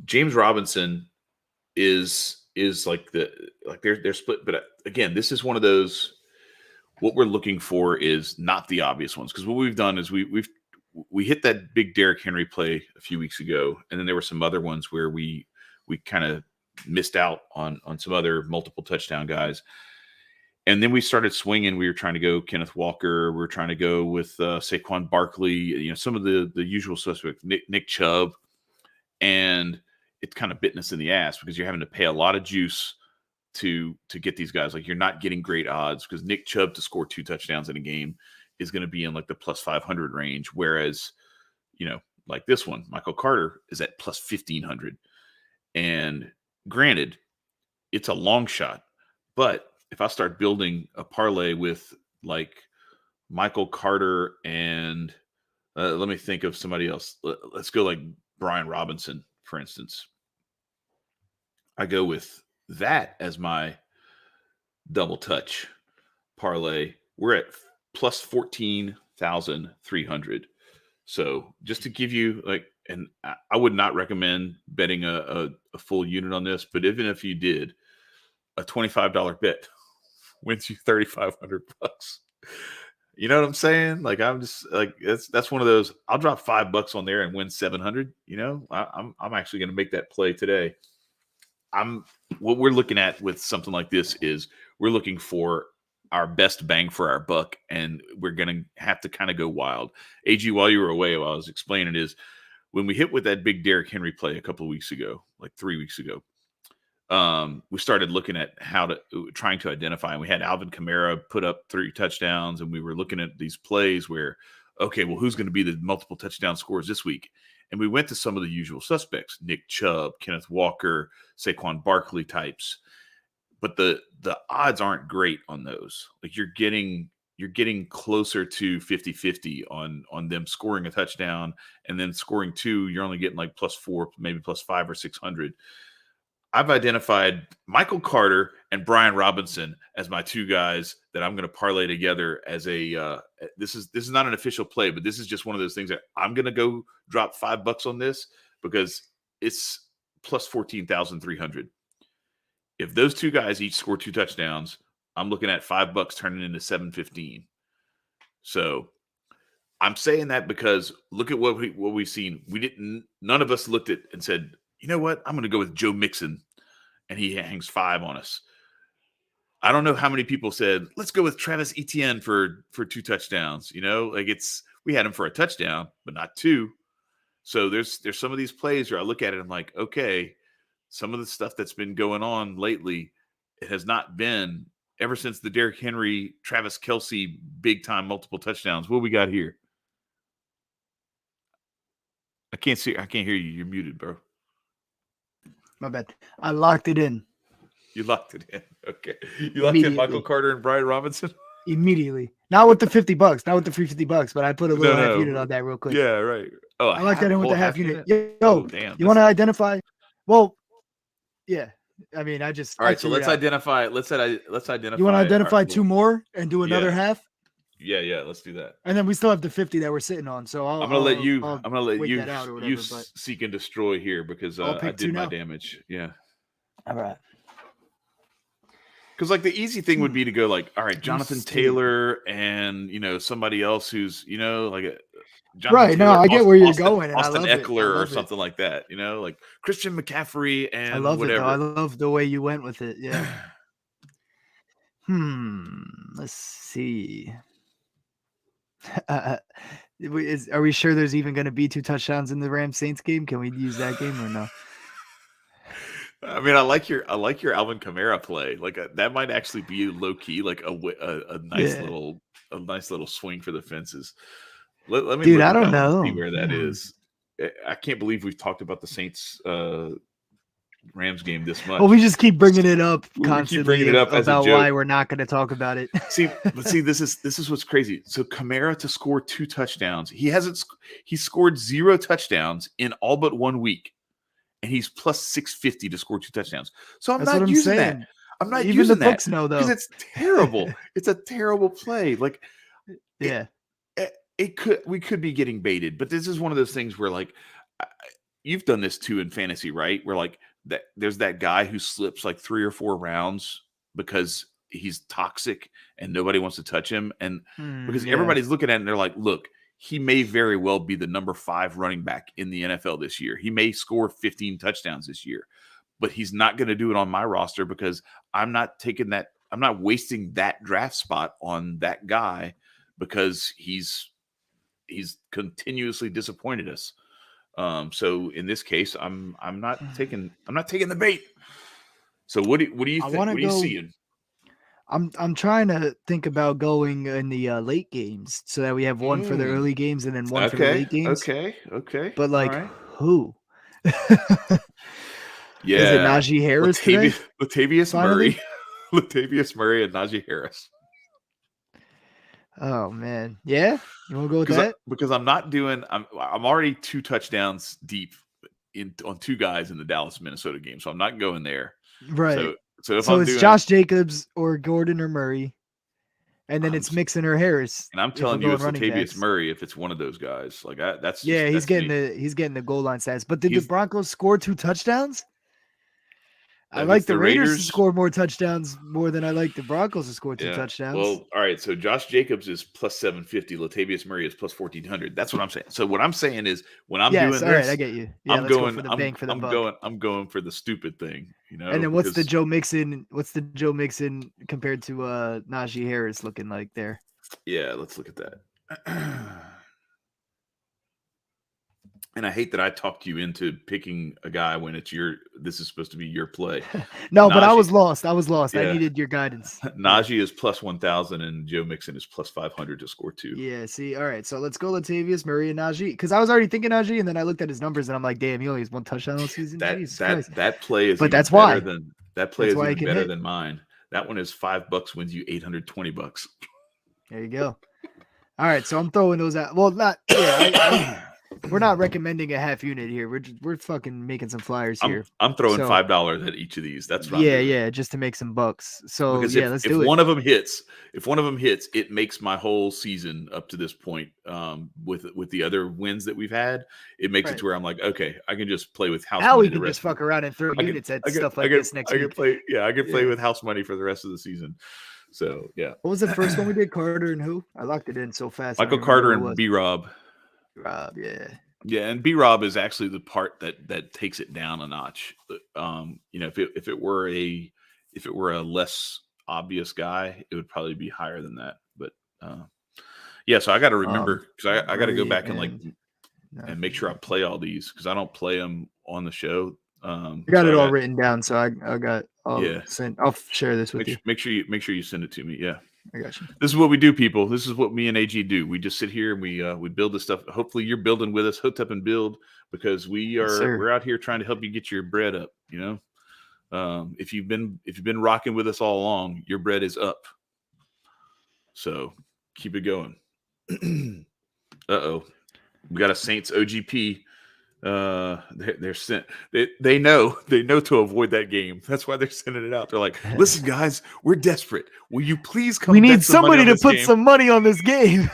James Robinson is like they're split, but again, this is one of those. What we're looking for is not the obvious ones, because what we've done is we hit that big Derrick Henry play a few weeks ago, and then there were some other ones where we kind of missed out on some other multiple touchdown guys, and then we started swinging. We were trying to go Kenneth Walker. We were trying to go with Saquon Barkley. Some of the usual suspects, Nick Chubb. And it's kind of bitten us in the ass because you're having to pay a lot of juice to get these guys. Like you're not getting great odds because Nick Chubb to score 2 touchdowns in a game is going to be in like the plus 500 range. Whereas, like this one, Michael Carter is at plus 1,500. And granted, it's a long shot, but if I start building a parlay with like Michael Carter and let me think of somebody else. Let's go like Brian Robinson, for instance. I go with that as my double touch parlay. We're at plus 14,300. So just to give you like, and I would not recommend betting a full unit on this, but even if you did, a $25 bet wins you $3,500. You know what I'm saying? Like I'm just like that's one of those. I'll drop $5 on there and win 700. You know, I'm actually going to make that play today. What we're looking at with something like this is we're looking for our best bang for our buck, and we're going to have to kind of go wild. AG, while you were away, while I was explaining, is when we hit with that big Derrick Henry play a couple of weeks ago, like 3 weeks ago. We started looking at trying to identify, and we had Alvin Kamara put up 3 touchdowns, and we were looking at these plays where, okay, well, who's going to be the multiple touchdown scorers this week? And we went to some of the usual suspects, Nick Chubb, Kenneth Walker, Saquon Barkley types. But the odds aren't great on those. Like you're getting closer to 50-50 on them scoring a touchdown, and then scoring 2, you're only getting like +4, maybe +5 or 600. I've identified Michael Carter and Brian Robinson as my 2 guys that I'm going to parlay together as a this is not an official play, but this is just one of those things that I'm going to go drop $5 on this because it's plus 14,300. If those 2 guys each score 2 touchdowns, I'm looking at $5 turning into 715. So I'm saying that because look at what we've seen. None of us looked at and said, you know what? I'm going to go with Joe Mixon, and he hangs 5 on us. I don't know how many people said, let's go with Travis Etienne for 2 touchdowns. You know, like we had him for a touchdown, but not 2. So there's some of these plays where I look at it and I'm like, okay, some of the stuff that's been going on lately, it has not been ever since the Derrick Henry, Travis Kelce, big time multiple touchdowns. What we got here? I can't hear you. You're muted, bro. My bad. I locked it in. You locked it in. Okay. You locked in Michael Carter and Brian Robinson? Immediately. Not with the $50, not with the free $50, but I put a little half unit on that real quick. Yeah, right. Oh, I like that in with the half unit. Yo, damn. You want to identify? Well, yeah. I mean, all right, so let's identify. Let's identify. You want to identify 2 more and do another half? Yeah, let's do that. And then we still have the 50 that we're sitting on. So I'm gonna let you seek and destroy here because I did my damage. Yeah. All right. Because like the easy thing would be to go like, all right, Jonathan Taylor and somebody else who's like Jonathan Taylor, I get where you're going. And Austin Eckler or something like that. Like Christian McCaffrey and I love whatever. It, I love the way you went with it. Yeah. Let's see. Are we sure there's even going to be 2 touchdowns in the Rams Saints game? Can we use that game or no? I mean, I like your Alvin Kamara play. Like that might actually be low key, like a nice little swing for the fences. Let me, dude. I don't know. See where that is. I can't believe we've talked about the Saints Rams game this much. Well, we just keep bringing it up constantly about why we're not going to talk about it. See, this is what's crazy. So Kamara to score 2 touchdowns. He scored 0 touchdowns in all but 1 week. And he's plus 650 to score 2 toutouchdowns. So I'm not using that. I'm not even using the books know though because it's terrible. It's a terrible play. Like, yeah, we could be getting baited, but this is one of those things where like you've done this too in fantasy, right? Where like there's that guy who slips like 3 or 4 rounds because he's toxic and nobody wants to touch him, and because everybody's looking at it and they're like, look. He may very well be the number 5 running back in the NFL this year. He may score 15 touchdowns this year, but he's not going to do it on my roster because I'm not taking that. I'm not wasting that draft spot on that guy because he's continuously disappointed us. So in this case, I'm not taking the bait. So what do you think? What are you seeing? I'm trying to think about going in the late games so that we have one for the early games and then one for the late games. Okay. But like who? Yeah. Is it Najee Harris today? Latavius Murray. Latavius Murray and Najee Harris. Oh man, yeah. You want to go with that? Because I'm not doing. I'm already 2 touchdowns deep on 2 guys in the Dallas Minnesota game, so I'm not going there. Right. So if it's Josh Jacobs or Gordon or Murray, and then it's Mixon or Harris. And I'm telling you, it's Latavius Murray if it's one of those guys. Like that's he's getting the goal line stats. But did the Broncos score 2 touchdowns? I like the Raiders to score more touchdowns more than I like the Broncos to score 2 touchdowns. Well, all right. So Josh Jacobs is plus 750. Latavius Murray is plus 1400. That's what I'm saying. So what I'm saying is when I'm doing this, all right, I get you. Yeah, I'm going for the bang for the buck. I'm going for the stupid thing, you know. And then what's the Joe Mixon compared to Najee Harris looking like there? Yeah, let's look at that. And I hate that I talked you into picking a guy when this is supposed to be your play. No, Najee, but I was lost. Yeah. I needed your guidance. Najee is plus 1,000 and Joe Mixon is plus 500 to score 2. Yeah, see, all right. So let's go Latavius Murray and Najee. Because I was already thinking Najee, and then I looked at his numbers and I'm like, damn, he only has 1 touchdown all season. That play is better than mine. That one is $5 wins you $820. There you go. All right, so I'm throwing those out. Well, not we're not recommending a half unit here. We're fucking making some flyers here. I'm throwing $5 at each of these. That's what I'm doing. Just to make some bucks. So because let's do it. If one of them hits, it makes my whole season up to this point. With the other wins that we've had, it makes it to where I'm like, okay, I can just play with house money. Now we can just fuck around and throw units at stuff like this next week. I can play with house money for the rest of the season. So yeah. What was the first one we did? Carter and who? I locked it in so fast. Michael Carter and B-Rob. Yeah, and B-Rob is actually the part that takes it down a notch. If it were a less obvious guy, it would probably be higher than that. But so I got to remember because I got to go back and make sure I play all these because I don't play them on the show. I got it all written down, so I got. I'll share this with you. Make sure you send it to me. Yeah. I got you. This is what we do, people. This is what me and AG do. We just sit here and we build this stuff. Hopefully, you're building with us. Hooked up and build because we're out here trying to help you get your bread up. You know, if you've been rocking with us all along, your bread is up. So keep it going. We got a Saints OGP. They're sent. They know to avoid that game. That's why they're sending it out. They're like, listen, guys, we're desperate. Will you please come? We need somebody to put some money on this game.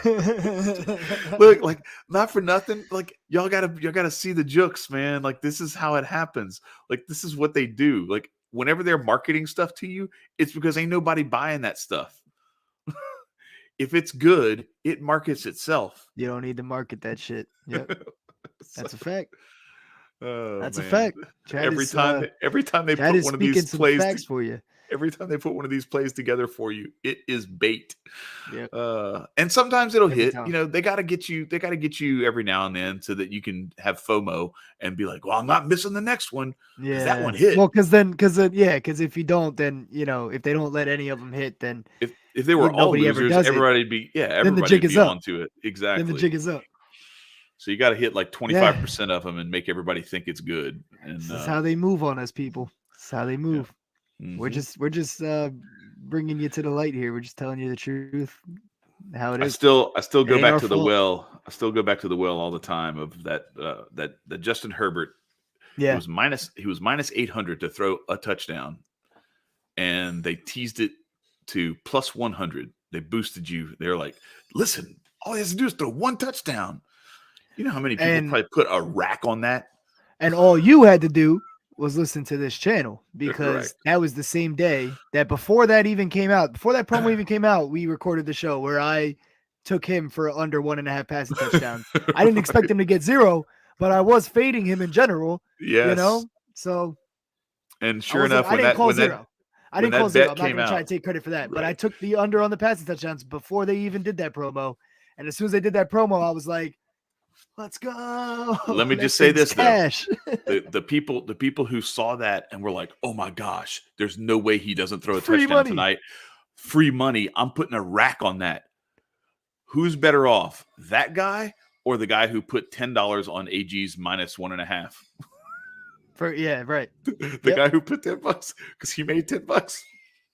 Look, like not for nothing. Like y'all gotta see the jokes, man. Like this is how it happens. Like this is what they do. Like whenever they're marketing stuff to you, it's because ain't nobody buying that stuff. If it's good, it markets itself. You don't need to market that shit. Yep. That's a fact. That's a fact. Every time they put one of these plays for you. Every time they put one of these plays together for you, it is bait. Yeah. And sometimes it'll hit. You know, they got to get you. They got to get you every now and then so that you can have FOMO and be like, "Well, I'm not missing the next one." Yeah, that one hit. Well, because if you don't, then if they don't let any of them hit, then if they were all losers, everybody'd be then the jig is up. Onto it. Exactly. Then the jig is up. So you got to hit like 25% of them and make everybody think it's good. And this is how they move on us, people. This is how they move. Yeah. Mm-hmm. We're just bringing you to the light here. We're just telling you the truth, how it is. I still go back to the well. I still go back to the well all the time of that Justin Herbert. Yeah, he was minus 800 to throw a touchdown, and they teased it to plus 100. They boosted you. They're like, listen, all he has to do is throw one touchdown. You know how many people probably put a rack on that? And all you had to do was listen to this channel because that was the same day that before that promo even came out, we recorded the show where I took him for under 1.5 passing touchdowns. I didn't expect him to get 0, but I was fading him in general. Yes. You know? So. And sure enough, I didn't call 0. I'm not going to try to take credit for that, but I took the under on the passing touchdowns before they even did that promo. And as soon as they did that promo, I was like, let's go. Let me just say this though. The people who saw that and were like, oh my gosh, there's no way he doesn't throw a touchdown tonight. Free money. I'm putting a rack on that. Who's better off? That guy or the guy who put $10 on AG's minus 1.5? Right. The guy who put $10 because he made $10.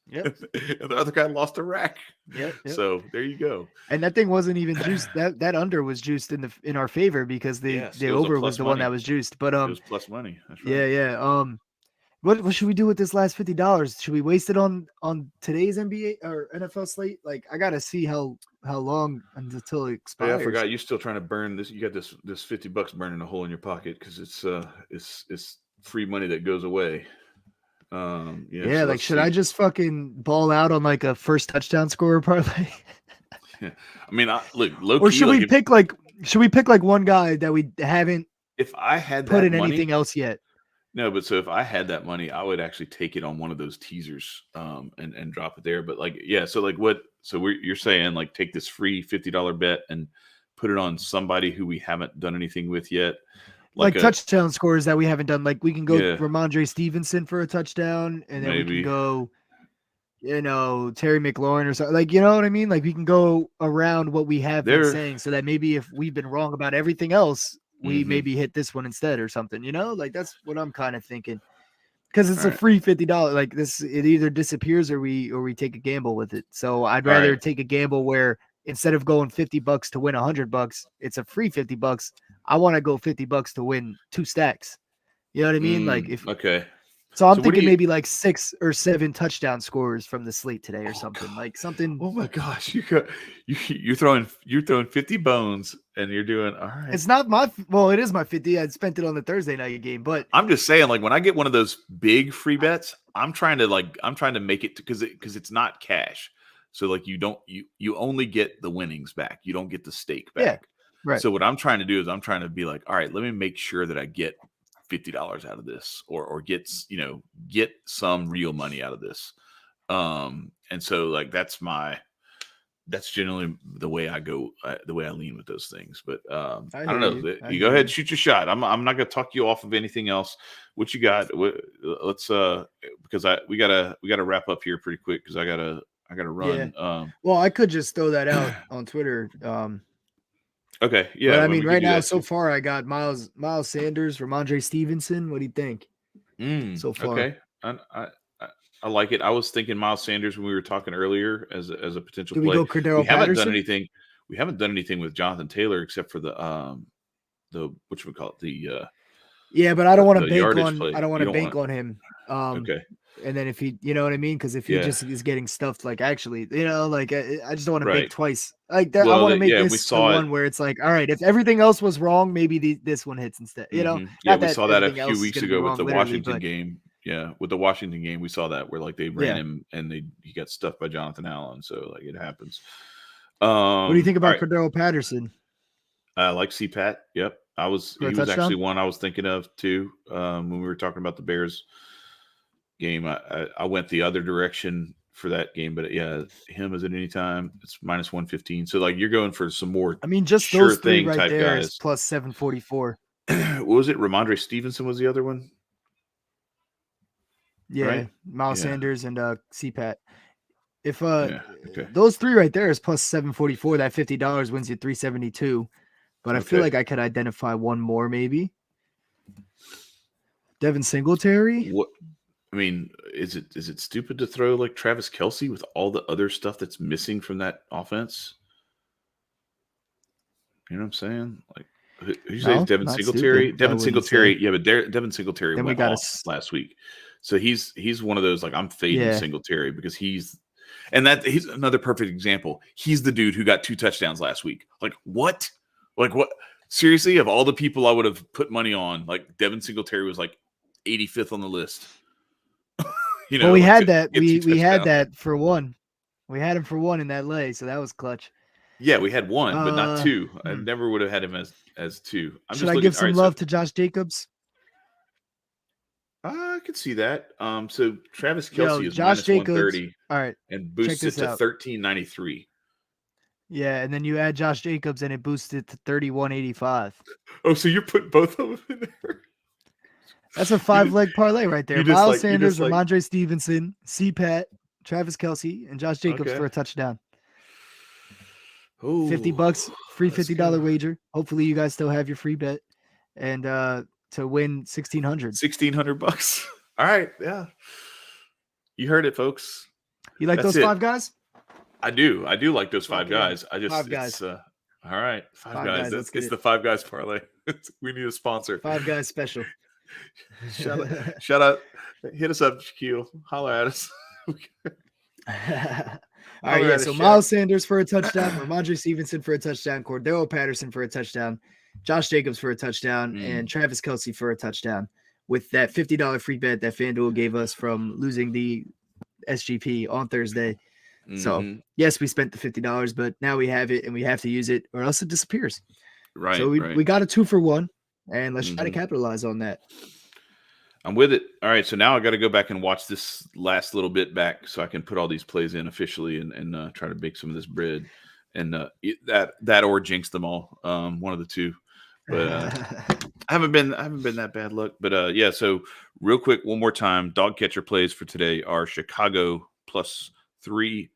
Yep. And the other guy lost a rack. Yep. So there you go. And that thing wasn't even juiced. That under was juiced in our favor because the over was the one that was juiced. But it was plus money. That's right. Yeah. What should we do with this last $50? Should we waste it on today's NBA or NFL slate? Like, I gotta see how long until it expires. Yeah, I forgot. You're still trying to burn this. You got this $50 burning a hole in your pocket because it's free money that goes away. Yeah, so like should I just fucking ball out on like a first touchdown scorer parlay? Yeah. I mean, look, low or key, should we pick like one guy that we haven't? If I had put in money, anything else yet. No, but so if I had that money, I would actually take it on one of those teasers and drop it there. But like, yeah, so like you're saying like take this free $50 bet and put it on somebody who we haven't done anything with yet. Like touchdown scores that we haven't done. Like we can go Ramondre Stevenson for a touchdown, and then we can go, Terry McLaurin or something. Like, you know what I mean? Like we can go around what we have been saying so that maybe if we've been wrong about everything else, we maybe hit this one instead or something, like that's what I'm kind of thinking, because it's a free $50. Like this, it either disappears or we take a gamble with it. So I'd rather take a gamble where instead of going $50 to win $100, it's a free $50. I want to go $50 to win 2 stacks. You know what I mean? Like So I'm thinking maybe like 6 or 7 touchdown scores from the slate today or something. God. Like something. Oh my gosh, you're throwing 50 bones and you're doing all right. It's not it is my 50. I spent it on the Thursday night game, but I'm just saying, like when I get one of those big free bets, I'm trying to make it because it's not cash. So like you only get the winnings back. You don't get the stake back. Yeah, right. So what I'm trying to do is I'm trying to be like, all right, let me make sure that I get $50 out of this or get some real money out of this. And so like that's generally the way I go, the way I lean with those things. But I don't know. You go ahead and shoot your shot. I'm not going to talk you off of anything else. What you got? Let's because we gotta wrap up here pretty quick because I gotta run. Yeah. Well, I could just throw that out on Twitter. Okay, yeah. But I mean, right now, so far, I got Miles Sanders, Ramondre Stevenson. What do you think? So far, okay. I like it. I was thinking Miles Sanders when we were talking earlier as a potential play. Go Cordero Patterson? We haven't done anything with Jonathan Taylor except for the but I don't want to bank on. I don't want to bank on him. Okay. And then if he, you know what I mean? Because if he just is getting stuffed, like actually, like I just don't want to bank twice. Like that, I want to make this the one where it's like, all right, if everything else was wrong, maybe this one hits instead. You know? Yeah, we saw that a few weeks ago with the Washington game. Yeah, with the Washington game, we saw that where like they ran him and he got stuffed by Jonathan Allen. So like it happens. What do you think about Cordero Patterson? I like CPAT. Yep, he was actually one I was thinking of too when we were talking about the Bears game. I went the other direction for that game, but him as at any time it's minus 115. So like you're going for some more. I mean, just those three right there is plus 744. What was it? Ramondre Stevenson was the other one. Yeah, right? Miles Sanders and CPAT. If those three right there is plus 744, that $50 wins you 372. But I feel like I could identify one more maybe. Devin Singletary. What? I mean, is it stupid to throw like Travis Kelce with all the other stuff that's missing from that offense? You know what I'm saying? Like, who say Devin Singletary? Stupid. Devin Singletary, but Devin Singletary went off last week, so he's one of those like I'm fading Singletary because he's another perfect example. He's the dude who got 2 touchdowns last week. Like what? Like what? Seriously, of all the people I would have put money on, like Devin Singletary was like 85th on the list. Well, we had that. We had that for one. We had him for one in that lay, so that was clutch. Yeah, we had one, but not 2. I never would have had him as 2. Should I give some love to Josh Jacobs? I could see that. So Travis Kelce is Josh minus Jacobs, 130. All right, and boosts it to 1393. Yeah, and then you add Josh Jacobs, and it boosts it to 3185. Oh, so you're putting both of them in there? That's a 5-leg parlay right there. Miles Sanders, Ramondre Stevenson, CPAT, Travis Kelce, and Josh Jacobs for a touchdown. $50, free $50 wager. Hopefully you guys still have your free bet. And to win $1,600. $1,600. All right, yeah. You heard it, folks. You like those 5 guys? I do like those 5 guys. I just 5 guys. All right, 5 guys. It's the 5 guys parlay. We need a sponsor. 5 guys special. Shout out. Hit us up, Shaquille. Holler at us. All right, yeah. So Miles Sanders for a touchdown, Ramondre Stevenson for a touchdown, Cordero Patterson for a touchdown, Josh Jacobs for a touchdown, and Travis Kelce for a touchdown. With that $50 free bet that FanDuel gave us from losing the SGP on Thursday. So yes, we spent the $50, but now we have it and we have to use it or else it disappears. Right. So we got a 2-for-1, and let's try to capitalize on that. I'm with it. All right, so now I got to go back and watch this last little bit back so I can put all these plays in officially and try to bake some of this bread, and that or jinx them all. One of the two. But I haven't been that bad luck. But yeah. So real quick, one more time, dog catcher plays for today are Chicago +3,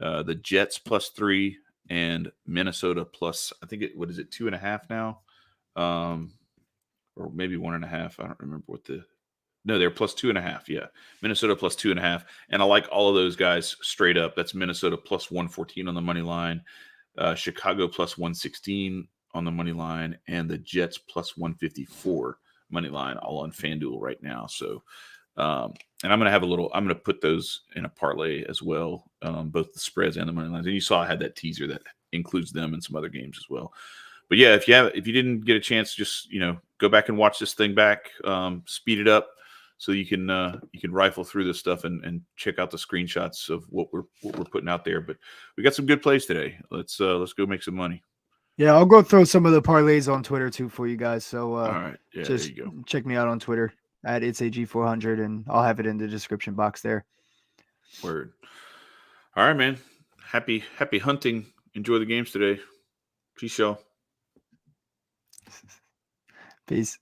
the Jets +3, and Minnesota plus. I think what is it, 2.5 now, or maybe 1.5. I don't remember what the. No, they're +2.5. Yeah, Minnesota +2.5, and I like all of those guys straight up. That's Minnesota +114 on the money line, Chicago +116 on the money line, and the Jets +154 money line, all on FanDuel right now. So, and I'm gonna put those in a parlay as well, both the spreads and the money lines. And you saw I had that teaser that includes them and some other games as well. But yeah, if you didn't get a chance, just go back and watch this thing back, speed it up. So you can rifle through this stuff and check out the screenshots of what we're putting out there. But we got some good plays today. Let's go make some money. Yeah, I'll go throw some of the parlays on Twitter too for you guys. So all right, yeah, just there you go. Check me out on Twitter at itsag400, and I'll have it in the description box there. Word. All right, man. Happy hunting. Enjoy the games today. Peace, y'all. Peace.